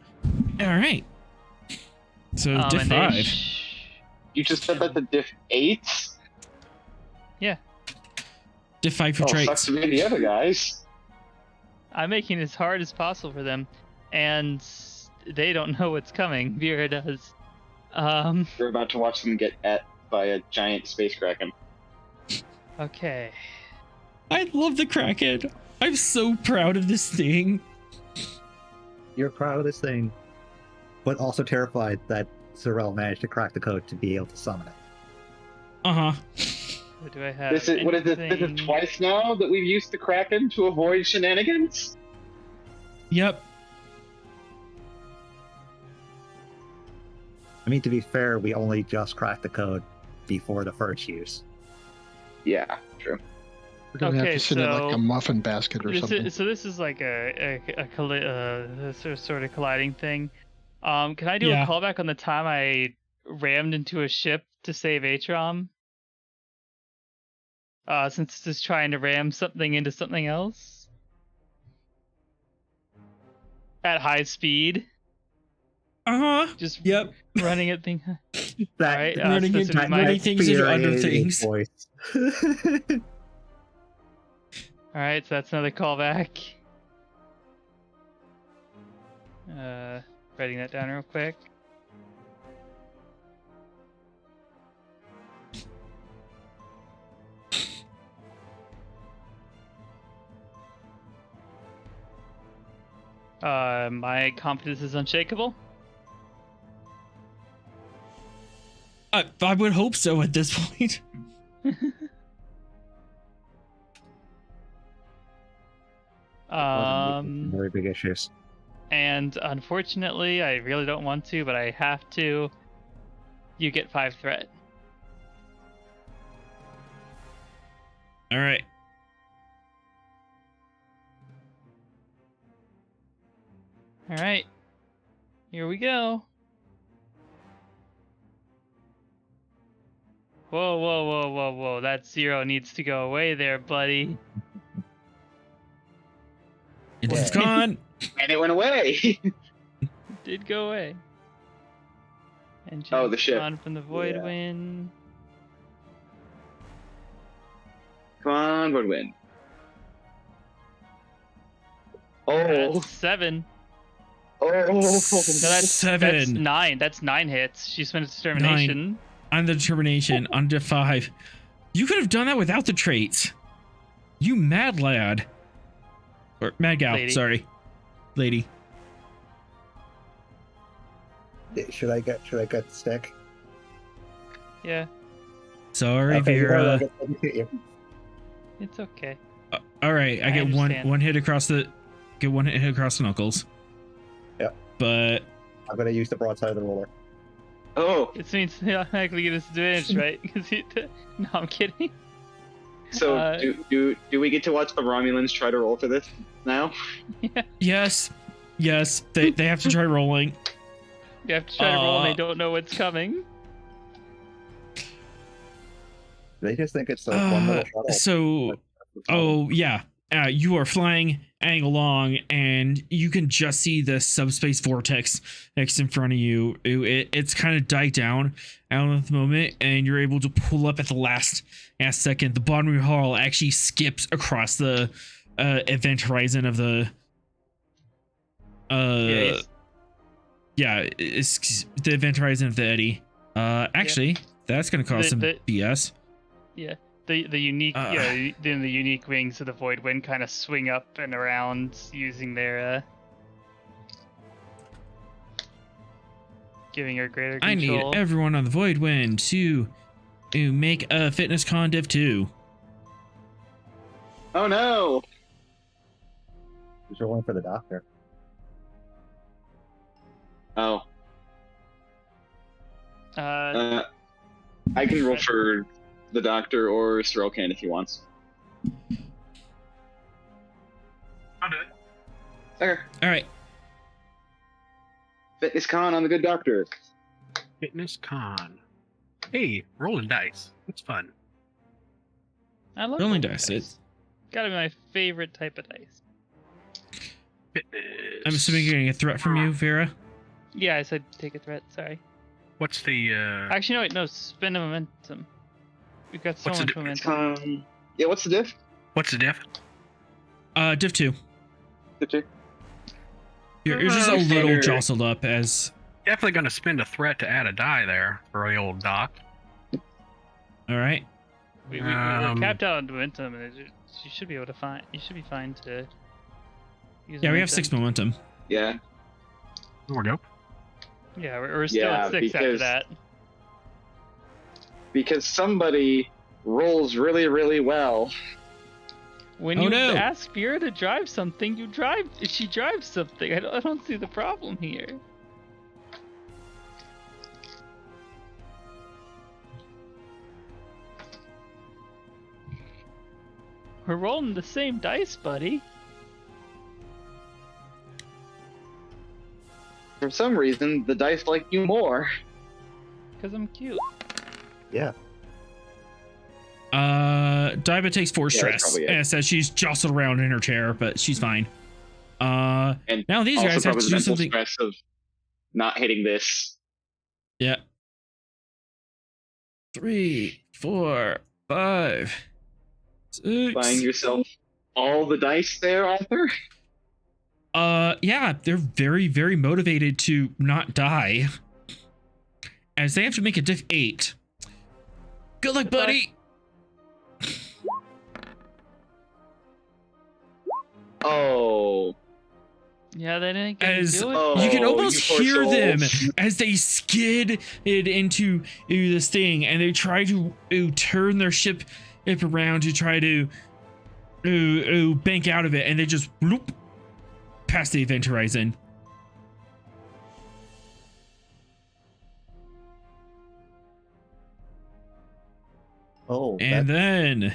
A: all right. So diff
B: And then
A: 5.
H: You just said that the diff 8?
A: Diff 5 for
H: Oh, sucks
A: traits.
H: to be the other guys.
B: I'm making it as hard as possible for them, and they don't know what's coming. Vera does.
H: We're about to watch them get at by a giant space kraken.
B: Okay.
A: I love the Kraken. I'm so proud of this thing.
C: You're proud of this thing, but also terrified that Sorel managed to crack the code to be able to summon it.
A: Uh-huh.
B: What do I have?
H: This is what is this? This is
B: Anything-
H: twice now that we've used the kraken to avoid shenanigans.
A: Yep.
C: I mean, to be fair, we only just cracked the code before the first use.
H: Yeah, true.
E: We're gonna have
B: Okay,
E: to sit in like
B: so
E: a muffin basket or something.
B: This is like a sort of colliding thing. Can I do
A: Yeah.
B: a callback on the time I rammed into a ship to save Atrom? Since it's just trying to ram something into something else at high speed,
A: Uh-huh.
B: just
A: Yep.
B: running at thing.
C: That,
B: Alright,
A: running
B: so this
A: into
B: would be my-
A: running things into under
C: infuriating
A: things.
C: voice.
B: All right, so that's another callback. Writing that down real quick. My confidence is unshakable.
A: I would hope so at this point.
C: Very big issues.
B: And unfortunately, I really don't want to, but I have to. You get 5 threat.
A: All right.
B: All right, here we go. Whoa, whoa, whoa, whoa, whoa! That 0 needs to go away there, buddy.
A: It's gone.
H: And it went away.
B: Did go away. And
H: Oh, the ship.
B: on from the void
C: Yeah.
B: wind.
H: Come on, would win. Oh,
B: That's 7.
H: oh.
B: So that's
A: 7.
B: That's 9. That's 9 hits. She spent its determination.
A: On the determination, on diff 5. You could have done that without the traits. You mad lad. Or mad gal,
B: Lady.
A: sorry. Lady.
C: Should I get the stick?
B: Yeah,
A: Sorry,
C: Okay, you
A: Vera.
C: know, let me hit you.
B: it's okay.
A: All right, I
B: I
A: get
B: understand.
A: one hit across the knuckles.
C: Yep.
A: But
C: I'm gonna use the broadside of the roller.
H: Oh,
B: It means he automatically get disadvantage, right? Because he. No, I'm kidding.
H: so do we get to watch the Romulans try to roll for this now?
A: Yes. Yes. They have to try rolling.
B: You have to try to roll, and they don't know what's coming.
C: They just think it's like one little shuttle.
A: So, oh yeah, you are flying along, and you can just see the subspace vortex next in front of you. It's kind of died down out at the moment, and you're able to pull up at the last second. The bottom of your hull actually skips across the event horizon of the. It's the event horizon of the eddy. Actually, that's gonna cause some BS.
B: Yeah, the unique then the unique wings of the Void Wind kind of swing up and around using their giving her greater control.
A: I need everyone on the Void Wind to make a fitness con div 2.
H: Oh no!
C: Just rolling for the doctor.
H: Oh.
B: Uh,
H: I can roll for the doctor or Cyril can if he wants.
F: I'll do it.
H: Okay.
A: All right.
H: Fitness con on the good doctor.
F: Fitness con. Hey, rolling dice. It's fun.
B: I love
A: Rolling
B: rolling
A: dice. It's
B: Gotta be my favorite type of dice.
F: Fitness.
A: I'm assuming you're getting a threat from you, Vera.
B: Yeah, I said take a threat. Sorry.
F: What's the
B: Actually, no, wait, no. Spend a momentum. We've got so
F: What's the
B: much momentum.
H: Yeah, what's the diff?
F: what's the diff?
A: Div 2.
H: Diff two?
A: You're just a little jostled up as.
F: Definitely gonna spend a threat to add a die there for the old doc.
A: All right.
B: We're capped out on momentum, and you should be able to find. You should be fine to. Use
A: Yeah, we have
B: momentum.
A: 6 momentum.
H: Yeah.
F: There we go.
B: Yeah, we're still
H: Yeah,
B: at 6 after
H: because-
B: that.
H: Because somebody rolls really, really well.
B: When
A: Oh,
B: you
A: no.
B: ask Vera to drive something, you drive. She drives something. I don't see the problem here. We're rolling the same dice, buddy.
H: For some reason, the dice like you more.
B: Cause I'm cute.
C: Yeah.
A: Diva takes 4
H: Yeah, that's
A: stress
H: probably it.
A: and says she's jostled around in her chair, but she's fine.
H: And
A: Now these
H: also
A: guys have
H: probably
A: to
H: the
A: do
H: mental
A: something.
H: stress of not hitting this.
A: Yeah. 3, 4, 5, 6.
H: Buying yourself all the dice there, Arthur.
A: Yeah, they're very, very motivated to not die, as they have to make a diff 8. Good luck, buddy.
H: Oh.
B: Yeah, they didn't get
A: As
B: to do it.
H: Oh,
A: you can
H: you
A: almost
H: poor
A: hear them
H: souls.
A: as they skid it into this thing, and they try to turn their ship around to try to bank out of it, and they just bloop past the event horizon.
C: Oh,
A: And then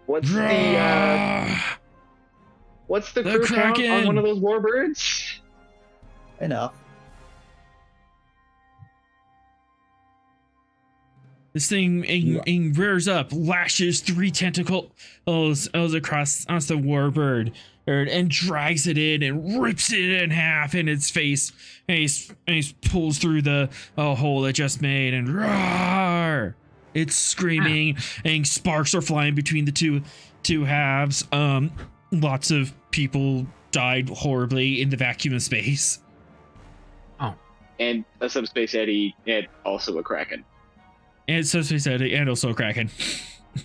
H: What's the
A: The
H: crew count on
A: Kraken.
H: one of those warbirds?
C: enough.
A: this thing rears up, lashes 3 tentacles across the warbird, and drags it in and rips it in half in its face. And he pulls through the hole it just made, and roar! It's screaming, and sparks are flying between the two halves. Lots of people died horribly in the vacuum of space.
H: And a subspace eddy, and also a kraken.
A: And so he said, and also Kraken.
F: I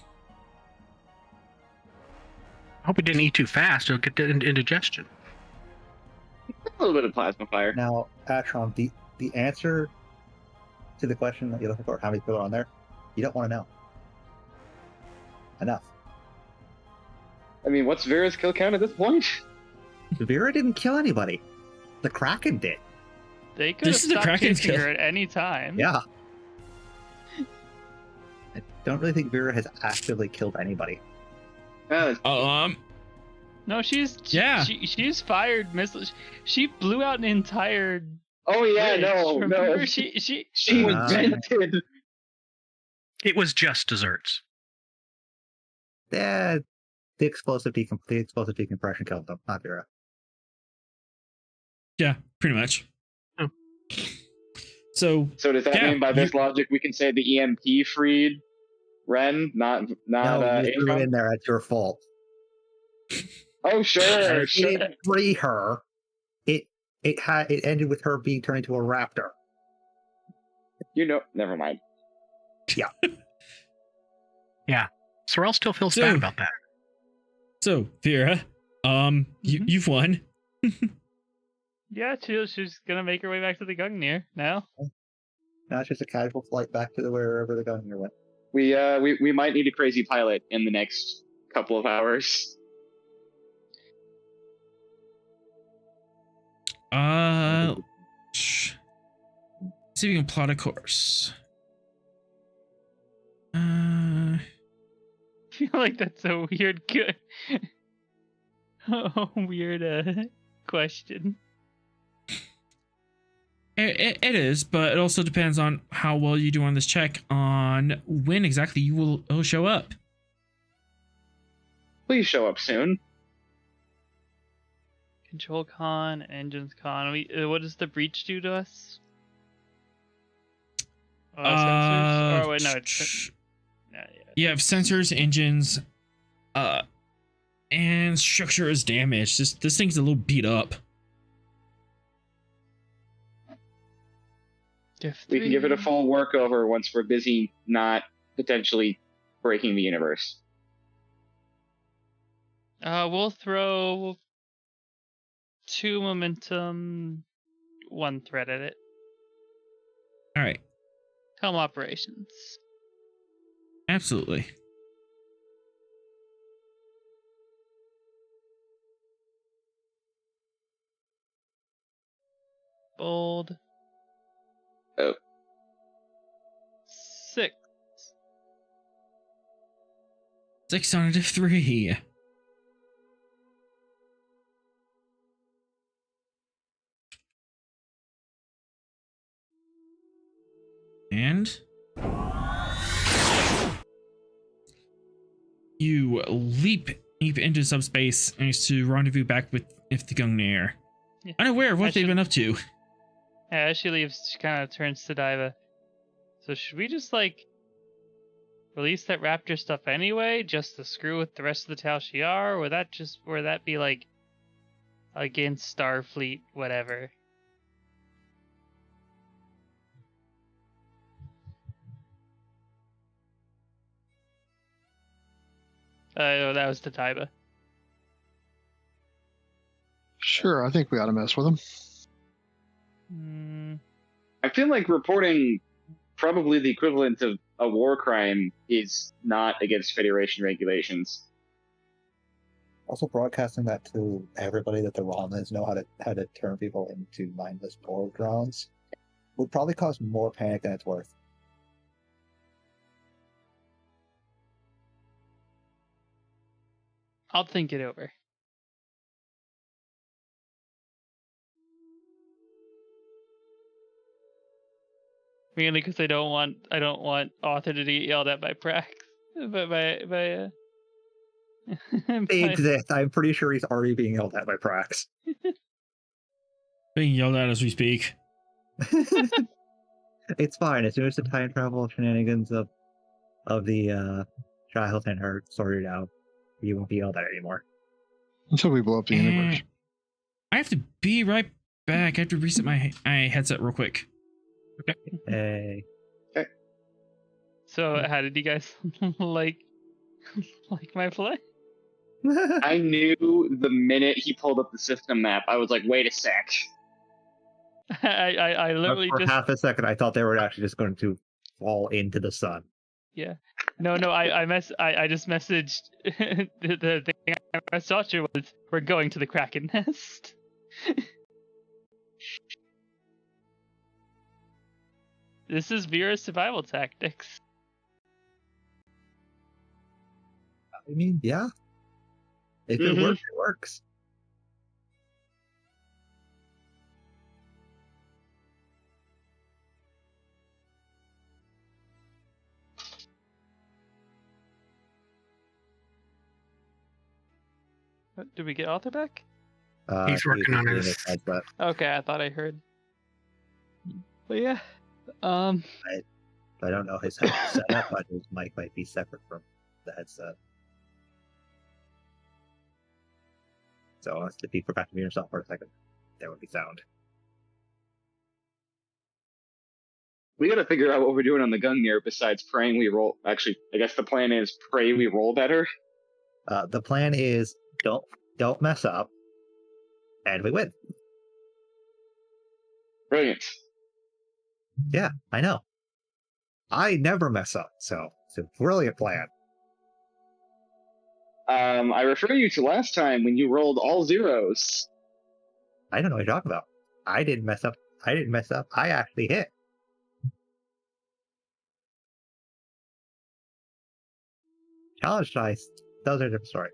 F: hope it didn't eat too fast. It'll get indigestion.
H: A little bit of plasma fire.
C: Now, Ashram, the answer to the question that you're looking for, how many people are on there, you don't want to know. Enough.
H: I mean, what's Vera's kill count at this point?
C: Vera didn't kill anybody. the Kraken did.
B: They could have
A: This is the
B: stopped
A: Kraken's
B: chasing
A: kill.
B: her at any time.
C: Yeah. I don't really think Vera has actively killed anybody.
B: No, she's
A: Yeah.
B: she's fired missiles. She blew out an entire.
H: Oh yeah,
B: bridge.
H: no.
B: Remember? She
H: vented.
F: It was just desserts.
C: Yeah, the explosive decompression killed them, not Vera.
A: Yeah, pretty much.
F: Oh.
A: So
H: does that
A: Yeah,
H: mean by this logic we can say the EMP freed Ren, not
C: No, you threw it
H: Ava?
C: in there. It's your fault.
H: Oh sure,
C: It
H: sure.
C: didn't free her. It ended with her being turned into a raptor.
H: Never mind.
F: Yeah. Sorrel still feels
A: So-
F: bad about that.
A: So Vera, you've won.
B: Yeah, she's gonna make her way back to the Gungnir now.
C: Now it's just a casual flight back to wherever the Gungnir went.
H: We might need a crazy pilot in the next couple of hours.
A: See if we can plot a course.
B: I feel like that's a weird question.
A: It is, but it also depends on how well you do on this check on when exactly you will show up.
H: Please show up soon.
B: Control con, engines con. What does the breach do to us? Sensors? Oh wait, no.
A: You have sensors, engines, and structure is damaged. This thing's a little beat up.
H: We can give it a full workover once we're busy not potentially breaking the universe.
B: We'll throw 2 momentum, 1 threat at it.
A: All right,
B: Helm operations.
A: absolutely.
B: Bold.
H: Oh.
B: 6.
A: 6 on a 3. And you leap into subspace and to rendezvous back with the Gungnir.
B: Yeah.
A: Unaware of what
B: I
A: they've
B: should-
A: been up to.
B: Yeah, as she leaves, she kind of turns to Diva. So should we just release that raptor stuff anyway, just to screw with the rest of the Tal Shiar, or would that be against Starfleet, whatever? Oh, that was to Taiba.
E: Sure, I think we ought to mess with them.
H: I feel like reporting probably the equivalent of a war crime is not against Federation regulations.
C: Also, broadcasting that to everybody that the Romans know how to turn people into mindless Borg drones would probably cause more panic than it's worth.
B: I'll think it over. Mainly because I don't want Author to get yelled at by Prax. They
C: exist. I'm pretty sure he's already being yelled at by Prax.
A: Being yelled at as we speak.
C: It's fine. As soon as the time travel shenanigans of the Shackleton are sorted out, you won't be yelled at anymore.
E: Until we blow up the universe.
A: I have to be right back. I have to reset my headset real quick.
F: Okay.
C: Hey.
B: So how did you guys like my play?
H: I knew the minute he pulled up the system map, I was like, wait a sec.
B: I literally
C: For
B: just
C: half a second, I thought they were actually just going to fall into the sun.
B: yeah. No, I just messaged the thing I saw you was we're going to the Kraken nest. This is Vera's survival tactics.
C: I mean, yeah. If it works, it works.
B: Did we get Arthur back?
F: He's working on his.
B: Okay, I thought I heard. But yeah,
C: I don't know his setup, but his mic might be separate from the headset. So if he forgot to mute himself for a second, there would be sound.
H: We got to figure out what we're doing on the Gungnir besides praying we roll. Actually, I guess the plan is pray we roll better.
C: The plan is don't mess up, and we win.
H: Brilliant.
C: Yeah, I know. I never mess up, so it's a brilliant plan.
H: I refer you to last time when you rolled all zeros.
C: I don't know what you're talking about. I didn't mess up. I actually hit. Challenge dice, those are a different story.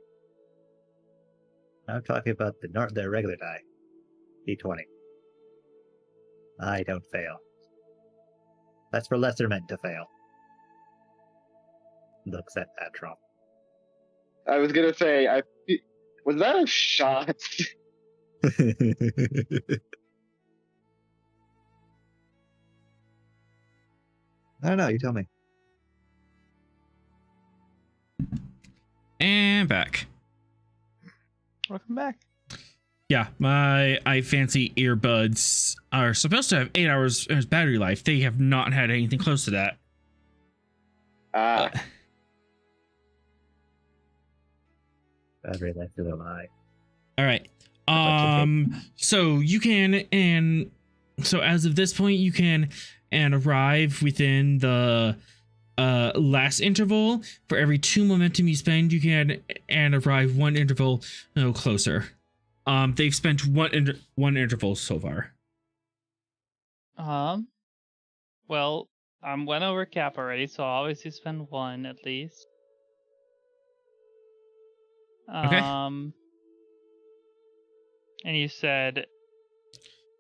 C: I'm talking about the regular die. D20. I don't fail. That's for lesser men to fail. Looks at that Trump.
H: I was gonna say, was that a shot?
C: I don't know, you tell me.
A: And back.
B: Welcome back.
A: Yeah, my fancy earbuds are supposed to have 8 hours as battery life. They have not had anything close to that.
C: Battery life is a lie.
A: All right. So you can, and so as of this point, you can arrive within the last interval. For every 2 momentum you spend, you can arrive 1 interval closer. They've spent one interval so far.
B: Well, I'm went over cap already, so I'll obviously spend 1 at least.
A: Okay.
B: And you said,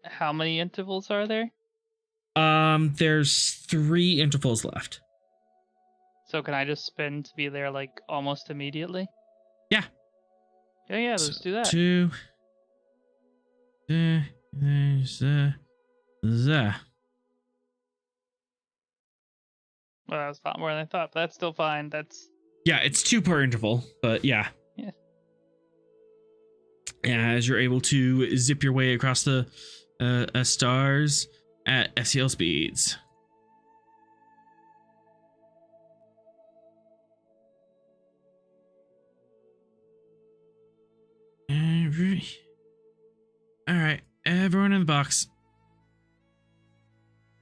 B: how many intervals are there?
A: There's 3 intervals left.
B: So can I just spend to be there like almost immediately?
A: Yeah.
B: Yeah, let's do that.
A: 2.
B: Well, that's not more than I thought, but that's still fine.
A: Yeah, it's 2 per interval, but yeah.
B: Yeah.
A: As you're able to zip your way across the stars at FCL speeds. All right, everyone in the box.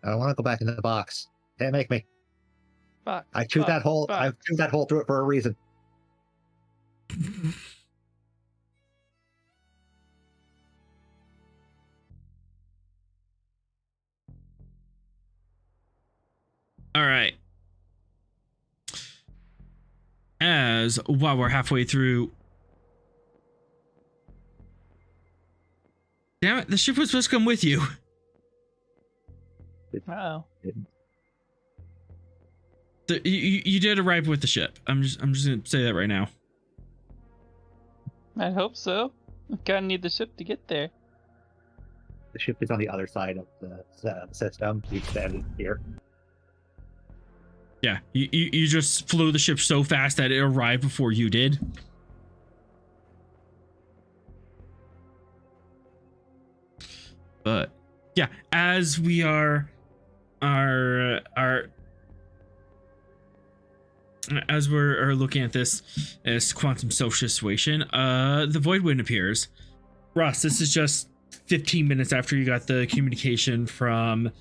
C: I don't want to go back into the box. Can't make me.
B: Box,
C: I chewed that hole.
B: box.
C: I chewed that hole through it for a reason.
A: All right. While we're halfway through. Damn it! The ship was supposed to come with you.
B: Uh-oh.
A: You did arrive with the ship. I'm just gonna say that right now.
B: I hope so. I kinda need the ship to get there.
C: The ship is on the other side of the system. You stand here.
A: Yeah, you just flew the ship so fast that it arrived before you did. But yeah, as we are as we're looking at this quantum social situation, the void wind appears. Ross, this is just 15 minutes after you got the communication from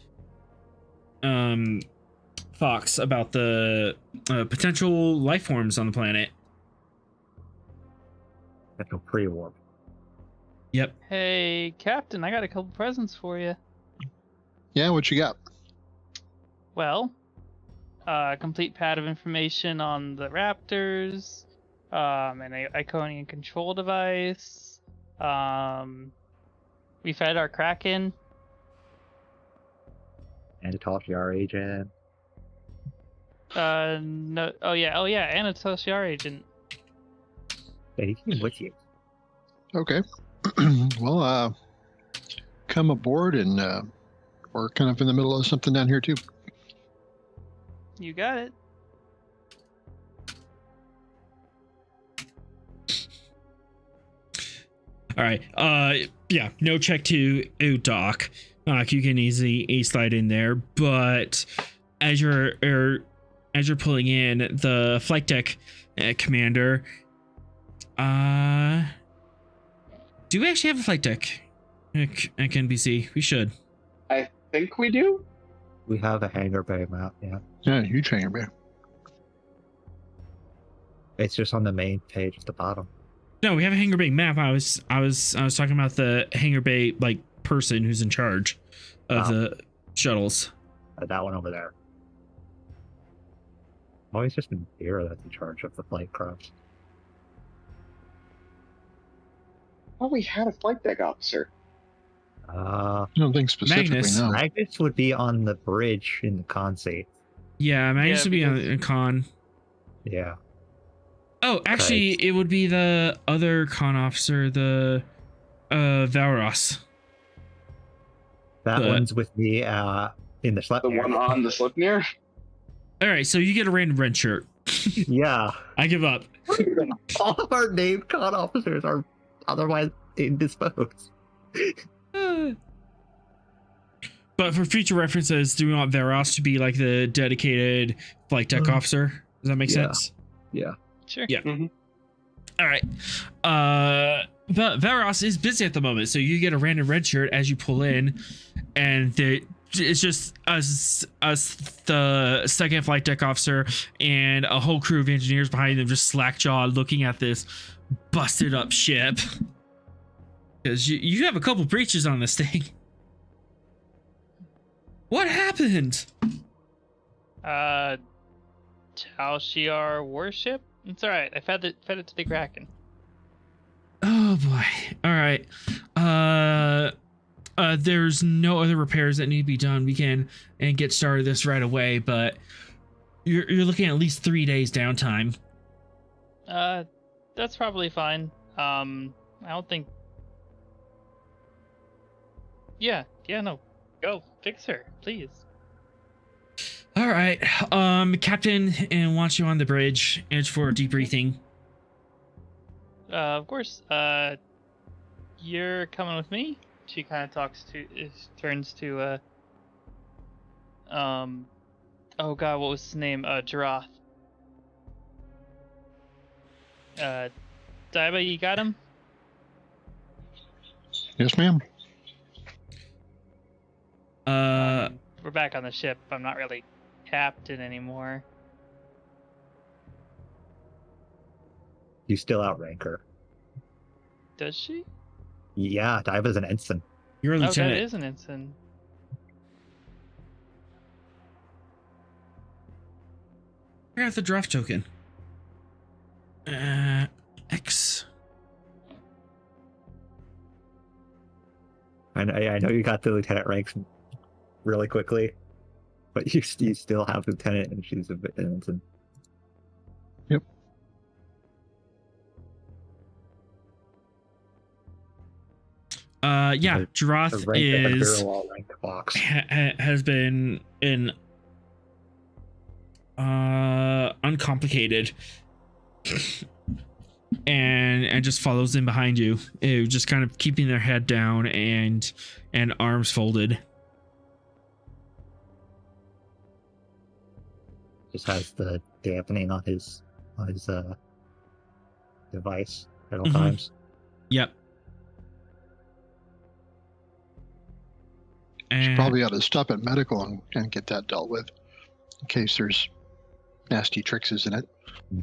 A: Fox about the potential life forms on the planet.
C: That's a pre-warp.
A: Yep.
B: Hey, Captain, I got a couple presents for you.
E: Yeah, what you got?
B: Well, complete pad of information on the Raptors, an Iconian control device. We fed our Kraken.
C: Anatoly, our agent.
B: No. Oh yeah, Anatoly, our agent.
C: Yeah, he came with you.
E: Okay. Well, come aboard, and we're kind of in the middle of something down here too.
B: You got it.
A: All right. Yeah. No check to dock. You can easily slide in there, but as you're pulling in, the flight deck commander. Do we actually have a flight deck at NBC? We should.
H: I think we do.
C: We have a hangar bay map, yeah.
E: Yeah, huge hangar bay.
C: It's just on the main page at the bottom.
A: No, we have a hangar bay map. I was talking about the hangar bay like person who's in charge of the shuttles.
C: That one over there. Oh, he's just been here that's in charge of the flight crafts.
H: Oh, we had a flight deck officer.
E: I don't think specifically.
A: Magnus.
E: No.
C: Magnus would be on the bridge in the con safe.
A: Yeah, Magnus would be on a con.
C: Yeah.
A: Oh, actually, it would be the other con officer, the Valros.
C: That one's with me in the Sleipnir.
H: The one on the Slipnir?
A: All right, so you get a random red shirt.
C: Yeah.
A: I give up.
C: All of our named con officers are otherwise indisposed.
A: But for future references, do we want Valros to be like the dedicated flight deck officer? Does that make sense?
C: Yeah.
B: Sure.
A: Yeah.
H: Mm-hmm.
A: All right. But Valros is busy at the moment, so you get a random red shirt as you pull in, and it's just us, the second flight deck officer, and a whole crew of engineers behind them, just slack-jawed, looking at this busted up ship. Because you have a couple breaches on this thing. What happened?
B: Taoshiar warship? It's alright. I fed it to the Kraken.
A: Oh boy. All right. There's no other repairs that need to be done. We can get started this right away, but you're looking at least 3 days downtime.
B: That's probably fine. I don't think. Yeah, no. Go fix her, please.
A: All right. Captain and wants you on the bridge. It's for debriefing.
B: Of course. You're coming with me? She kind of turns to, oh god, what was his name? Jiroth. Daiba, you got him?
E: Yes, ma'am.
B: We're back on the ship. I'm not really captain anymore.
C: You still outrank her.
B: Does she?
C: Yeah, Diva's an ensign.
A: You're a
B: Oh,
A: lieutenant.
B: that is an ensign.
A: I got the draft token. X.
C: I know you got the lieutenant ranks really quickly, but you still have lieutenant, and she's an ensign.
E: Yep.
A: Yeah, Jiroth is
C: box.
A: has been in uncomplicated and just follows in behind you, just kind of keeping their head down and arms folded.
C: Just has the dampening on his device at all times.
A: Yep.
E: Should probably ought to stop at medical and get that dealt with, in case there's nasty tricks in it.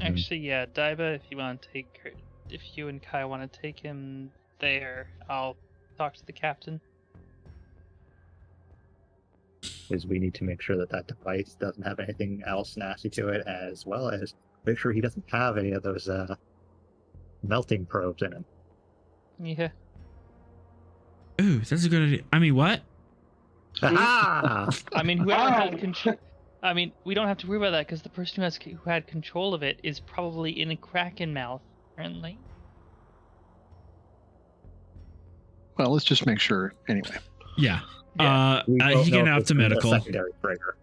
B: Actually, yeah, Daiba, if you and Kai want to take him there, I'll talk to the captain.
C: is we need to make sure that that device doesn't have anything else nasty to it, as well as make sure he doesn't have any of those melting probes in him.
B: Yeah.
A: Ooh, that's a good idea. I mean, what?
C: Ah!
B: I mean, whoever had control. I mean, we don't have to worry about that because the person who had control of it is probably in a Kraken mouth currently.
E: Well, let's just make sure anyway.
A: Yeah.
B: Yeah.
A: He can
C: have
A: out to medical.
C: Secondary trigger.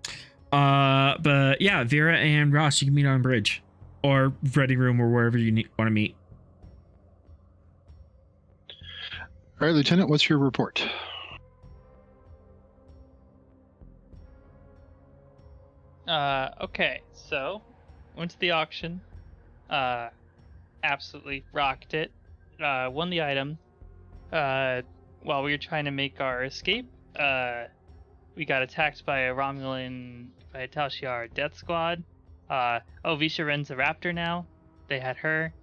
A: But yeah, Vera and Ross, you can meet on bridge or ready room or wherever you want to meet.
E: All right, Lieutenant, what's your report?
B: Okay, so went to the auction, absolutely rocked it, won the item. While we were trying to make our escape, we got attacked by a Romulan Tal Shiar death squad. Visha runs a raptor now. They had her.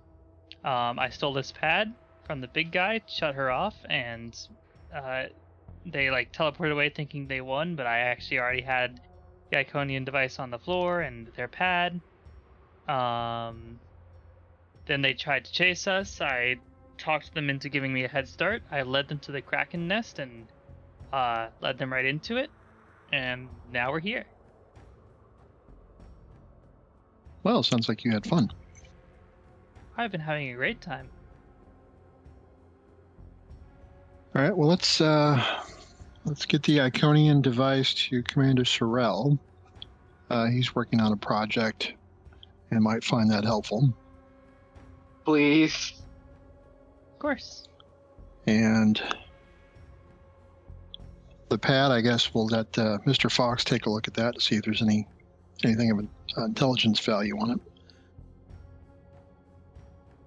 B: I stole this pad from the big guy, shut her off, and they like teleported away thinking they won, but I actually already had the Iconian device on the floor and their pad. Then they tried to chase us. I talked them into giving me a head start. I led them to the Kraken nest and led them right into it. And now we're here.
E: Well, sounds like you had fun.
B: I've been having a great time.
E: All right, well, let's get the Iconian device to Commander Sorrell. He's working on a project and might find that helpful.
H: Please.
B: Of course.
E: And the pad, I guess we'll let Mr. Fox take a look at that to see if there's anything of intelligence value on it.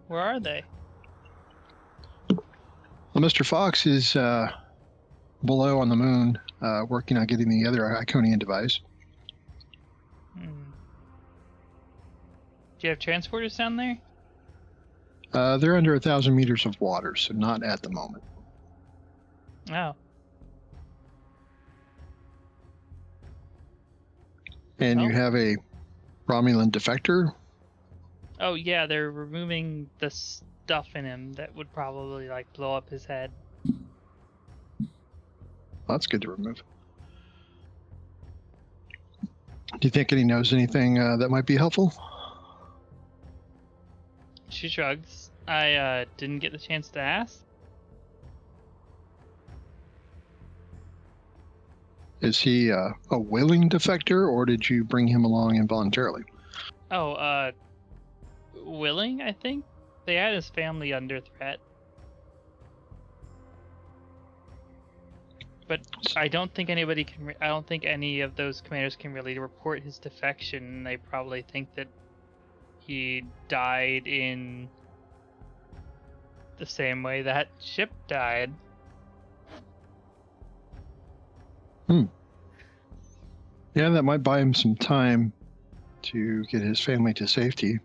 B: Where are they?
E: Well, Mr. Fox is below on the moon, working on getting the other Iconian device.
B: Do you have transporters down there?
E: They're under 1,000 meters of water, so not at the moment.
B: Oh.
E: And you have a Romulan defector?
B: Oh yeah, they're removing the stuff in him that would probably like blow up his head.
E: That's good to remove. Do you think he knows anything that might be helpful?
B: She shrugs. I didn't get the chance to ask.
E: Is he a willing defector, or did you bring him along involuntarily?
B: Oh, willing, I think. They had his family under threat. But I don't think anybody can. I don't think any of those commanders can really report his defection. They probably think that he died in the same way that ship died.
E: Yeah, that might buy him some time to get his family to safety.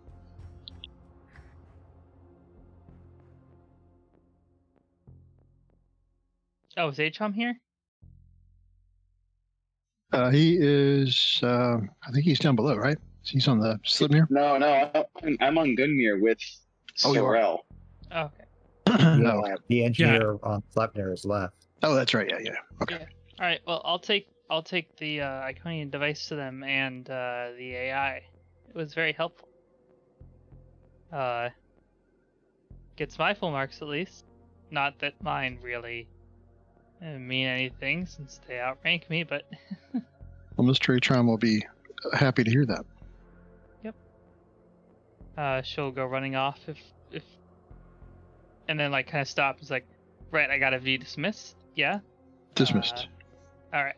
B: Oh, is Achom here?
E: He is, I think he's down below, right? He's on the Slipnir?
H: No, I'm on Gungnir with Sorrel.
B: Oh, okay.
E: No.
C: The engineer on Sleipnir is left.
E: Oh, that's right. Yeah. Okay.
B: Yeah. All right. Well, I'll take the Iconian device to them and the AI. It was very helpful. Gets my full marks at least. Not that mine really mean anything since they outrank me, but.
E: Well, Mr. Atron will be happy to hear that.
B: Yep. She'll go running off if, and then like kind of stop. It's like, right, I gotta be dismissed. Yeah.
E: Dismissed.
B: All right.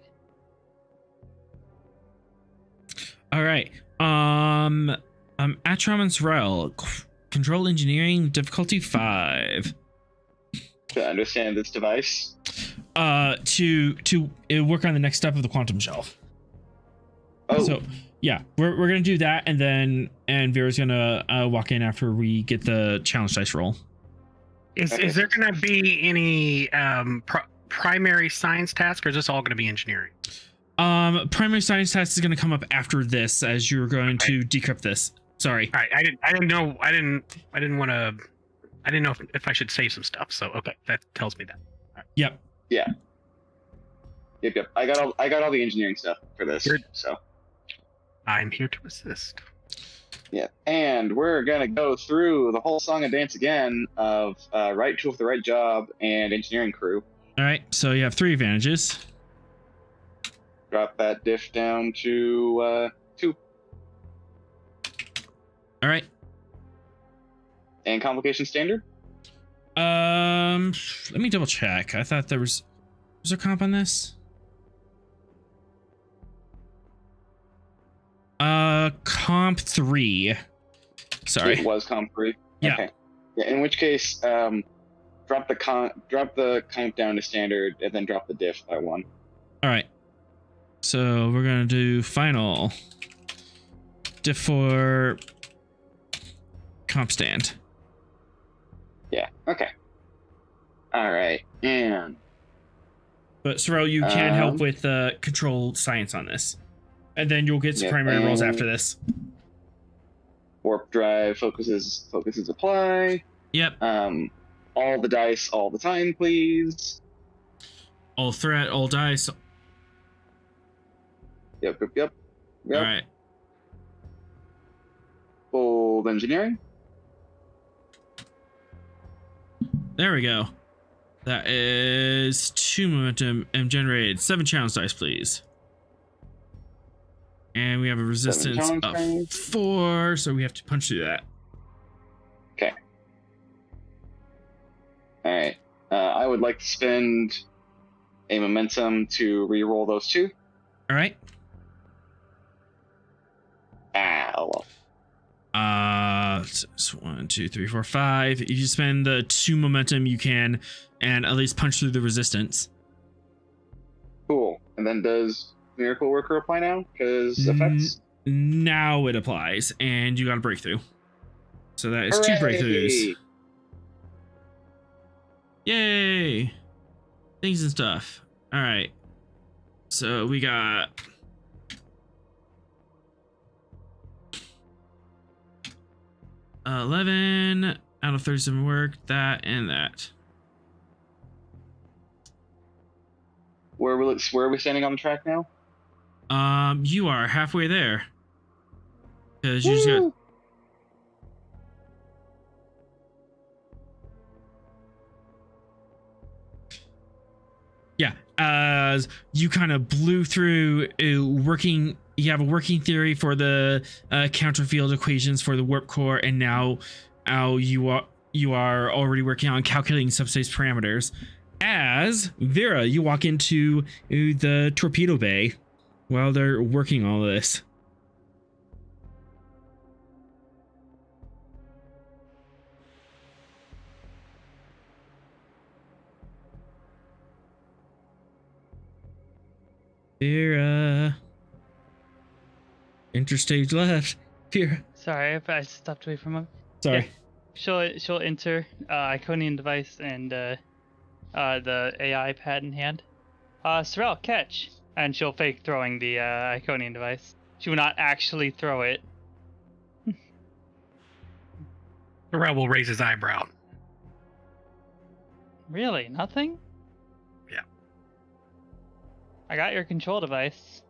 A: All right. Atron and Sorrel, control engineering difficulty 5.
H: To understand this device.
A: To work on the next step of the quantum shelf.
H: Oh.
A: So yeah, we're gonna do that, and Vera's gonna walk in after we get the challenge dice roll.
F: Is there gonna be any primary science task, or is this all gonna be engineering?
A: Primary science test is going to come up after this as you're going to decrypt this. Sorry.
F: All right, I didn't know if I should say some stuff. So okay, that tells me that. Right.
A: Yep.
H: Yeah. Yep. I got all the engineering stuff for this.
F: Good.
H: So
F: I'm here to assist.
H: yeah, and we're gonna go through the whole song and dance again of right tool for the right job and engineering crew.
A: All right. So you have 3 advantages.
H: Drop that diff down to 2.
A: All right.
H: And complication standard.
A: Let me double check. I thought was there comp on this? Comp 3. Sorry.
H: It was comp 3.
A: Yeah.
H: Okay. Yeah. In which case, drop the comp down to standard, and then drop the diff by 1.
A: All right. So we're gonna do final diff for comp stand.
H: Yeah. Okay. All right. And
A: But Sorrel, you can help with control science on this, and then you'll get some
H: yeah,
A: primary rolls after this.
H: warp drive focuses apply.
A: Yep.
H: All the dice all the time, please.
A: All threat, all dice.
H: Yep.
A: All right.
H: Bold engineering.
A: There we go. That is 2 momentum and generated 7 challenge dice, please. And we have a resistance of 4, so we have to punch through that.
H: Okay. All right. I would like to spend a momentum to re-roll those 2.
A: All right.
H: Well.
A: So 1, 2, 3, 4, 5. If you spend the 2 momentum, you can, and at least punch through the resistance.
H: Cool. And then does Miracle Worker apply now? Because effects?
A: Now it applies, and you got a breakthrough. So that is
H: Hooray!
A: 2 breakthroughs. Yay! Things and stuff. All right. So we got 11 out of 37 work, that and that.
H: Where are we standing on the track now?
A: You are halfway there. Because you just got. Yeah, as you kind of blew through working. You have a working theory for the counterfield equations for the warp core, and now you are already working on calculating subspace parameters. As Vera, you walk into the torpedo bay while they're working all this. Vera. Interstage left. Vera.
B: Sorry if I stepped away from him.
A: Sorry.
B: Yeah, she'll enter Iconian device and the AI pad in hand. Sorrel, catch! And she'll fake throwing the Iconian device. She will not actually throw it.
F: Sorrel will raise his eyebrow.
B: Really? Nothing?
F: Yeah.
B: I got your control device.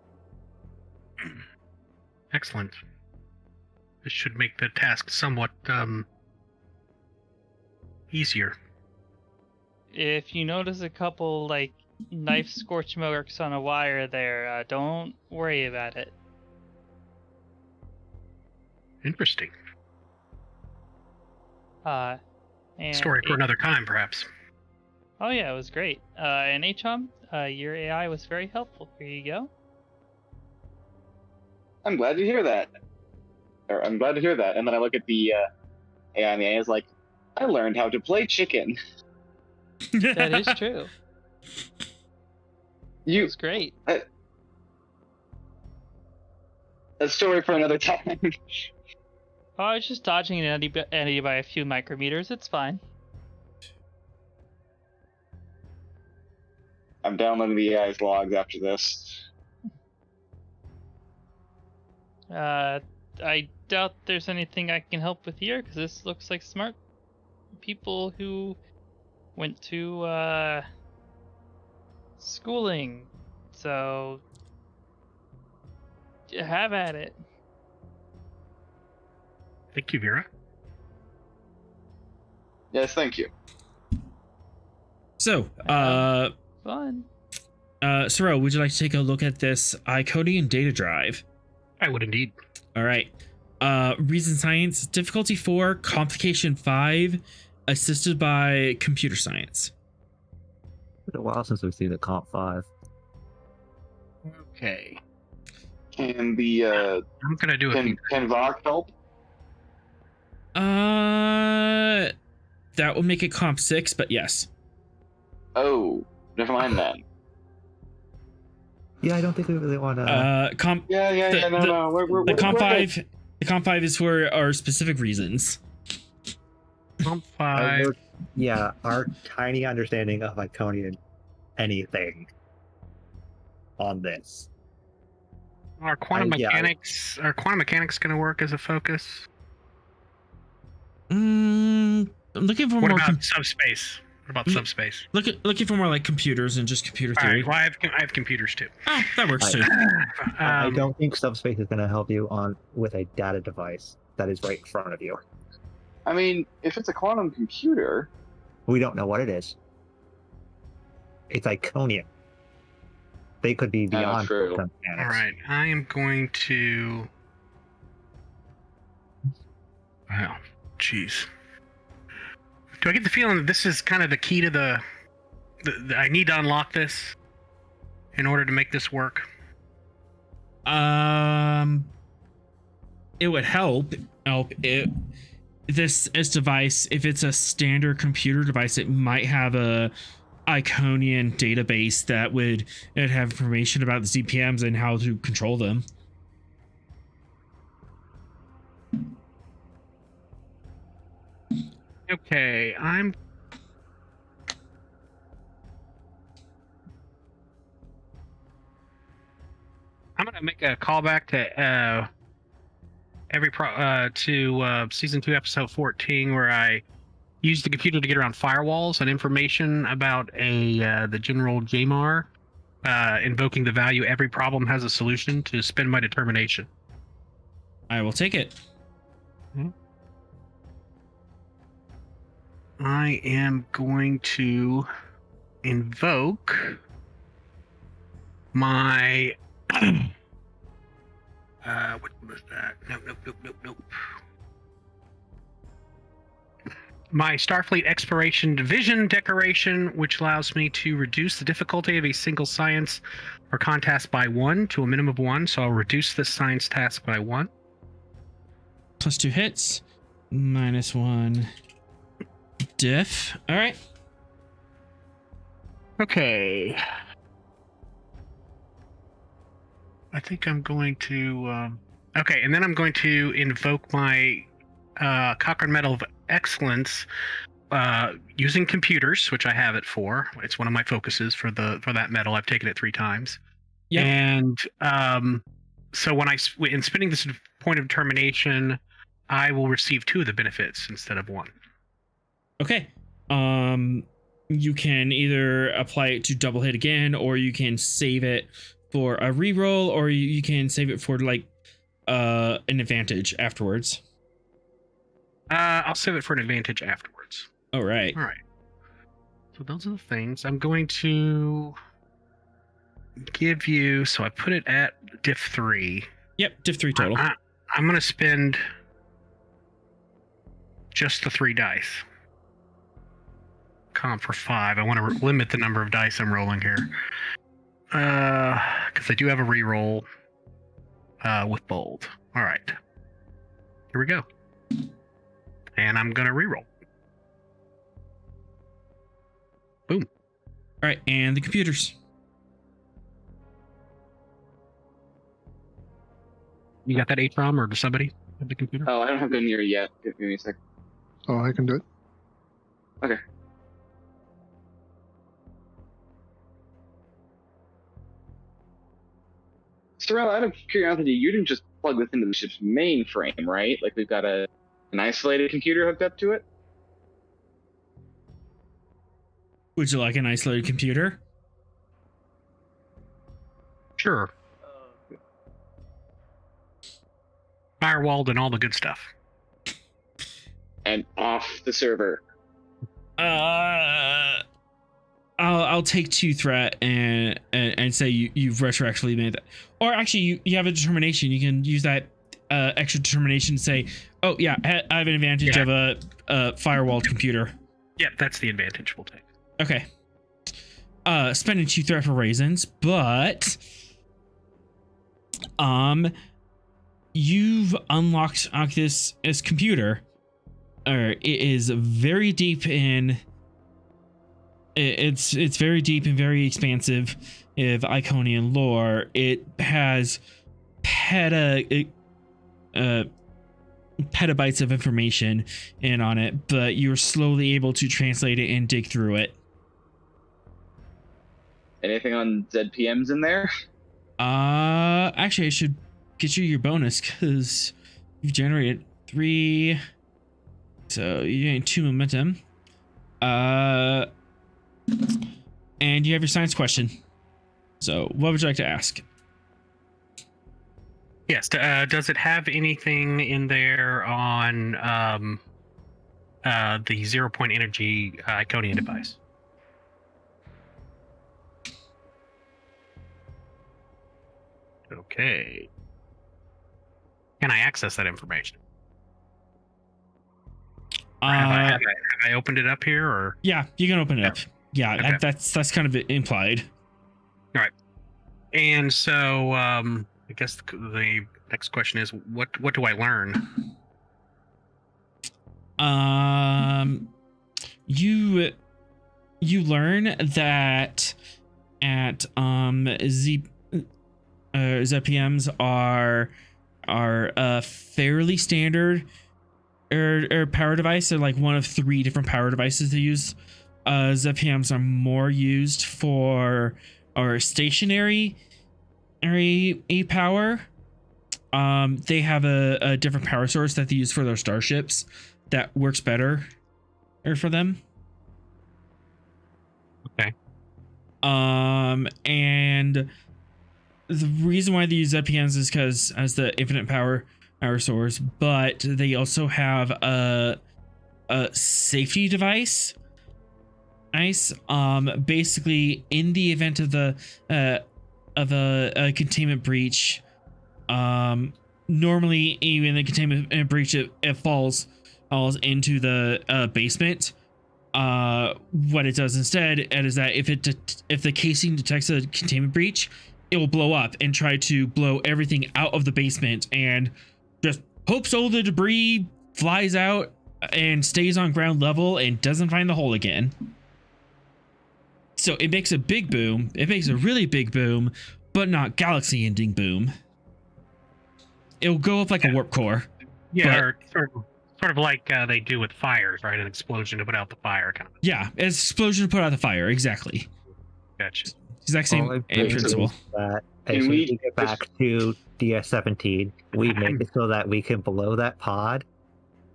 F: Excellent. This should make the task somewhat easier.
B: If you notice a couple like knife scorch marks on a wire there, don't worry about it.
F: Interesting.
B: And
F: Story for another time, perhaps.
B: Oh yeah, it was great. And HM, your AI was very helpful. Here you go.
H: I'm glad to hear that. I'm glad to hear that. And then I look at the AI, and the AI is like, I learned how to play chicken.
B: That is true. It was great.
H: A story for another time.
B: Oh, I was just dodging an entity by a few micrometers. It's fine.
H: I'm downloading the AI's logs after this.
B: I doubt there's anything I can help with here, because this looks like smart people who went to schooling. So have at it.
F: Thank you, Vera.
H: Yes, thank you.
A: So,
B: Fun.
A: Sorrel, would you like to take a look at this Iconian data drive?
F: I would indeed.
A: All right. Reason science, difficulty 4, complication 5, assisted by computer science.
C: It's been a while since we've seen the comp 5.
F: Okay.
H: Can the
F: I'm gonna do
H: can Vok help?
A: That will make it comp 6, but yes.
H: Oh, never mind then.
C: Yeah, I don't think we really want to.
A: Comp.
H: Yeah, no.
A: The comp
H: we're
A: 5.
H: good.
A: The comp 5 is for our specific reasons.
F: Comp 5.
C: Yeah, our tiny understanding of Iconian anything on this.
F: Are quantum mechanics going to work as a focus?
A: I'm looking for
F: What
A: more.
F: about subspace? What about subspace?
A: Looking for more like computers and just computer
F: All
A: theory.
F: right, well, I have computers too.
A: Oh, that works too.
C: I don't think subspace is going to help you with a data device that is right in front of you.
H: I mean, if it's a quantum computer,
C: We don't know what it is. It's Iconian. They could be beyond
H: true.
C: quantum
F: All
C: mechanics.
F: right, I am going to. Wow, jeez. Do I get the feeling that this is kind of the key to the I need to unlock this in order to make this work?
A: It would help this device, if it's a standard computer device, it might have a Iconian database that would have information about the ZPMs and how to control them.
F: Okay, I'm gonna make a callback to season 2, episode 14, where I used the computer to get around firewalls and information about the general JMAR, invoking the value every problem has a solution to spin my determination.
A: I will take it.
F: I am going to invoke my what was that? Nope. My Starfleet Exploration Division decoration, which allows me to reduce the difficulty of a single science or con task by 1 to a minimum of 1. So I'll reduce this science task by 1.
A: +2 hits, -1 diff. All right.
F: Okay. I think I'm going to. Okay, and then I'm going to invoke my Cochrane Medal of Excellence using computers, which I have it for. It's one of my focuses for that medal. I've taken it 3 times.
A: Yep.
F: And so in spinning this point of determination, I will receive 2 of the benefits instead of 1.
A: Okay. You can either apply it to double hit again, or you can save it for a reroll, or you can save it for like an advantage afterwards.
F: I'll save it for an advantage afterwards.
A: All right.
F: All right. So those are the things I'm going to give you. So I put it at diff 3.
A: Yep, diff 3 total.
F: I'm going to spend just the 3 dice. Comp for 5. I want to limit the number of dice I'm rolling here. Because I do have a reroll with bold. All right. Here we go. And I'm going to reroll. Boom.
A: All right, and the computers.
F: You got that HROM, or does somebody have the computer?
H: Oh, I don't have Gungnir yet. Give me a sec.
E: Oh, I can do it.
H: Okay. Sorrel, out of curiosity, you didn't just plug this into the ship's mainframe, right? Like we've got an isolated computer hooked up to it.
A: Would you like an isolated computer?
F: Sure. Firewalled and all the good stuff.
H: And off the server.
A: I'll take 2 threat and say you've retroactively made that. Or actually, you have a determination. You can use that extra determination to say, oh yeah, I have an advantage of a firewalled computer.
F: Yep, that's the advantage we'll take.
A: Okay. Spending 2 threat for raisins, but you've unlocked this computer. It is very deep in. It's very deep and very expansive of Iconian lore. It has petabytes of information in on it, but you're slowly able to translate it and dig through it.
H: Anything on ZPMs in there?
A: Actually, I should get you your bonus because you've generated 3, so you're getting 2 momentum. And you have your science question. So, what would you like to ask?
F: Yes. Does it have anything in there on the 0 point energy Iconian device? Okay. Can I access that information? Have I opened it up here, or?
A: Yeah, you can open it up. Yeah,
F: Okay.
A: that's kind of implied.
F: All right. And so, I guess the next question is, what do I learn?
A: You learn that at ZPMs are fairly standard or power device. They're like one of 3 different power devices to use. ZPMs are more used for our stationary power. They have a different power source that they use for their starships that works better for them.
F: Okay.
A: And the reason why they use ZPMs is because as the infinite power source, but they also have a safety device. Basically, in the event of a containment breach, normally even the containment breach it falls into the basement. What it does instead is that if the casing detects a containment breach, it will blow up and try to blow everything out of the basement and just hopes all the debris flies out and stays on ground level and doesn't find the hole again. So it makes a big boom. It makes a really big boom, but not galaxy-ending boom. It'll go up like a warp core.
F: Yeah, or sort of like they do with fires, right? An explosion to put out the fire, kind of.
A: Yeah, it's explosion to put out the fire. Exactly.
F: Gotcha.
A: Exact same principle.
C: That as we get back to DS17, we make it so that we can blow that pod,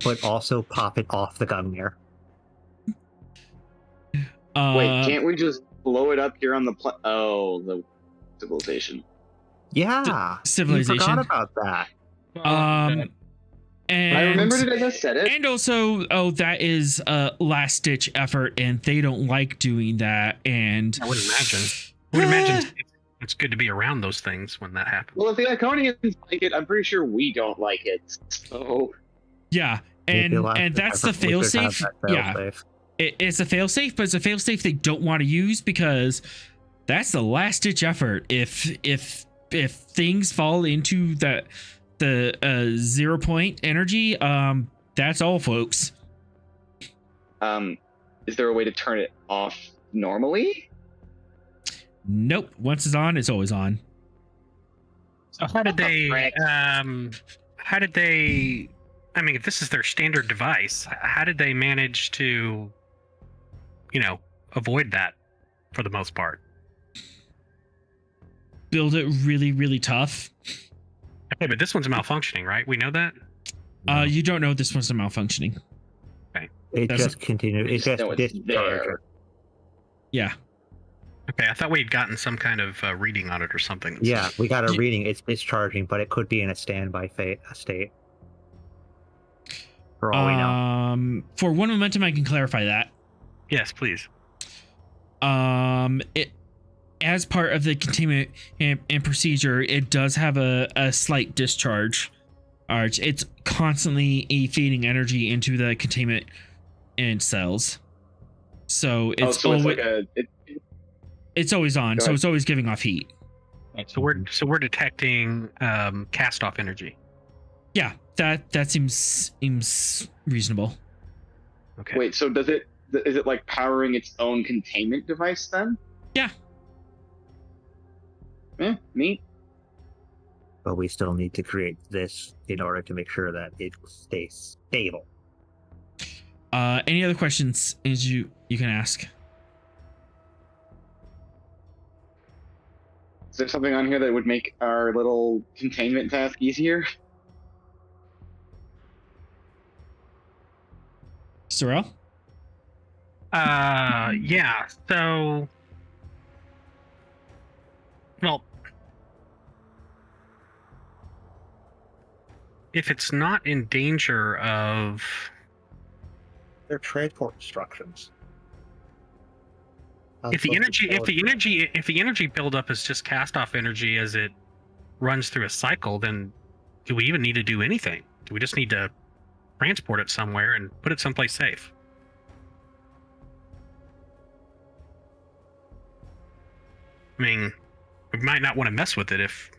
C: but also pop it off the Gungnir.
H: Wait, can't we just blow it up here on the the civilization?
C: Yeah,
A: civilization.
C: You forgot about that.
A: And
H: I remembered it as I said it.
A: And also, that is a last ditch effort, and they don't like doing that. And
F: I would imagine it's good to be around those things when that happens.
H: Well, if the Iconians like it, I'm pretty sure we don't like it. So
A: yeah, and that's the failsafe. Yeah. It's a failsafe, but it's a failsafe they don't want to use because that's the last ditch effort. If things fall into the 0 point energy, that's all, folks.
H: Is there a way to turn it off normally?
A: Nope. Once it's on, it's always on.
F: So how did they? I mean, if this is their standard device, how did they manage to, avoid that for the most part?
A: Build it really, really tough.
F: Okay, but this one's malfunctioning, right? We know that?
A: You don't know this one's malfunctioning.
C: It
A: That's-
C: just continued. It just
H: know it's
C: discharged.
H: there.
A: Yeah.
F: Okay, I thought we had gotten some kind of reading on it or something.
C: Yeah, we got a
A: Ye-
C: reading. It's discharging, but it could be in a standby state. For all we know.
A: For one momentum, I can clarify that.
F: Yes, please.
A: It, as part of the containment and procedure, it does have a slight discharge. It's constantly feeding energy into the containment and cells. So it's
H: so
A: always,
H: it's like
A: it's always on,
H: Go
A: so
H: ahead.
A: it's always giving off heat.
F: So we're detecting cast off energy.
A: Yeah, that seems reasonable.
F: Okay.
H: Wait, so is it like powering its own containment device then?
A: Yeah.
H: Neat.
C: But we still need to create this in order to make sure that it stays stable.
A: Any other questions you can ask?
H: Is there something on here that would make our little containment task easier?
A: Sorrel?
F: Yeah. So, well, if it's not in danger of,
C: They're transport instructions.
F: if the energy buildup is just cast off energy as it runs through a cycle, then do we even need to do anything? Do we just need to transport it somewhere and put it someplace safe? I mean, we might not want to mess with it if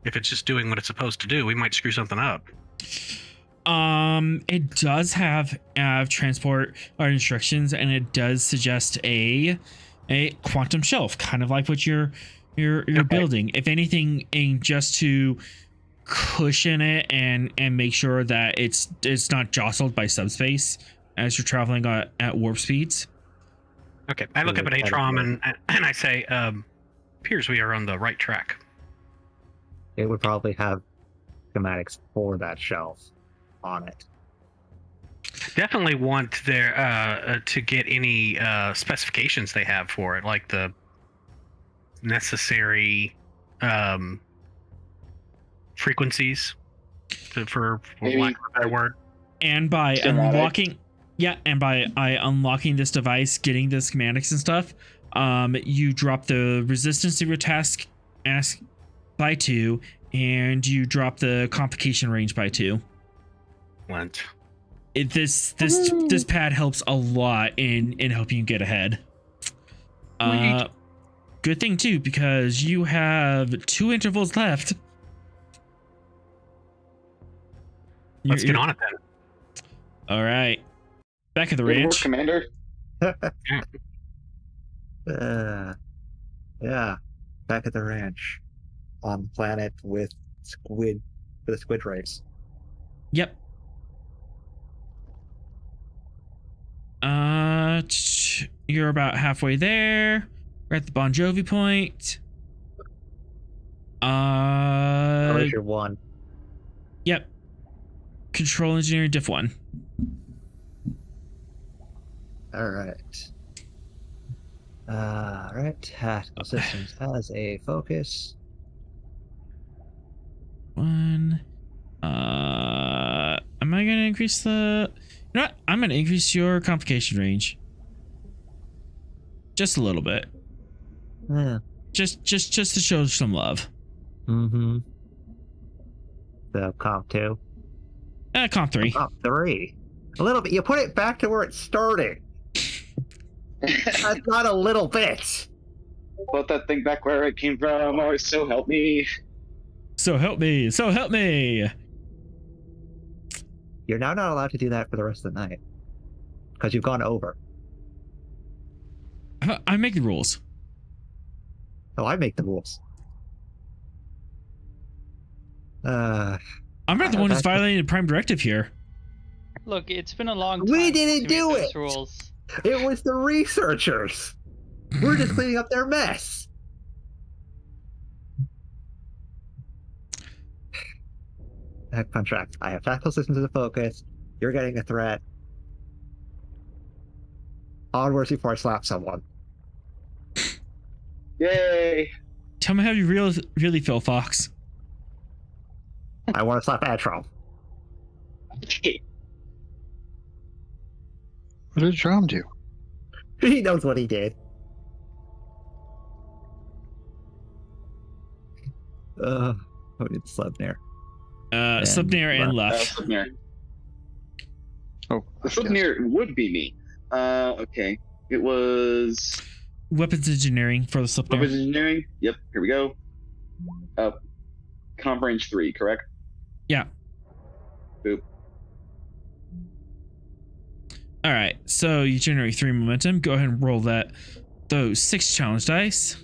F: it's just doing what it's supposed to do. We might screw something up.
A: It does have transport instructions, and it does suggest a quantum shelf, kind of like what you're building. If anything, just to cushion it and make sure that it's not jostled by subspace as you're traveling at warp speeds.
F: Okay, I look up at Atrom and I say, appears we are on the right track.
C: It would probably have schematics for that shelf on it.
F: Definitely want their to get any specifications they have for it, like the necessary frequencies, for
H: Maybe,
F: lack of a better word.
A: And by
H: Schematic.
A: unlocking this device, getting the schematics and stuff, you drop the resistance of your task by 2, and you drop the complication range by 2.
F: Excellent.
A: This pad helps a lot in helping you get ahead.
F: Sweet.
A: Good thing too, because you have 2 intervals left.
F: Let's get on it then.
A: All right, back at the
H: Good work,
A: ranch.
H: Commander.
C: Yeah, back at the ranch on the planet with the squid race.
A: Yep. You're about halfway there. We're at the Bon Jovi point.
C: Where's your 1?
A: Yep. Control engineering diff 1.
C: Alright. Alright, tactical systems has a focus.
A: 1. Am I gonna increase the? You know what? I'm gonna increase your complication range. Just a little bit.
C: Yeah.
A: Just to show some love.
C: Mm-hmm. The comp 2.
A: Comp 3.
C: Comp 3. A little bit. You put it back to where it started. That's not a little bit.
H: Put that thing back where it came from. Oh, so help me.
A: So help me. So help me.
C: You're now not allowed to do that for the rest of the night. Because you've gone over.
A: I make the rules.
C: Oh, I make the rules.
A: I'm not the one who's violated Prime Directive here.
B: Look, it's been a long time.
C: We
B: since
C: didn't
B: we
C: do
B: made those
C: it!
B: Rules.
C: It was the researchers. We're just cleaning up their mess. contract. I have tactical systems as a focus. You're getting a threat. Onwards before I slap someone.
H: Yay!
A: Tell me how you really feel, Fox.
C: I want to slap Atro.
E: What did Drum do?
C: He knows what he did. Oh, it's Slipnir.
A: Slipnir and left.
H: Slipnir.
E: Oh,
H: Slipnir would be me. Okay. It was
A: Weapons engineering for the Slipnir.
H: weapons engineering. Yep. Here we go. Comp range 3, correct?
A: Yeah.
H: Boop.
A: All right, so you generate 3 momentum. Go ahead and roll those 6 challenge dice.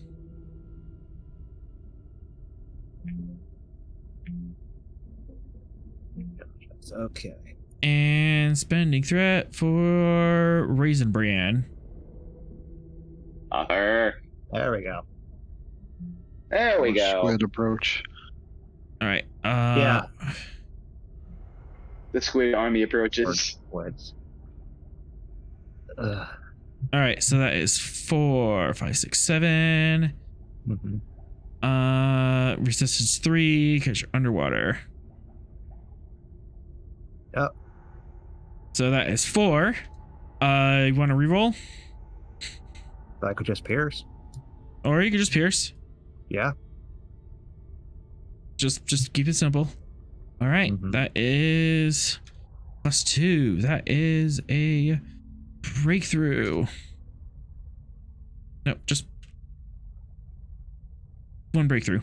C: Okay.
A: And spending threat for Raisin Bran.
H: There
C: There we go.
H: we go.
E: Squid approach.
A: All right.
C: Yeah.
H: The squid army approaches.
C: Woods.
A: All right, so that is 4, 5, 6, 7.
C: Mm-hmm.
A: Resistance 3 because you're underwater.
C: Yep.
A: So that is 4. You want to reroll?
C: I could just pierce.
A: Or you could just pierce.
C: Yeah.
A: Just keep it simple. All right,
C: Mhm.
A: that is +2. That is a breakthrough. No, just 1 breakthrough.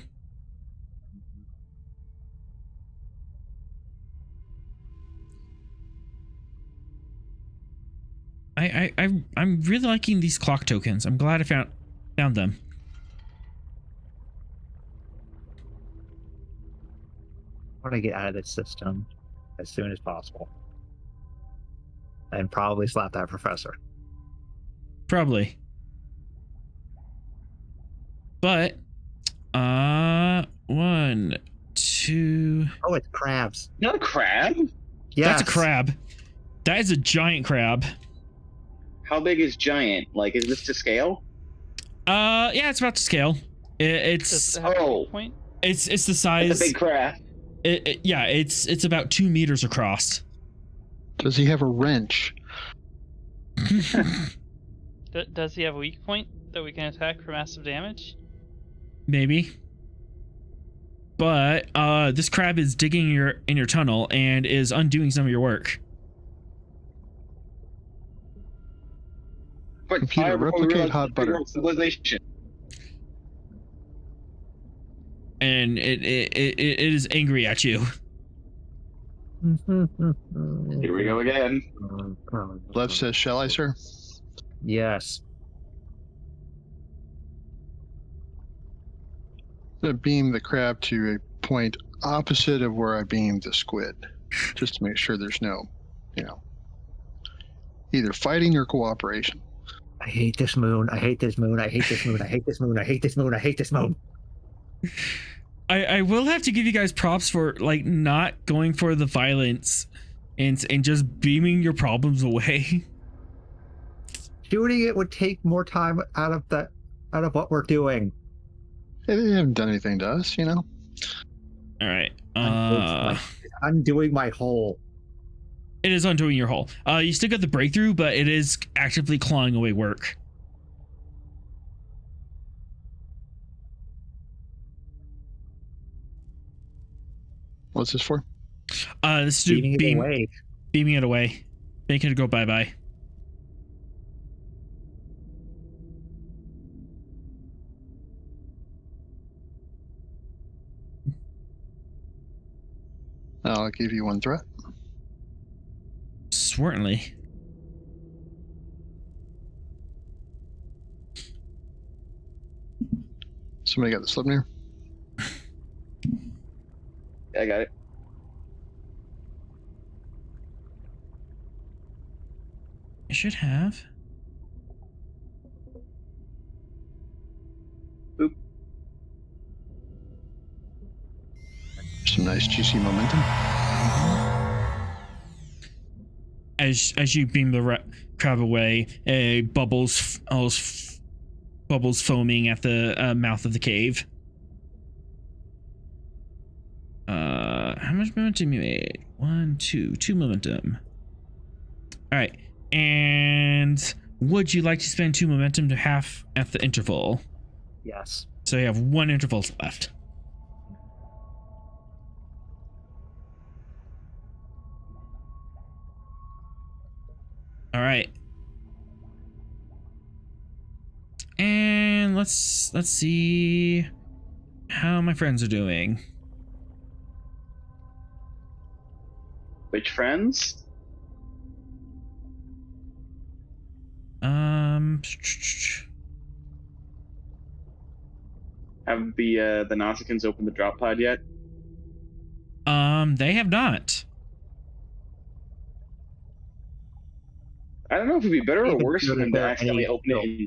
A: I'm really liking these clock tokens. I'm glad I found them.
C: I want to get out of this system as soon as possible. And probably slap that professor.
A: Probably. But 1, 2.
C: Oh, it's crabs.
H: Not a crab?
C: Yes.
A: That's a crab. That is a giant crab.
H: How big is giant? Like, is this to scale?
A: Yeah, it's about to scale. It's
B: Does it have a
H: Oh.
B: point?
A: it's the
H: It's
A: size.
H: a big crab.
A: Yeah, it's about 2 meters across.
E: Does he have a wrench?
B: Does he have a weak point that we can attack for massive damage?
A: Maybe. But this crab is digging in your tunnel and is undoing some of your work.
H: But
E: Computer,
H: fire before we
E: replicate
H: realize
E: hot
H: it's a
E: butter.
H: big civilization.
A: And it is angry at you.
H: Here we go again.
E: Left says, shall I, sir?
C: Yes.
E: I beam the crab to a point opposite of where I beamed the squid, just to make sure there's no, either fighting or cooperation.
C: I hate this moon. I hate this moon. I hate this moon. I hate this moon. I hate this moon. I hate this moon.
A: I will have to give you guys props for like not going for the violence and just beaming your problems away.
C: Shooting it would take more time out of what we're doing.
E: They haven't done anything to us,
A: All right.
C: It's undoing my hole.
A: It is undoing your hole. You still got the breakthrough, but it is actively clawing away work.
E: What's this for?
A: This is to
C: Beaming it away.
A: beaming it away, making it go bye bye.
E: I'll give you 1 threat.
A: Certainly.
E: Somebody got the Slipnir?
H: I got it.
A: I should have.
E: Some nice juicy momentum.
A: as you beam the crab away, bubbles foaming at the mouth of the cave. How much momentum you made? 2 momentum. All right, and would you like to spend 2 momentum to half at the interval?
C: Yes.
A: So you have 1 interval left. All right. And let's see how my friends are doing.
H: Which friends? Have the Nausicaans opened the drop pod yet?
A: They have not.
H: I don't know if it'd be better or worse for them to
C: there
H: accidentally
C: any-
H: open it in.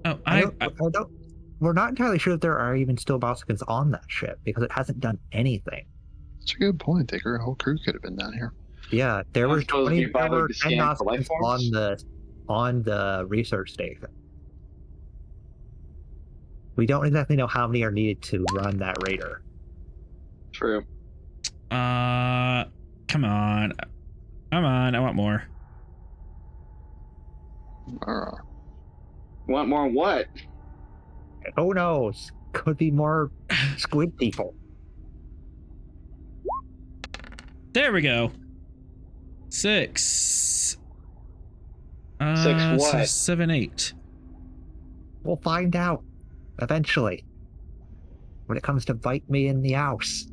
A: Oh,
C: I don't. We're not entirely sure if there are even still Nausicaans on that ship because it hasn't done anything.
E: That's a good point. The whole crew could have been down here.
C: Yeah, there were
H: suppose we
C: 20 there
H: bothered
C: were
H: to
C: 10
H: scan for life
C: Nausicaans on the research station. We don't exactly know how many are needed to run that raider.
H: True.
A: Come on, I want more.
H: Want more what?
C: Who knows? Could be more squid people.
A: There we go. 6.
H: 6
A: So
H: what?
A: 7, 8.
C: We'll find out eventually when it comes to bite me in the house.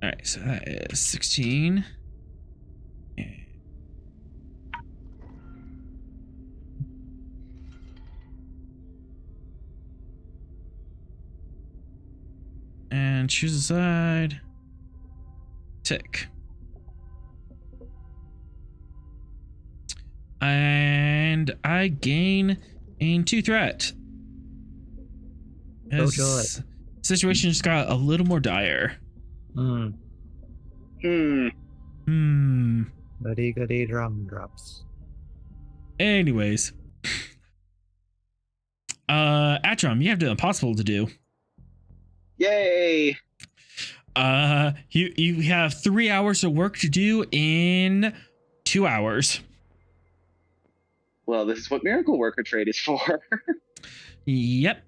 A: All right, so that is 16. And choose a side. Tick. And I gain 2 threat.
C: Oh, joy.
A: Situation just got a little more dire.
C: Goody goody drum drops.
A: Anyways. Atrom, you have the impossible to do.
H: Yay!
A: You have 3 hours of work to do in 2 hours.
H: Well, this is what Miracle Worker Trade is for.
A: Yep.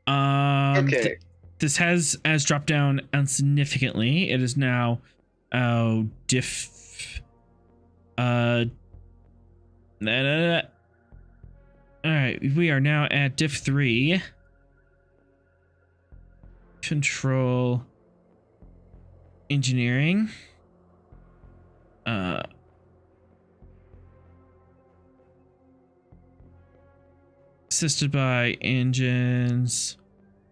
H: Okay.
A: This has dropped down significantly. It is now diff. All right, we are now at diff 3. Control engineering. Assisted by engines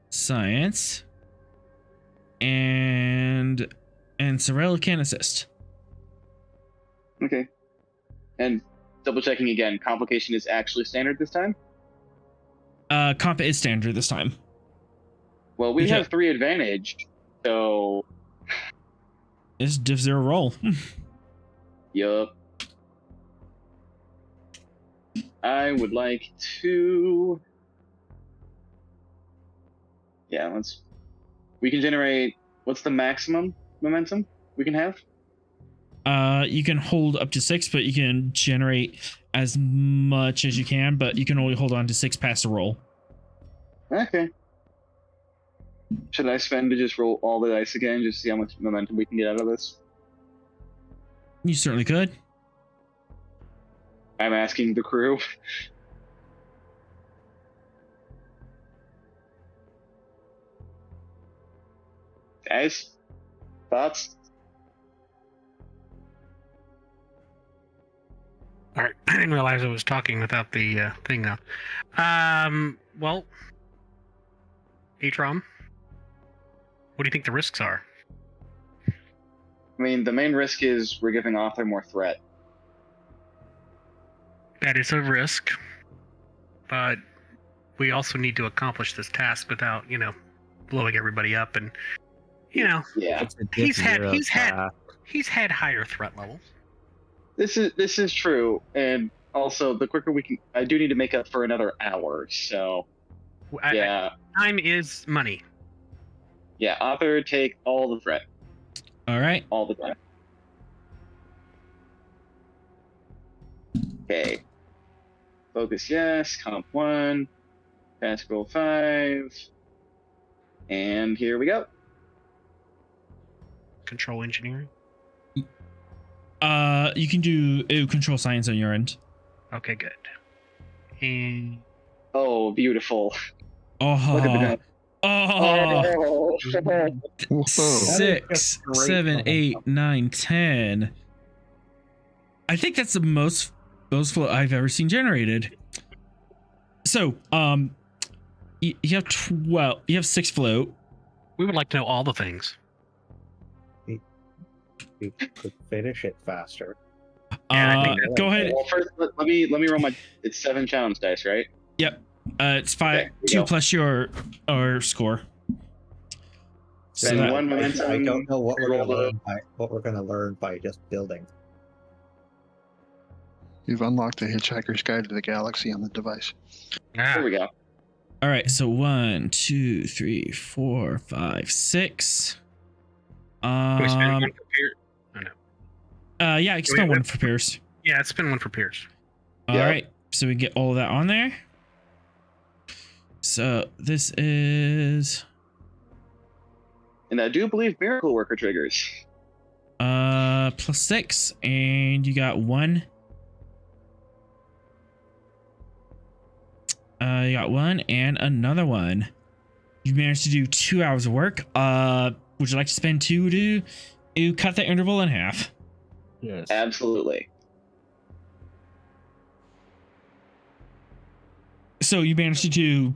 A: science. And Sorel can assist.
H: Okay. And double checking again, complication is actually standard this time?
A: Comp is standard this time.
H: Well, we have 3 advantage, so
A: It's diff 0 roll.
H: yup. I would like to. Yeah, we can generate. What's the maximum momentum we can have?
A: You can hold up to 6, but you can generate as much as you can, but you can only hold on to 6 past a roll.
H: Okay. Should I spend to just roll all the dice again, just to see how much momentum we can get out of this?
A: You certainly could.
H: I'm asking the crew. Guys, thoughts?
F: All right, I didn't realize I was talking without the thing now. Well, Atrom, what do you think the risks are?
H: I mean, the main risk is we're giving Arthur more threat.
F: That is a risk, but we also need to accomplish this task without, blowing everybody up, and
H: Yeah,
C: It's a
F: he's had
C: different
F: he's had higher threat levels.
H: this is true, and also the quicker we can, I do need to make up for another hour. So yeah,
F: Time is money.
H: yeah. Author, take all the threat,
A: All right.
H: all the threat. Okay. Focus, yes. Comp 1. Task roll 5. And here we go.
F: Control engineering.
A: You can do control science on your end.
F: Okay, good. And
H: Oh, beautiful.
A: Oh.
H: Look at the
A: Oh.
E: Whoa.
A: 6, 7, 8, 9, 10. I think that's the most float I've ever seen generated. So, you have 12. You have 6 float.
F: we would like to know all the things.
C: You could finish it faster.
F: Yeah, I think
A: Go ahead.
H: Well, first, let me roll my. It's 7 challenge dice, right?
A: Yep. It's 5,
H: Okay, we
A: 2
H: go.
A: plus your score. So
H: Spend
A: that-
H: 1 momentum.
C: I don't know what we're
H: roll
C: gonna learn by just building.
E: You've unlocked the Hitchhiker's Guide to the Galaxy on the device.
H: There we go.
A: All right. So 1, 2, 3, 4, 5, 6.
F: Can we spend one for Pierce? Oh, no.
A: Yeah, I can spend one for Pierce.
F: Yeah, it's been one for Pierce.
A: All
H: Yeah.
A: right. So we get all of that on there. So this is
H: And I do believe Miracle Worker triggers.
A: plus 6, and you got 1. You got 1 and another 1. You managed to do 2 hours of work. Would you like to spend 2 to cut the interval in half?
E: Yes.
H: Absolutely.
A: So you managed to do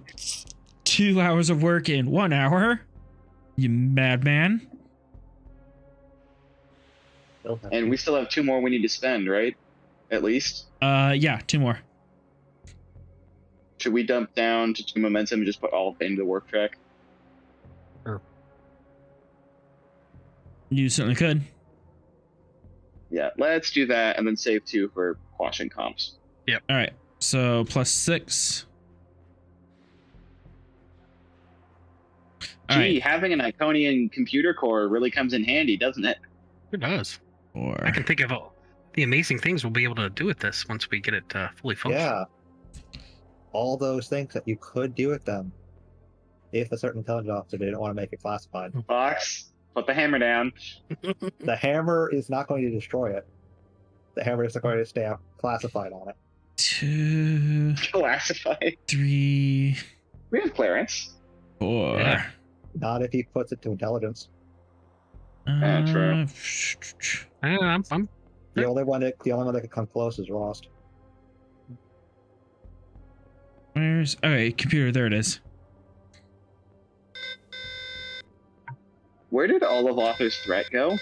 A: 2 hours of work in 1 hour. You madman.
H: And we still have 2 more we need to spend, right? At least.
A: Yeah, 2 more.
H: Should we dump down to 2 momentum and just put all of it into the work track?
A: You certainly could.
H: Yeah, let's do that and then save 2 for quashing comps.
A: All right. So plus 6. All
H: Gee,
A: right.
H: having an Iconian computer core really comes in handy, doesn't it?
F: It does.
A: 4.
F: I can think of all the amazing things we'll be able to do with this once we get it fully functional.
C: Yeah. All those things that you could do with them if a certain intelligence officer didn't want to make it classified.
H: Fox, put the hammer down.
C: The hammer is not going to destroy it. The hammer is going to stay classified on it.
A: 2,
H: Classified.
A: 3,
H: We have clearance.
A: 4.
F: Yeah.
C: Not if he puts it to intelligence.
H: True.
F: I'm
C: The only one that can come close is Rost.
A: Where's okay, computer, there it is.
H: Where did all of Author's threat go?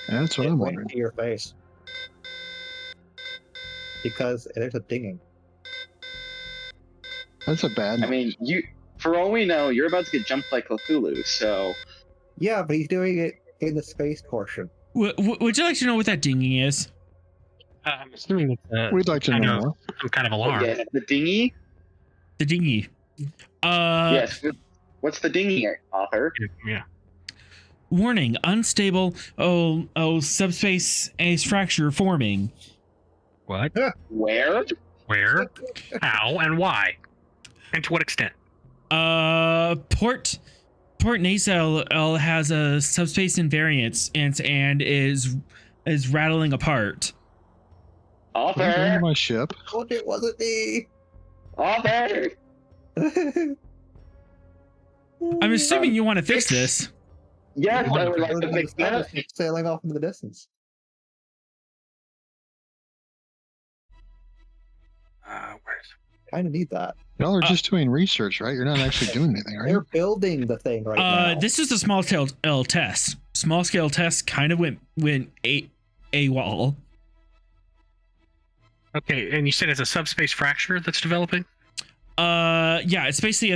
E: That's what
C: It
E: I'm
C: went
E: wondering.
C: to your face. Because there's a dinging.
E: That's a bad.
H: I mean, for all we know, you're about to get jumped by Cthulhu, so
C: Yeah, but he's doing it in the space portion.
A: Would you like to know what that dinging is?
F: I'm assuming it's
E: We'd like to know more.
F: some kind of alarm.
H: yeah, the dinghy.
A: The dinghy.
H: Yes. What's the dinghy, Author?
F: Yeah.
A: Warning: unstable. Subspace ice fracture forming.
F: What?
H: Where?
F: Where? How? And why? And to what extent?
A: Port Nacelle has a subspace invariance and is rattling apart.
E: Put it
H: Author.
E: on my ship.
C: Oh, it wasn't me!
H: Author.
A: I'm assuming you want to fix this.
H: Yes, I would like to fix that.
C: Sailing off into the distance.
F: Where's
C: Kind of need that.
E: Y'all are just doing research, right? You're not actually doing anything, are
C: They're
E: you?
C: building the thing right now.
A: This is a small scale test. Small scale test kind of went AWOL.
F: Okay, and you said it's a subspace fracture that's developing?
A: Yeah, it's basically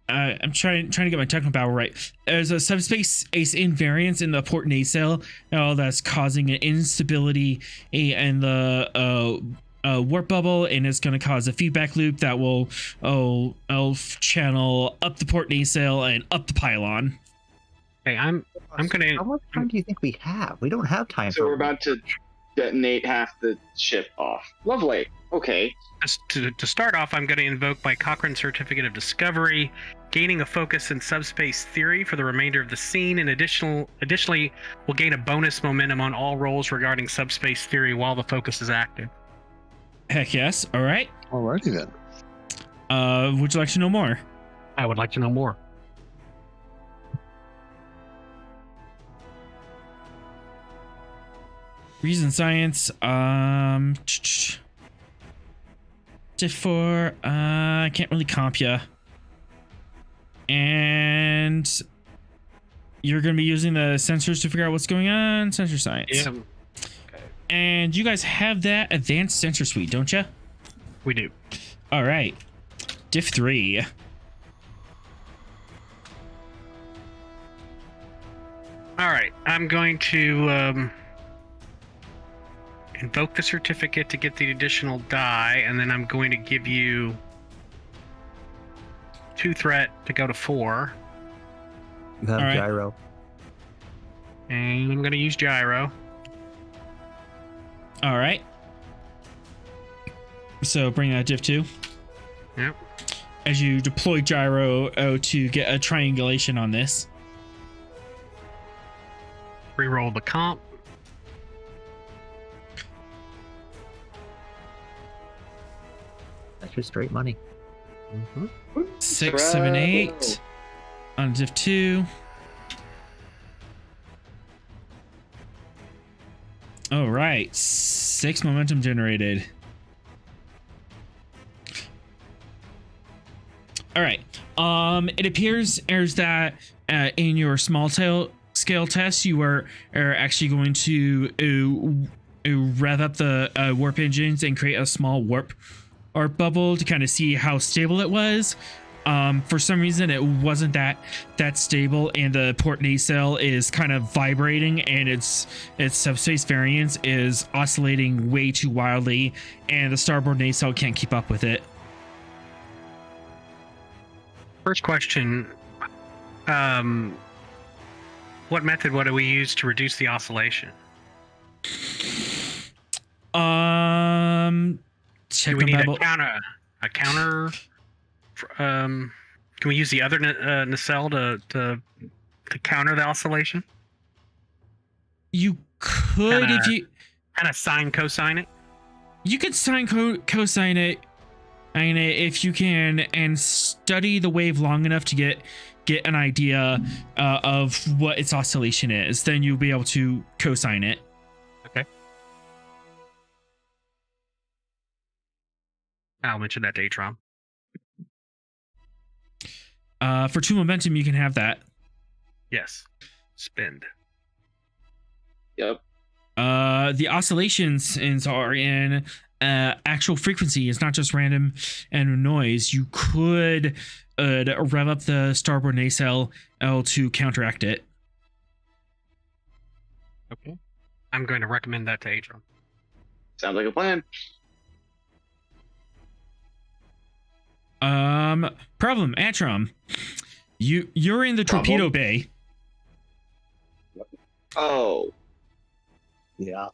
A: I'm trying to get my technical power right. There's a subspace invariance in the port nacelle that's causing an instability in the warp bubble, and it's going to cause a feedback loop that will channel up the port nacelle and up the pylon.
F: Okay, I'm gonna.
C: How much time do you think we have? We don't have time.
H: So we're about to detonate half the ship off. Lovely. Okay.
F: To start off, I'm going to invoke my Cochrane Certificate of Discovery, gaining a focus in subspace theory for the remainder of the scene, and additionally, will gain a bonus momentum on all rolls regarding subspace theory while the focus is active.
A: Heck yes. All right.
E: Alrighty then.
A: Would you like to know more?
F: I would like to know more.
A: Reason science. Diff 4. I can't really comp ya. And you're going to be using the sensors to figure out what's going on. Sensor science.
F: Yeah.
H: Okay.
A: And you guys have that advanced sensor suite, don't you?
F: We do.
A: All right. Diff 3.
F: All right. I'm going to invoke the certificate to get the additional die, and then I'm going to give you 2 threat to go to 4.
C: You have
A: All right.
C: gyro.
F: And I'm going to use gyro.
A: All right. So bring that diff 2.
F: Yep.
A: As you deploy gyro to get a triangulation on this.
F: Reroll the comp.
C: That's just straight money.
A: 6, 7, 8 on diff 2. All right, 6 momentum generated. All right. It appears as that in your small scale test, you are actually going to rev up the warp engines and create a small warp bubble to kind of see how stable it was. For some reason, it wasn't that stable, and the port nacelle is kind of vibrating, and its subspace variance is oscillating way too wildly, and the starboard nacelle can't keep up with it.
F: First question. What method would we use to reduce the oscillation? Do we need a counter? Can we use the other nacelle to counter the oscillation?
A: You could if you
F: kind of sine cosine it.
A: You could sine cosine it, and if you can, and study the wave long enough to get an idea of what its oscillation is, then you'll be able to cosine it.
F: Okay. I'll mention that to Atron.
A: For 2 momentum, you can have that.
F: Yes. Spend.
H: Yep.
A: The oscillations are in actual frequency. It's not just random and noise. You could rev up the starboard nacelle to counteract it.
F: Okay. I'm going to recommend that to Atron.
H: Sounds like a plan.
A: Problem, Atron. You're in the torpedo bay.
H: Oh.
C: Yeah.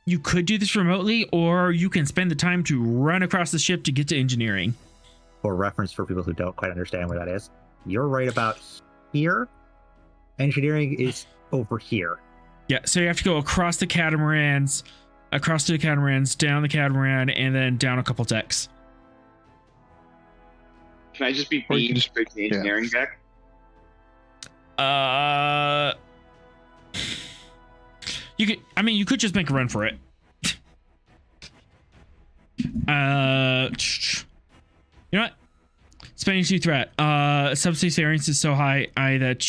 A: You could do this remotely, or you can spend the time to run across the ship to get to engineering.
C: For reference, for people who don't quite understand where that is, you're right about here. Engineering is over here.
A: Yeah, so you have to go across the catamarans, down the catamaran, and then down a couple decks.
H: Can I just be
E: Or you
H: beamed
E: can just-
H: straight to the engineering deck?
A: You could just make a run for it. You know what? Spending 2 threat. Subspace variance is so high that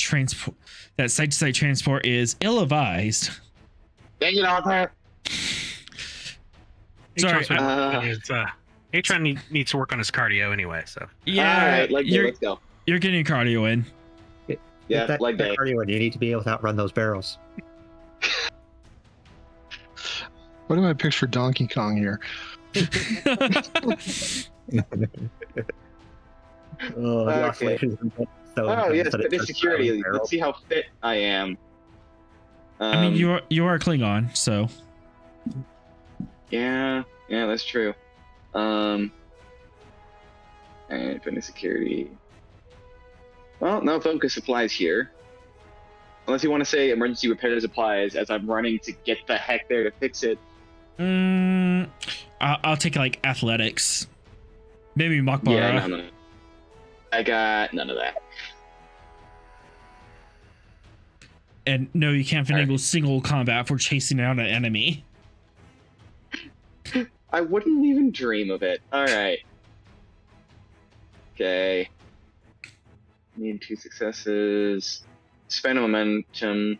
A: site-to-site transport is ill-advised.
H: Dang it, Arthur.
A: Sorry.
F: Atron needs to work on his cardio anyway, so.
A: Yeah,
H: All right, leg day,
A: you're,
H: let's go.
A: you're getting cardio in.
H: Yeah,
C: that,
H: leg day.
C: cardio, you need to be able to outrun those barrels.
E: What do I picture Donkey Kong here?
H: Okay. Oh yes, fitness security. Let's see how fit I am.
A: I mean, you are a Klingon, so.
H: Yeah, that's true. And fitness security. Well, no focus applies here. Unless you want to say emergency repairs applies as I'm running to get the heck there to fix it.
A: I'll take like athletics. Maybe Makbara.
H: Yeah, no. I got none of that.
A: And no, you can't finagle single combat for chasing down an enemy.
H: I wouldn't even dream of it. Alright. Okay. Need 2 successes. Spend momentum.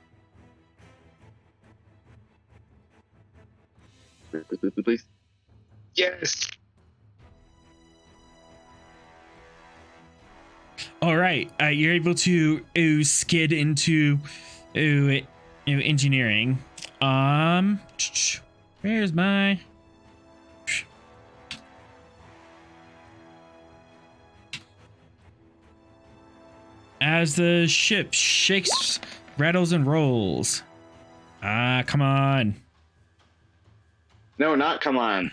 H: Please. Yes!
A: All right, you're able to skid into engineering. Where's my? As the ship shakes, rattles, and rolls. Come on.
H: No, not come on.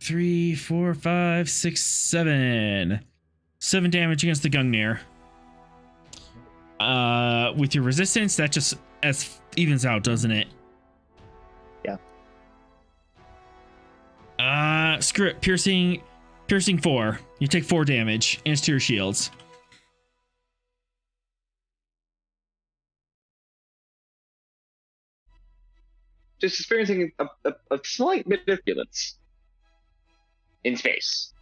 A: Three, 4, 5, 6, 7. 7 damage against the Gungnir. With your resistance, that just evens out, doesn't it? Yeah. Screw it. Piercing 4. You take 4 damage, and it's to your shields.
H: Just experiencing a slight bit of turbulence in space.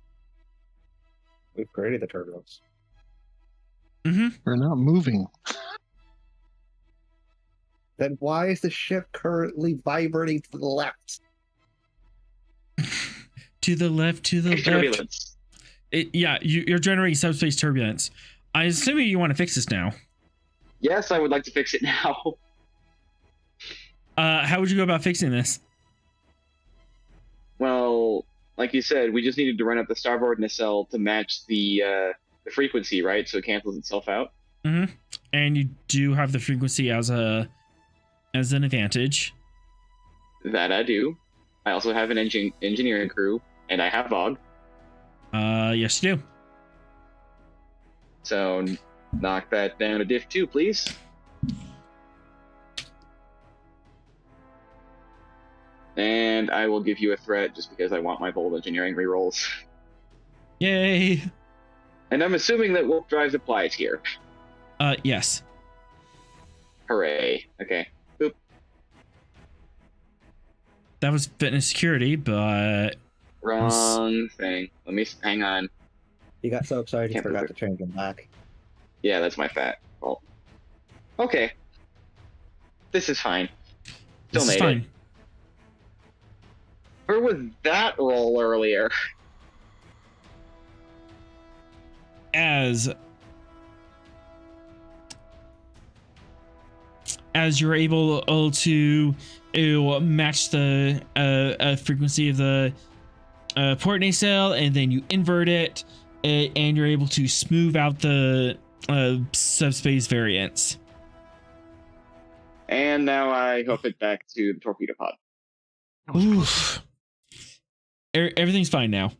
C: We've created the turbulence.
A: Mm-hmm.
E: We're not moving.
C: Then why is the ship currently vibrating to the left?
A: To the left.
H: Turbulence.
A: You're generating subspace turbulence. I assume you want to fix this now.
H: Yes, I would like to fix it now.
A: How would you go about fixing this?
H: Well, like you said, we just needed to run up the starboard nacelle to match the frequency, right? So it cancels itself out.
A: Mm-hmm. And you do have the frequency as an advantage.
H: That I do. I also have an engineering crew, and I have VOG.
A: Yes, you do.
H: So knock that down to diff 2, please. And I will give you a threat just because I want my bold engineering rerolls.
A: Yay!
H: And I'm assuming that warp drives applies here.
A: Yes.
H: Hooray. Okay. Boop.
A: That was fitness security, but...
H: Wrong thing. Let me... Hang on.
C: You got so excited you
H: Can't
C: forgot
H: believe
C: to change them back.
H: Yeah, that's my fault. Okay. This is fine. Still
A: This is
H: made
A: fine.
H: it. Where was that roll earlier?
A: As you're able to match the frequency of the port nacelle, and then you invert it, and you're able to smooth out the subspace variance.
H: And now I hoof it back to the torpedo pod.
A: Oof. Everything's fine now.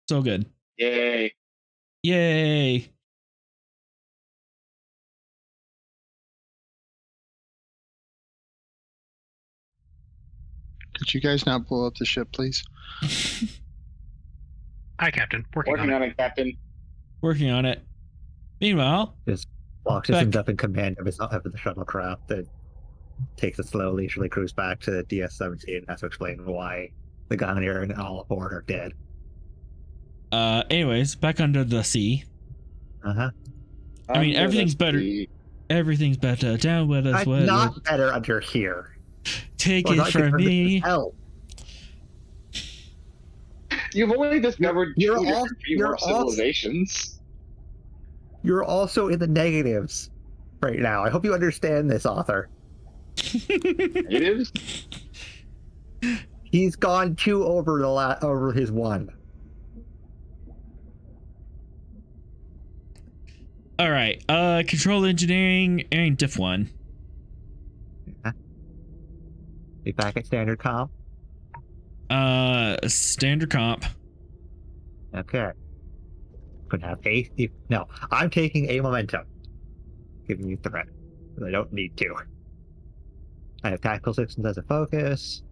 A: So good.
H: Yay.
A: Yay.
E: Could you guys not blow up the ship, please?
F: Hi, Captain. Working
H: Working
F: on
H: on
F: it.
H: it, Captain.
A: Working on it. Meanwhile,
C: Fox
A: Back-
C: isn't up in command of the shuttlecraft that takes a slow, leisurely cruise back to DS-17 and has to explain why the Gungnir and all aboard are dead.
A: anyways, back under the sea.
C: Uh-huh.
A: I mean, everything's better. Everything's better down with us.
C: It's not better under here.
A: Take it from me.
H: You've only discovered more civilizations.
C: You're also in the negatives right now. I hope you understand this, author.
H: Negatives?
C: He's gone 2 over his 1.
A: All right. Control engineering and diff 1.
C: Be back at standard comp.
A: Standard comp.
C: Okay. Could have a. No, I'm taking a momentum. Giving you threat. I don't need to. I have tactical systems as a focus.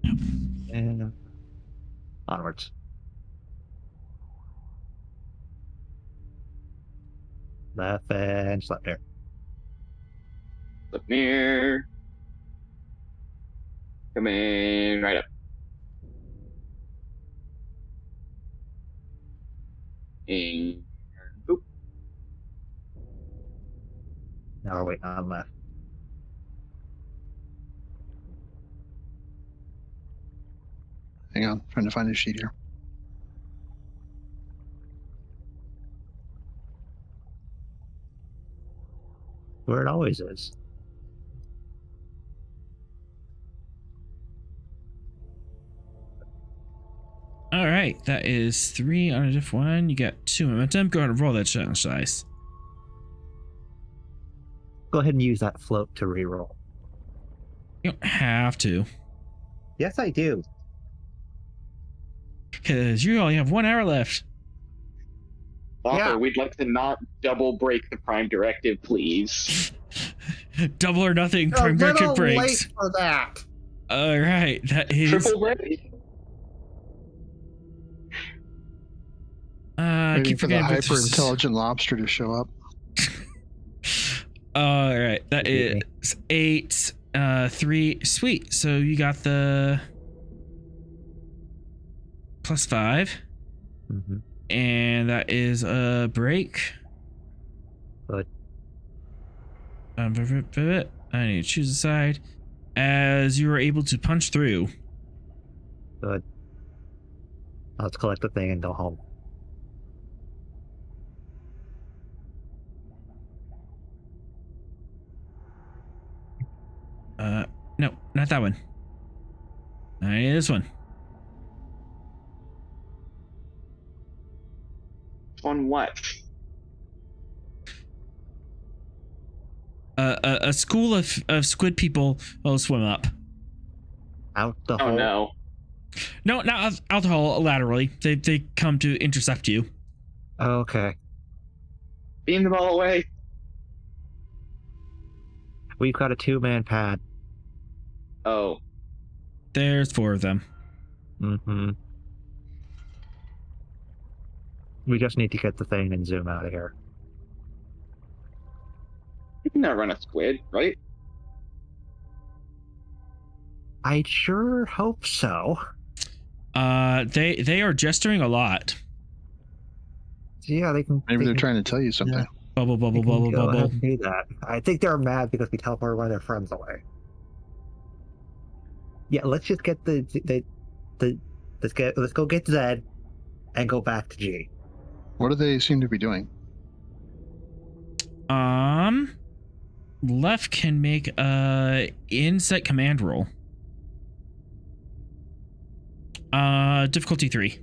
C: And onwards. Left and left there.
H: Gungnir. Coming right up. And boop.
C: Now we're waiting on left.
E: Hang on, trying to find a sheet here.
C: Where it always is.
A: All right, that is 3 on a diff 1. You got 2 momentum. Go ahead and roll that challenge dice.
C: Go ahead and use that float to reroll.
A: You don't have to,
C: Yes, I do.
A: because you only have 1 hour left.
H: Author,
C: Yeah.
H: we'd like to not double break the prime directive, please.
A: Double or nothing.
C: You're a
A: Prime directive
C: little
A: breaks.
C: late for that.
A: All right, that is.
H: Triple ready.
A: I
E: Waiting
A: keep
E: for the
A: forgetting. about
E: hyper
A: this.
E: intelligent lobster to show up.
A: All right, that
C: Excuse
A: is 8, 3. Sweet. So you got the +5,
C: Mm-hmm.
A: and that is a break.
C: Good.
A: I need to choose a side. As you are able to punch through.
C: Good. Let's collect the thing and go home.
A: No, not that one. I need this one.
H: On what?
A: A school of squid people will swim up.
C: Out the
H: Oh
C: hole.
H: no.
A: No, not out the hole, laterally. They come to intercept you.
C: Okay.
H: Beam them all away.
C: We've got a 2-man pad.
H: Oh.
A: There's 4 of them.
C: Mm-hmm. We just need to get the thing and zoom out of here.
H: You can outrun a squid, right?
C: I sure hope so.
A: They are gesturing a lot.
C: Yeah, they can.
E: Maybe
C: they
E: they're
C: can,
E: trying to tell you something.
C: Yeah.
A: Bubble,
C: they
A: bubble,
C: can
A: bubble,
C: go ahead
A: bubble.
C: and do that. I think they're mad because we teleported one of their friends away. Yeah, let's just get let's go get Zed and go back to G.
E: What do they seem to be doing?
A: Left can make a insight command roll. Difficulty 3.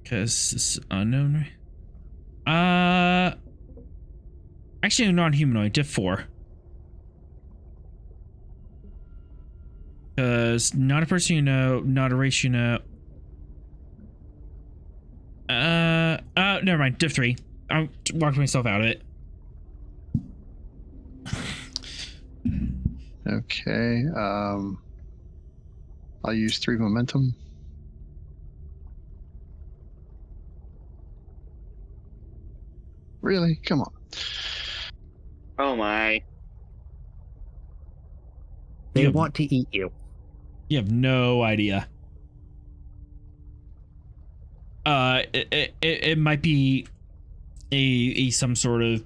A: Because it's unknown. Actually, non-humanoid. Diff 4. Because not a person you know, not a race you know. Never mind. Diff 3. I walked myself out of it.
E: Okay. I'll use 3 momentum. Really? Come on.
H: Oh my.
C: They
A: Yeah.
C: want to eat you.
A: You have no idea. It might be a some sort of,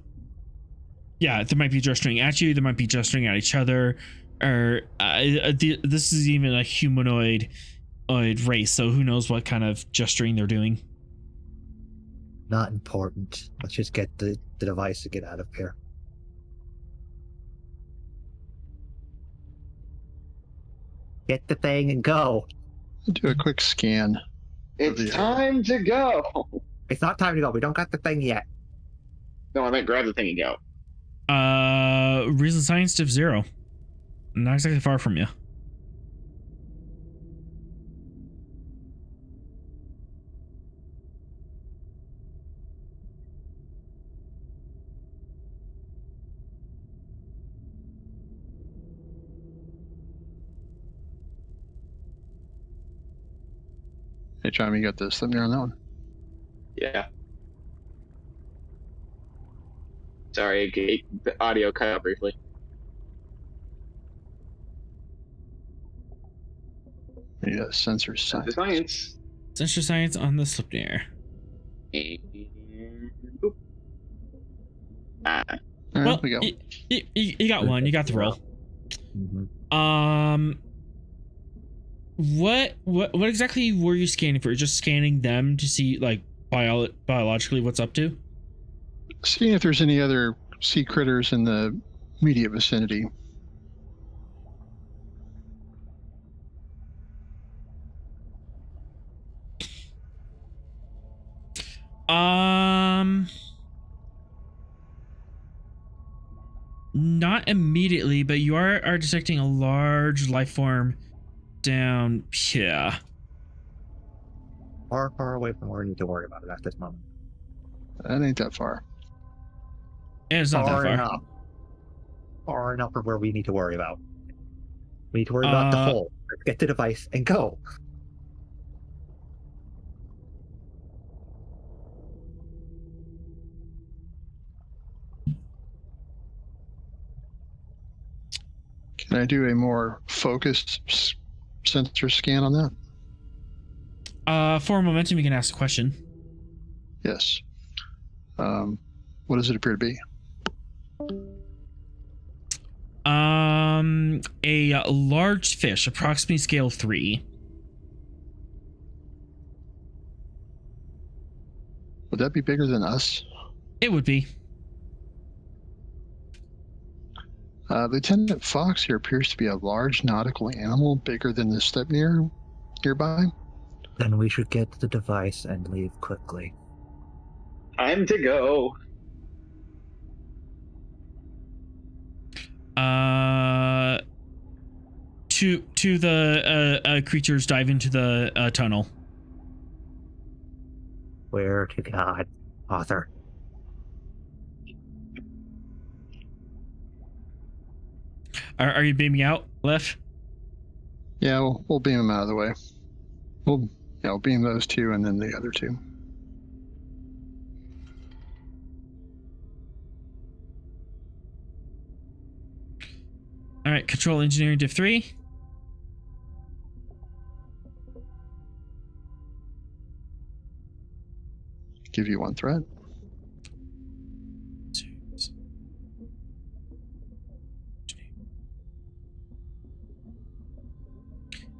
A: yeah, they might be gesturing at you, they might be gesturing at each other, or this is even a humanoid race, so who knows what kind of gesturing they're doing.
C: Not important. Let's just get the device to get out of here. Get the thing and go.
E: Do a quick scan.
H: It's time to go.
C: It's not time to go. We don't got the thing yet.
H: No, I meant grab the thing and go.
A: Reason Science Div 0. Not exactly far from you.
E: Hey, John, you got the thumbnail on that one?
H: Yeah. Sorry, the audio cut out briefly.
E: Yeah, sensor
H: Science.
E: science.
A: Sensor science on the Slipnir.
H: Boop.
E: All right,
A: Well,
E: we go.
A: you got one. You got the roll.
C: Mm-hmm.
A: What exactly were you scanning for? Just scanning them to see, like, biologically what's up to?
E: Seeing if there's any other sea critters in the immediate vicinity.
A: Not immediately, but you are detecting a large life form down here.
C: Far away from where we need to worry about it at this moment.
E: That ain't that far.
A: And it's not that far.
C: Enough. Far enough from where we need to worry about. We need to worry about the hole. Let's get the device and go.
E: Can I do a more focused sensor scan on that?
A: For momentum, you can ask a question.
E: Yes. What does it appear to be?
A: A large fish, approximately scale 3.
E: Would that be bigger than us?
A: It would be.
E: Lieutenant Fox here appears to be a large nautical animal bigger than the Slipnir nearby.
C: Then we should get the device and leave quickly.
H: Time to go.
A: To the creatures dive into the tunnel.
C: Where to God, Arthur?
A: Are you beaming out, Lef?
E: Yeah, we'll beam them out of the way. We'll beam those two and then the other two.
A: All right, control engineering div 3.
E: Give you one threat.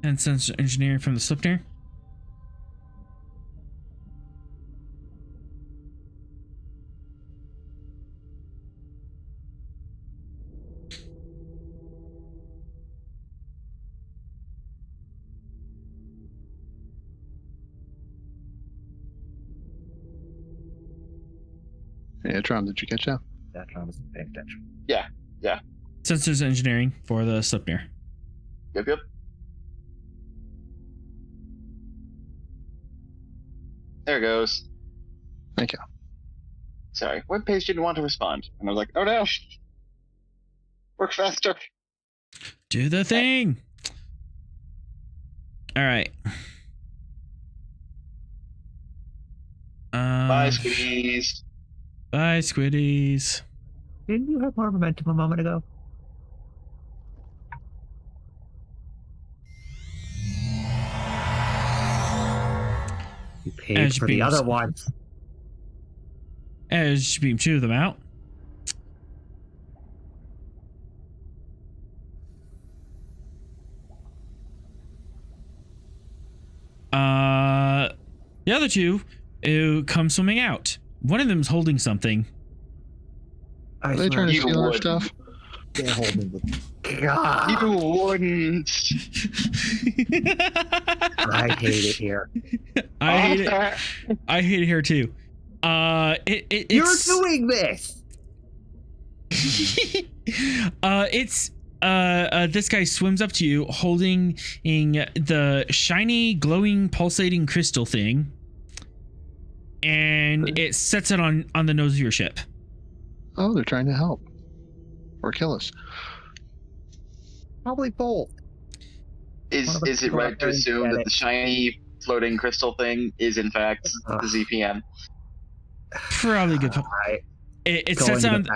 A: And sensor engineering from the Slipnir.
E: Yeah, Tron, did you catch that?
C: Yeah, Tron wasn't paying attention.
H: Yeah.
A: Sensors engineering for the Slipnir.
H: Yep. There goes.
E: Thank you.
H: Sorry, web page didn't want to respond. And I was like, oh no. Work faster.
A: Do the thing. All right.
H: Bye, squeeze.
A: Bye, squiddies.
C: Didn't you have more momentum a moment ago? You paid
A: As
C: for the
A: beams.
C: other ones.
A: as you beam 2 of them out. The other 2 come swimming out. One of them's holding something.
E: Are they trying to
H: You
E: steal our
H: wouldn't.
E: stuff?
C: They're holding the. God,
H: You wouldn't.
C: I hate it here.
A: I hate it. I hate it here too.
C: You're doing this.
A: This guy swims up to you holding the shiny, glowing, pulsating crystal thing, and it sets it on the nose of your ship.
E: Oh, they're trying to help. Or kill us.
C: Probably both.
H: Is it right to assume that the shiny floating crystal thing is in fact the ZPM?
A: Probably good. It sets on.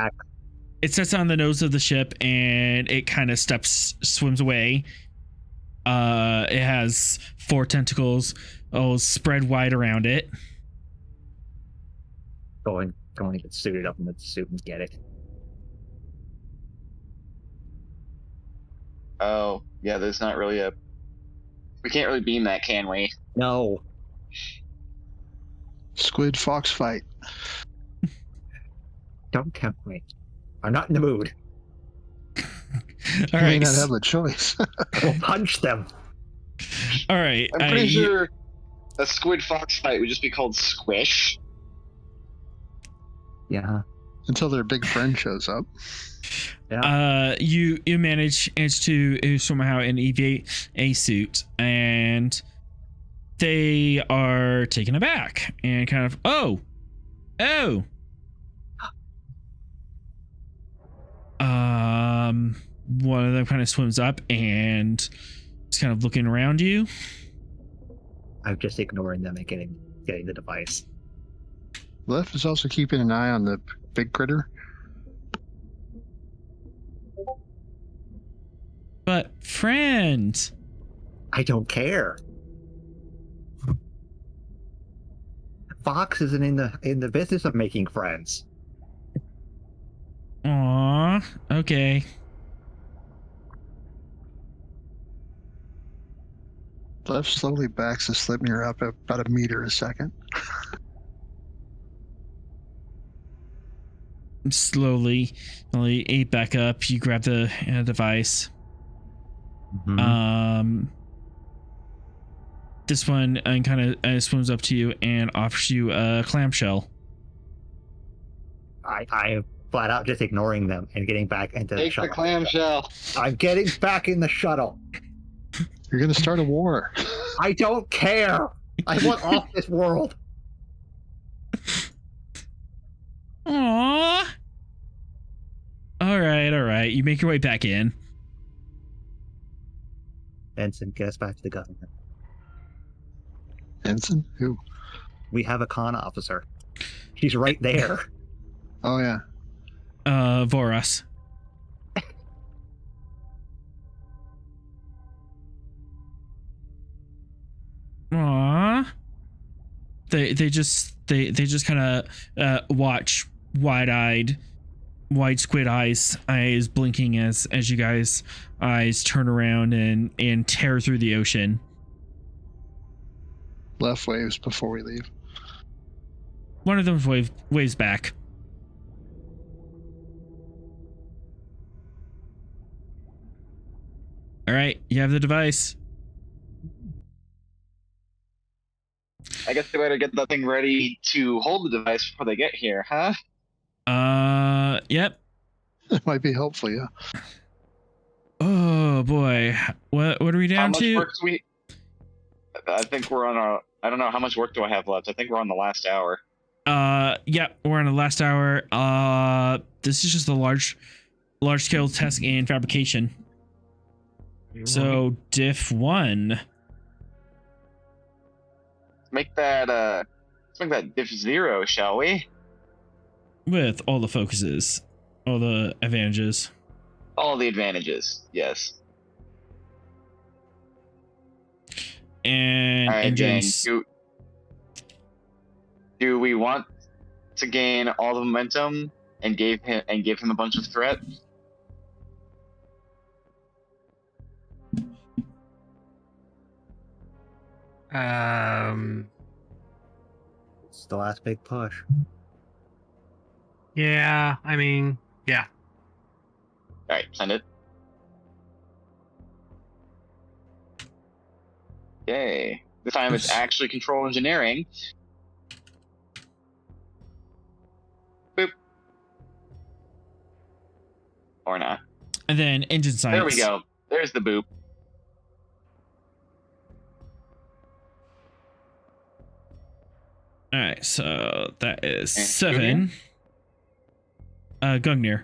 A: It sets on the nose of the ship, and it kind of swims away. It has 4 tentacles, spread wide around it.
C: Going to get suited up in the suit and get it.
H: Oh, yeah, there's not really a... We can't really beam that, can we?
C: No.
E: Squid fox fight.
C: Don't tempt me. I'm not in the mood.
A: All
E: You may
A: right.
E: not have a choice.
C: I'll punch them.
A: All right.
H: I'm pretty sure a squid fox fight would just be called squish.
C: Yeah.
E: Until their big friend shows up.
A: You manage to somehow an EVA suit, and they are taken aback and kind of one of them kind of swims up and is kind of looking around you.
C: I'm just ignoring them and getting the device.
E: Left is also keeping an eye on the big critter.
A: But friend,
C: I don't care. Fox isn't in the business of making friends.
A: aw, okay.
E: Left slowly backs the Slipnir up about 1 meter a second.
A: Slowly, eight back up. You grab the device.
C: Mm-hmm.
A: This one kind of swims up to you and offers you a clamshell.
C: I am flat out just ignoring them and getting back into the
H: Take
C: shuttle.
H: the clamshell.
C: I'm getting back in the shuttle.
E: You're going to start a war.
C: I don't care. I want off this world.
A: Aww. All right. You make your way back in.
C: Ensign, get us back to the government.
E: Ensign? Who?
C: We have a con officer. She's right there.
E: Oh, yeah.
A: Voros. Aww. They just kind of watch wide squid eyes blinking as you guys eyes turn around and tear through the ocean.
E: Left waves before we leave.
A: One of them waves back. All right, you have the device.
H: I guess they better get that thing ready to hold the device before they get here, huh?
A: Yep.
E: That might be helpful, yeah.
A: Oh boy, what are we
H: How
A: down
H: much
A: to?
H: work do we... I think we're on I don't know, how much work do I have left? I think we're on the last hour.
A: Yep, we're on the last hour. This is just a large scale test and fabrication. So diff 1.
H: Let's make that diff 0, shall we?
A: With all the focuses, all the advantages.
H: All the advantages, yes.
A: And
H: All right,
A: James.
H: do we want to gain all the momentum and give him a bunch of threat.
C: It's the last big push.
F: Yeah, I mean, yeah.
H: All right, send it. Yay! This time it's actually control engineering. Boop. Or not.
A: And then engine science.
H: There we go. There's the boop.
A: All right, so that is
H: And
A: 7. Gungnir.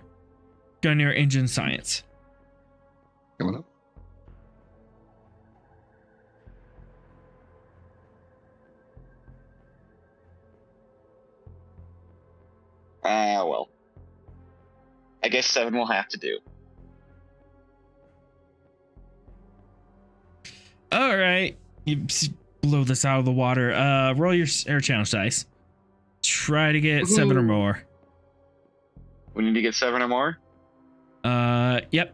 A: Gungnir engine science.
E: Coming up.
H: Well. I guess 7 will have to do.
A: All right, you blow this out of the water. Roll your air challenge dice. Try to get 7 or more.
H: We need to get 7 or more?
A: Yep.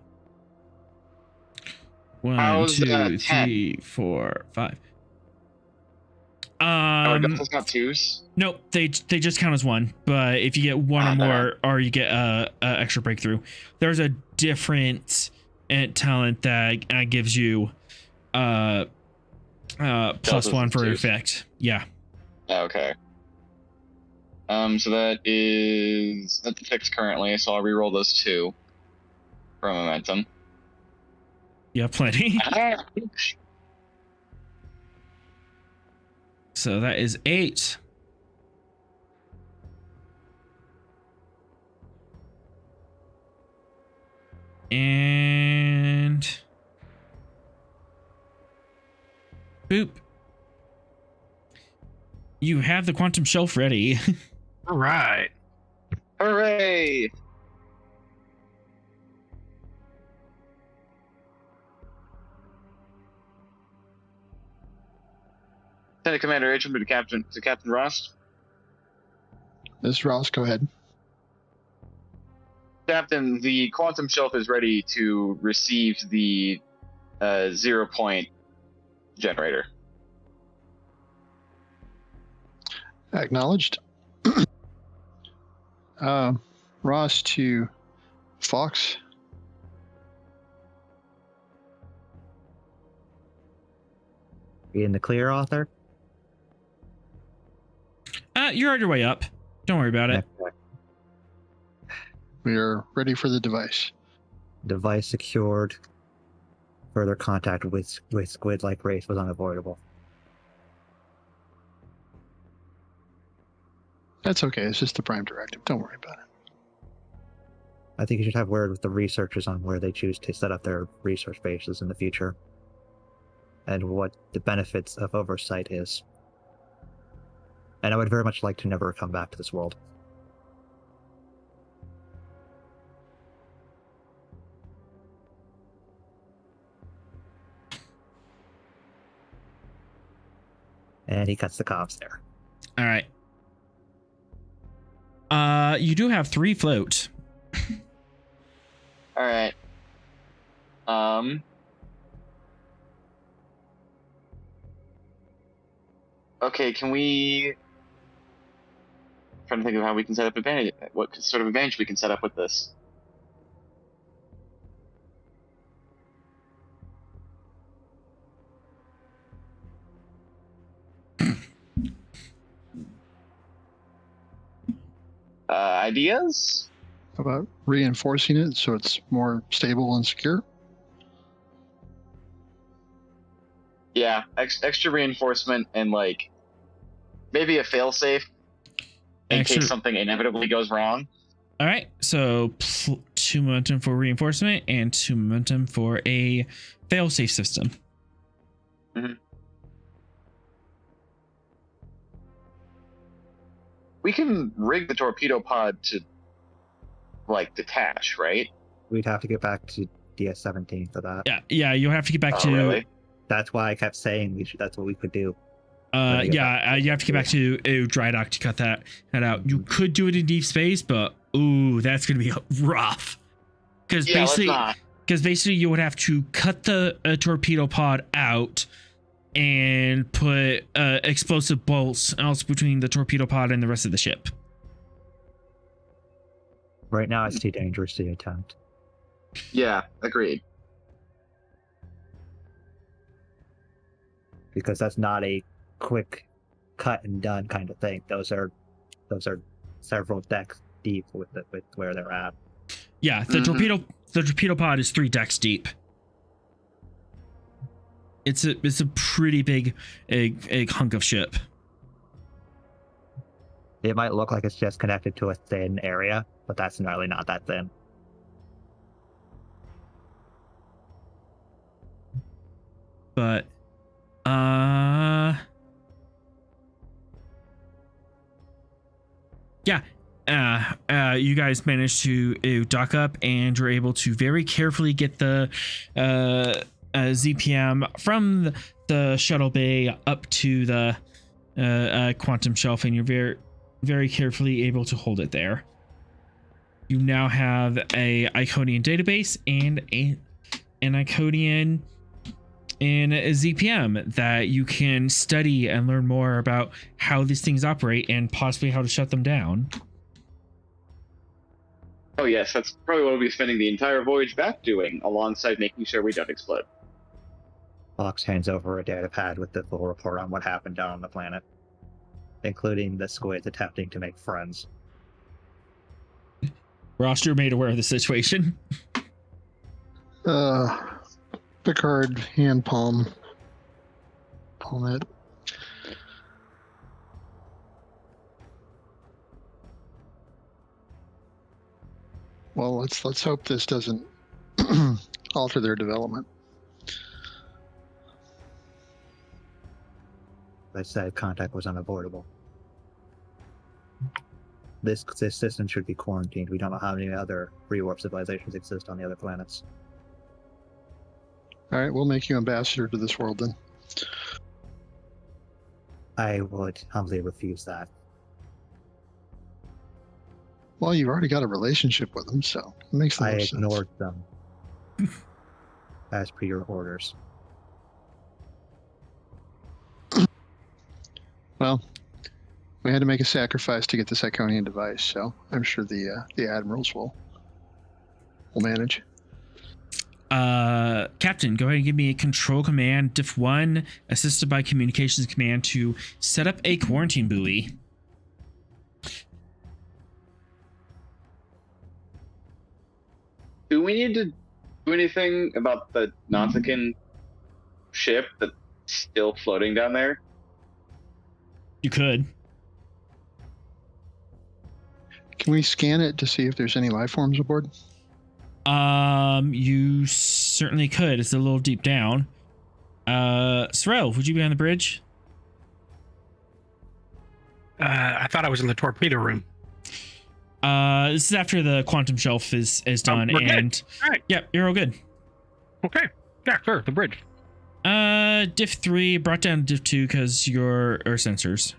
A: 1,
H: How's
A: 2,
H: 10?
A: 3, 4, 5.
H: It's not 2s?
A: Nope, they just count as 1. But if you get 1 or more, or you get a extra breakthrough, there's a different talent that gives you plus
H: Deltas
A: 1 for
H: 2s.
A: effect. Yeah.
H: Okay. So that's the 6 currently, so I'll reroll those 2 for momentum.
A: Yeah, plenty. So that is 8. And boop. You have the quantum shelf ready.
F: All right.
H: Hooray! Lieutenant Commander H, to Captain Ross.
E: This is Ross. Go ahead.
H: Captain, the quantum shelf is ready to receive the 0-point generator.
E: Acknowledged. Ross to Fox.
C: Be in the clear, author?
A: You're on your way up. Don't worry about it.
C: Okay.
E: We are ready for the device.
C: Device secured. Further contact with squid-like race was unavoidable.
E: That's okay. It's just the prime directive. Don't worry about it.
C: I think you should have word with the researchers on where they choose to set up their research bases in the future, and what the benefits of oversight is. And I would very much like to never come back to this world. And he cuts the comms there.
A: All right. You do have 3 float.
H: All right. Okay, can we? Trying to think of how we can set up advantage. What sort of advantage we can set up with this? Ideas?
E: How about reinforcing it so it's more stable and secure?
H: Yeah, extra reinforcement and like maybe a failsafe in case something inevitably goes wrong.
A: All right, so 2 momentum for reinforcement and 2 momentum for a failsafe system.
H: Mm-hmm. We can rig the torpedo pod to like detach, right?
C: We'd have to get back to DS-17 for that.
A: Yeah, you'll have to get back to.
H: Really?
C: That's why I kept saying that's what we could do.
A: You have to get back to dry dock to cut that out. You could do it in deep space, but ooh, that's gonna be rough. Because basically you would have to cut the torpedo pod out and put explosive bolts else between the torpedo pod and the rest of the ship.
C: Right now, it's too dangerous to attempt.
H: Yeah, agreed.
C: Because that's not a quick cut and done kind of thing. Those are several decks deep with where they're at.
A: Yeah, the torpedo pod is 3 decks deep. It's a pretty big hunk of ship.
C: It might look like it's just connected to a thin area, but that's really not that thin.
A: But you guys managed to dock up, and you're able to very carefully get the ZPM from the shuttle bay up to the quantum shelf, and you're very, very carefully able to hold it there. You now have a Iconian database and an Iconian and a ZPM that you can study and learn more about how these things operate and possibly how to shut them down.
H: Oh yes, that's probably what we'll be spending the entire voyage back doing, alongside making sure we don't explode.
C: Fox hands over a data pad with the full report on what happened down on the planet, including the squids attempting to make friends.
A: Ross, you're made aware of the situation.
E: Picard hand palm it. Well, let's hope this doesn't alter their development.
C: They said contact was unavoidable. This system should be quarantined. We don't know how many other rewarp civilizations exist on the other planets.
E: All right, we'll make you ambassador to this world then.
C: I would humbly refuse that.
E: Well, you've already got a relationship with them, so it makes the most sense.
C: I ignored them as per your orders.
E: Well, we had to make a sacrifice to get this Iconian device, so I'm sure the admirals will manage.
A: Captain, go ahead and give me a control command, diff 1, assisted by communications command to set up a quarantine buoy.
H: Do we need to do anything about the Nautican ship that's still floating down there?
A: You could.
E: Can we scan it to see if there's any life forms aboard?
A: You certainly could. It's a little deep down. Sorrel, would you be on the bridge?
F: I thought I was in the torpedo room.
A: This is after the quantum shelf is done,
F: we're
A: and
F: good. All right.
A: Yep, you're all good.
F: Okay. Yeah, sure. The bridge.
A: Diff 3 brought down Diff 2 because your sensors.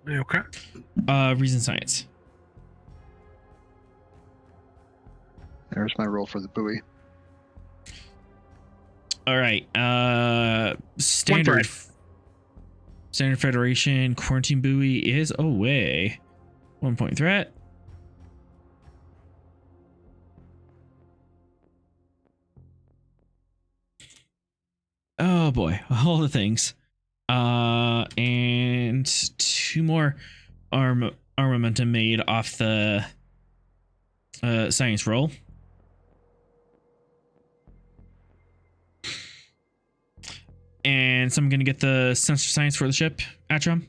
F: Okay.
A: Reason science.
E: There's my roll for the buoy.
A: All right. Standard Federation quarantine buoy is away. 1 point threat. Oh boy, all the things. And 2 more armamentum made off the science roll. And so I'm going to get the sensor science for the ship, Atram.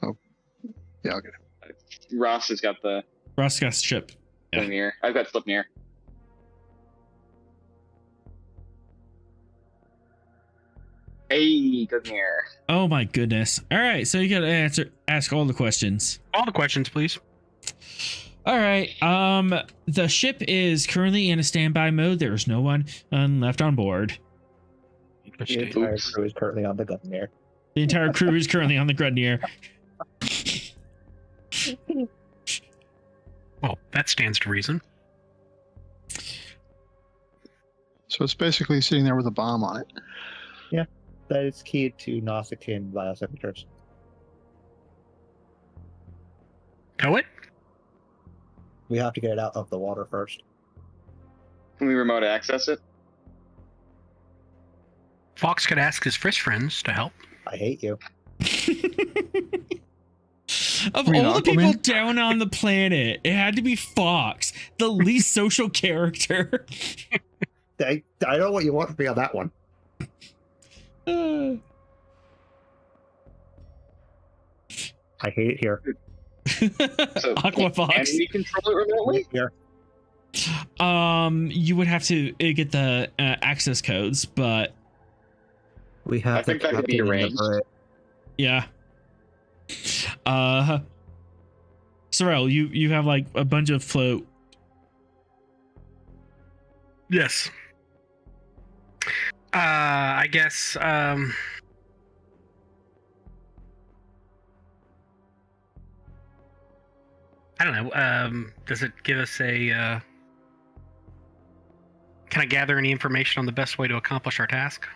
E: Oh, yeah, I'll get it.
H: Ross has got the
A: ship. Yeah.
H: Gungnir. I've got Slipnir. Hey, Gungnir.
A: Oh my goodness. All right, so you got to ask all the questions.
F: All the questions, please.
A: All right. The ship is currently in a standby mode. There is no one left on board.
C: The entire crew is currently on the Gungnir.
A: The entire crew is currently on the Gungnir.
F: Well, that stands to reason.
E: So it's basically sitting there with a bomb on it.
C: That is key to Nausicaan biosignatures.
F: Tow it?
C: We have to get it out of the water first.
H: Can we remote access it?
F: Fox could ask his fish friends to help.
C: I hate you.
A: Of all the people down on the planet, it had to be Fox, the least social character.
C: I know what you want from me on that one. I hate it here.
H: So
A: Aqua Fox.
H: Can we control it remotely?
C: Here.
A: You would have to get the access codes, but
C: We have
H: I think that could be arranged.
A: yeah. Sorrel, you have like a bunch of float.
F: Yes. I guess. I don't know. Does it give us a? Can I gather any information on the best way to accomplish our task?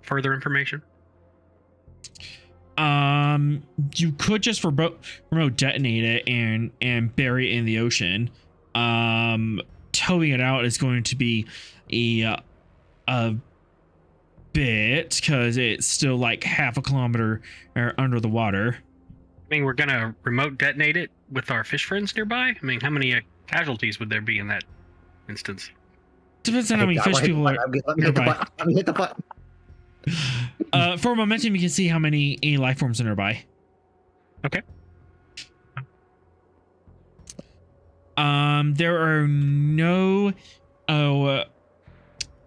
F: Further information?
A: You could just remote detonate it and bury it in the ocean. Towing it out is going to be a bit because it's still like half a kilometer under the water.
F: I mean, we're gonna remote detonate it with our fish friends nearby. I mean, how many casualties would there be in that instance?
A: Depends on how many fish people are nearby.
C: Let me hit the button.
A: For momentum, you can see how many life forms are nearby.
F: Okay.
A: There are no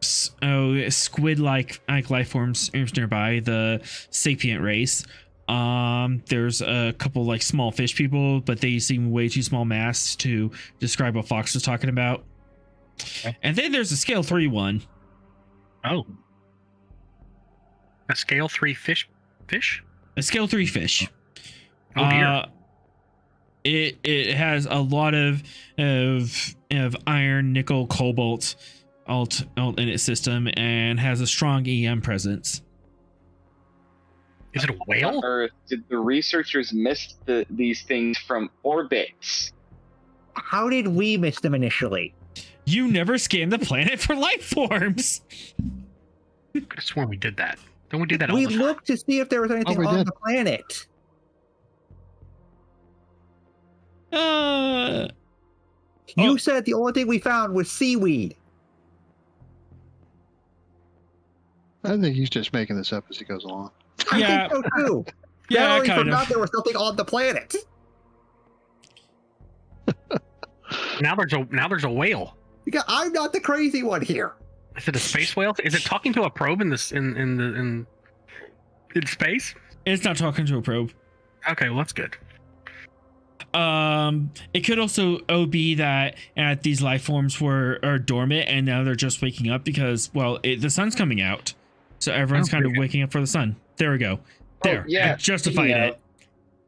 A: squid-like life forms nearby. The sapient race. There's a couple like small fish people, but they seem way too small mass to describe what Fox was talking about.
F: Okay.
A: And then there's a scale 3 one.
F: Oh. A scale 3 fish?
A: A scale 3 fish.
F: Oh dear.
A: It has a lot of iron, nickel, cobalt alt in its system and has a strong EM presence.
F: Is it a whale?
H: Or did the researchers miss these things from orbits?
C: How did we miss them initially?
A: You never scanned the planet for life forms.
F: I could have sworn we did that. Don't we do that all
C: We
F: the time?
C: looked to see if there was anything
E: we
C: on
E: did.
C: the planet. You said the only thing we found was seaweed.
E: I think he's just making this up as he goes along.
A: Yeah.
C: I think so too.
A: Yeah,
C: Not only
A: kind
C: forgot
A: of.
C: there was something on the planet.
F: Now there's a whale.
C: Because I'm not the crazy one here.
F: Is it a space whale? Is it talking to a probe in space?
A: It's not talking to a probe.
F: Okay, well that's good.
A: It could also be that these life forms are dormant and now they're just waking up because, well, the sun's coming out. So everyone's kind of waking up for the sun. There we go. There.
H: yeah,
A: I justified it.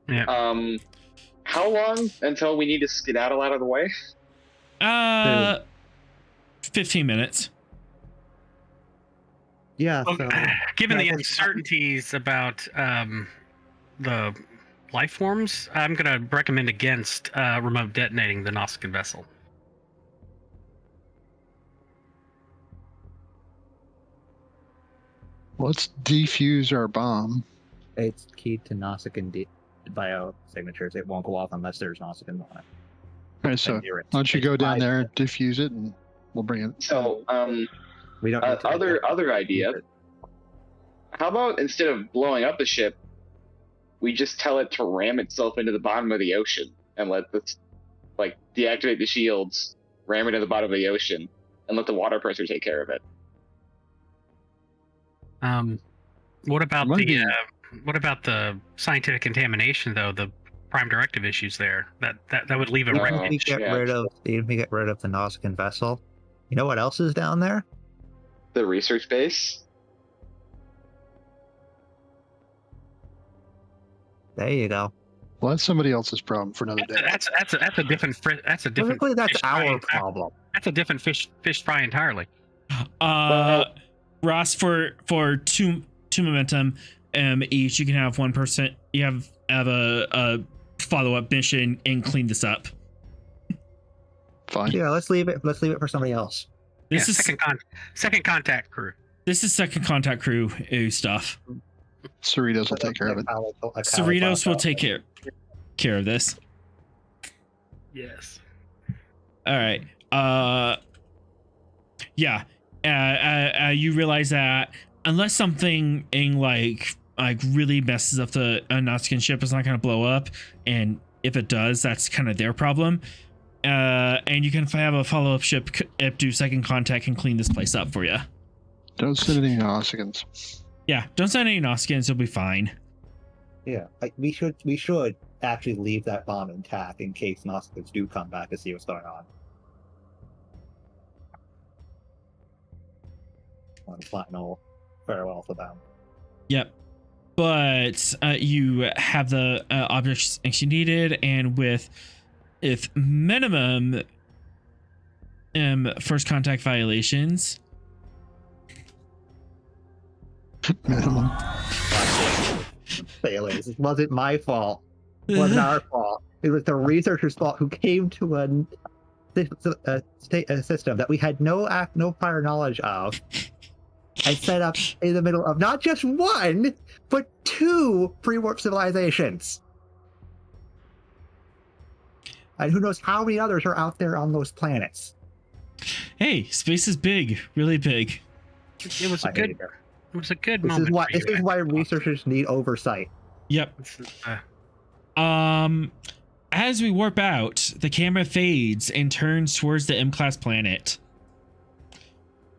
F: Yeah.
H: How long until we need to skedaddle out of the way?
A: 15 minutes.
C: Yeah.
F: Well,
C: So,
F: given the
C: yeah,
F: uncertainties about the life forms, I'm going to recommend against remote detonating the Nausicaan vessel.
E: Let's defuse our bomb.
C: it's key to Nausicaan biosignatures. It won't go off unless there's Nausicaan on it.
E: All right, so
C: Near it.
E: why don't you
C: It's
E: go down
C: 5
E: there, defuse it, and we'll bring it.
H: So,
C: We don't need to
H: other idea. How about instead of blowing up the ship, we just tell it to ram itself into the bottom of the ocean and let this, like, deactivate the shields, ram it into the bottom of the ocean, and let the water pressure take care of it.
F: What about
E: Might be-
F: what about the scientific contamination though? The prime directive issues there. That would leave a
H: No.
C: Even if we
F: wreckage.
C: get
H: Yeah.
C: rid of, even if we get rid of the Nausicaan vessel, you know what else is down there?
H: The research base.
C: There you go.
E: Well, that's somebody else's problem for another day.
F: That's a different
C: Technically, that's
F: fish fry
C: our
F: entirely.
C: problem.
F: That's a different fish fry entirely.
A: Ross, for two momentum each, you can have one person. You have a follow-up mission and clean this up.
E: Fine.
C: Yeah, let's leave it. Let's leave it for somebody else.
A: This is
F: second contact crew.
A: This is second contact crew stuff.
E: Cerritos will take care of it.
A: Cerritos will take care of this.
F: Yes.
A: All right. Yeah. You realize that unless something in like really messes up the Nautican ship, it's not going to blow up, and if it does, that's kind of their problem. And you can have a follow-up ship do second contact and clean this place up for you.
E: Don't send any Nauticans.
A: Yeah, don't send any Nauticans. It'll be fine.
C: Yeah, like we should actually leave that bomb intact in case Nauticans do come back to see what's going on. One final farewell to them.
A: Yep. But you have the objects you needed, and with minimum first contact violations.
E: Minimum.
C: Failures. It wasn't my fault. It wasn't our fault. It was the researchers' fault who came to a system that we had no prior knowledge of, and set up in the middle of not just one, but two pre-warp civilizations. And who knows how many others are out there on those planets.
A: Hey, space is big, really big.
F: It was a good moment.
C: This is why researchers need oversight.
A: Yep. As we warp out, the camera fades and turns towards the M-class planet.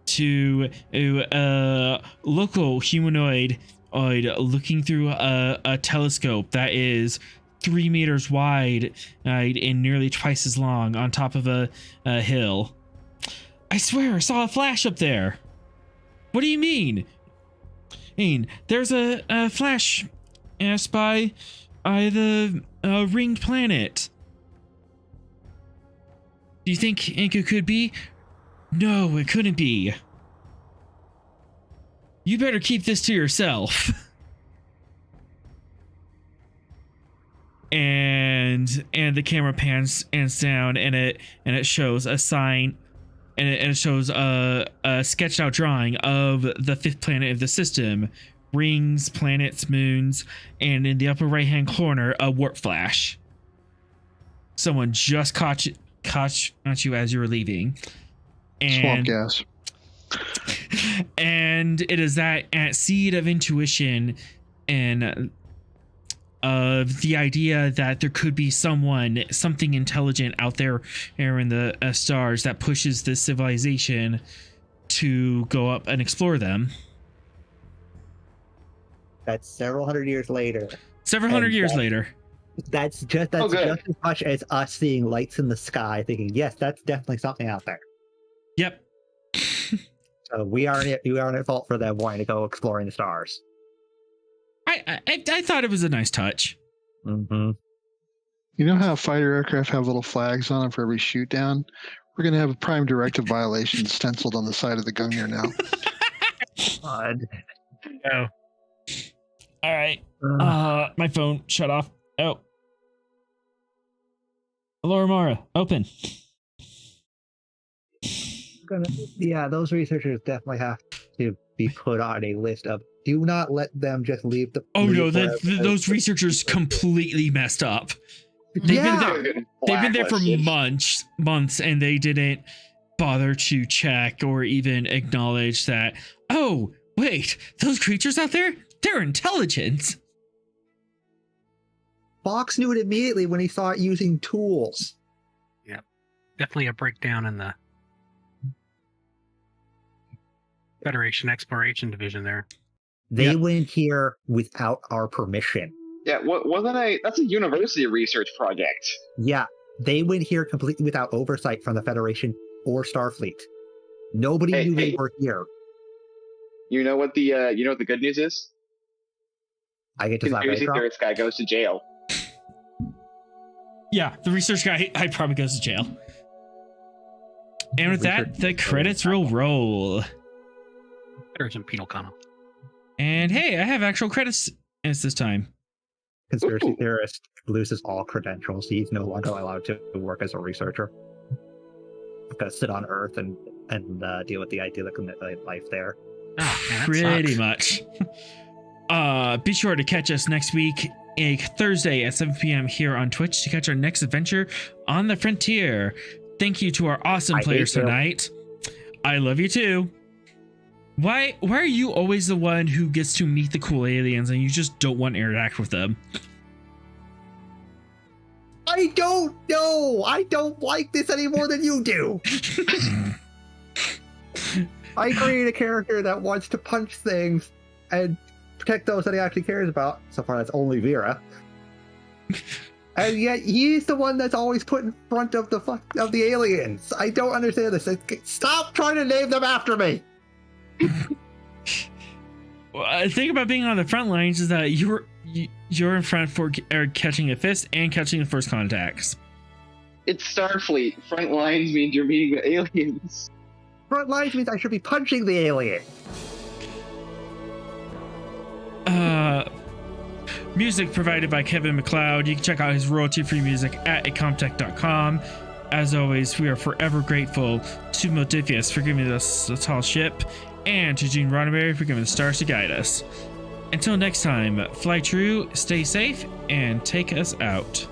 A: To a local humanoid looking through a telescope that is 3 meters wide and nearly twice as long on top of a hill. I swear I saw a flash up there. What do you mean? There's a flash by the ringed planet. Do you think it could be? No, it couldn't be. You better keep this to yourself. And the camera pans down, and it shows a sign, and it shows a sketched out drawing of the fifth planet of the system, rings, planets, moons, and in the upper right hand corner a warp flash. Someone just caught you as you were leaving.
E: Swamp gas.
A: And it is that seed of intuition and of the idea that there could be something intelligent out there in the stars that pushes this civilization to go up and explore them.
C: That's several hundred years later.
A: Later.
C: That's just as much as us seeing lights in the sky, thinking, yes, that's definitely something out there.
A: Yep.
C: So we aren't at fault for them wanting to go exploring the stars.
A: I thought it was a nice touch.
C: Mm-hmm.
E: You know how fighter aircraft have little flags on them for every shoot down? We're going to have a prime directive violation stenciled on the side of the Gungnir now.
C: God.
F: Oh.
A: All right. My phone shut off. Oh. Laura Mara, open.
C: Yeah, those researchers definitely have to be put on a list of do not let them just leave the.
A: Oh no, those researchers completely messed up. They've been there for months, and they didn't bother to check or even acknowledge that. Oh wait, those creatures out there, they're intelligent.
C: Fox knew it immediately when he saw it using tools.
F: Yeah, definitely a breakdown in the Federation Exploration Division there.
C: They went here without our permission.
H: Yeah, that's a university research project.
C: Yeah, they went here completely without oversight from the Federation or Starfleet. Nobody knew they were here.
H: You know what the good news is?
C: I get to slap
H: Conspiracy
C: drop.
H: theorist guy goes to jail.
A: Yeah, the research guy I probably goes to jail. And with that, the credits will roll.
F: There's some penal column.
A: And hey, I have actual credits this time.
C: Conspiracy
H: Ooh.
C: theorist loses all credentials. He's no longer allowed to work as a researcher. Gotta sit on Earth and deal with the idyllic life there.
F: Oh, man, that
A: Pretty
F: sucks.
A: much. Be sure to catch us next week, Thursday at 7 p.m. here on Twitch to catch our next adventure on the frontier. Thank you to our awesome players tonight. I love you too. Why are you always the one who gets to meet the cool aliens and you just don't want to interact with them?
C: I don't know. I don't like this any more than you do. I create a character that wants to punch things and protect those that he actually cares about. So far, that's only Vera. And yet, he's the one that's always put in front of the aliens. I don't understand this. Stop trying to name them after me.
A: Well, the thing about being on the front lines is that you're in front for catching a fist and catching the first contacts.
H: It's Starfleet. Front lines means you're meeting the aliens.
C: Front lines means I should be punching the alien.
A: Music provided by Kevin Macloud. You can check out his royalty-free music at icomtech.com. As always, we are forever grateful to Modifius for giving us a tall ship, and to Gene Roddenberry for giving the stars to guide us. Until next time, fly true, stay safe, and take us out.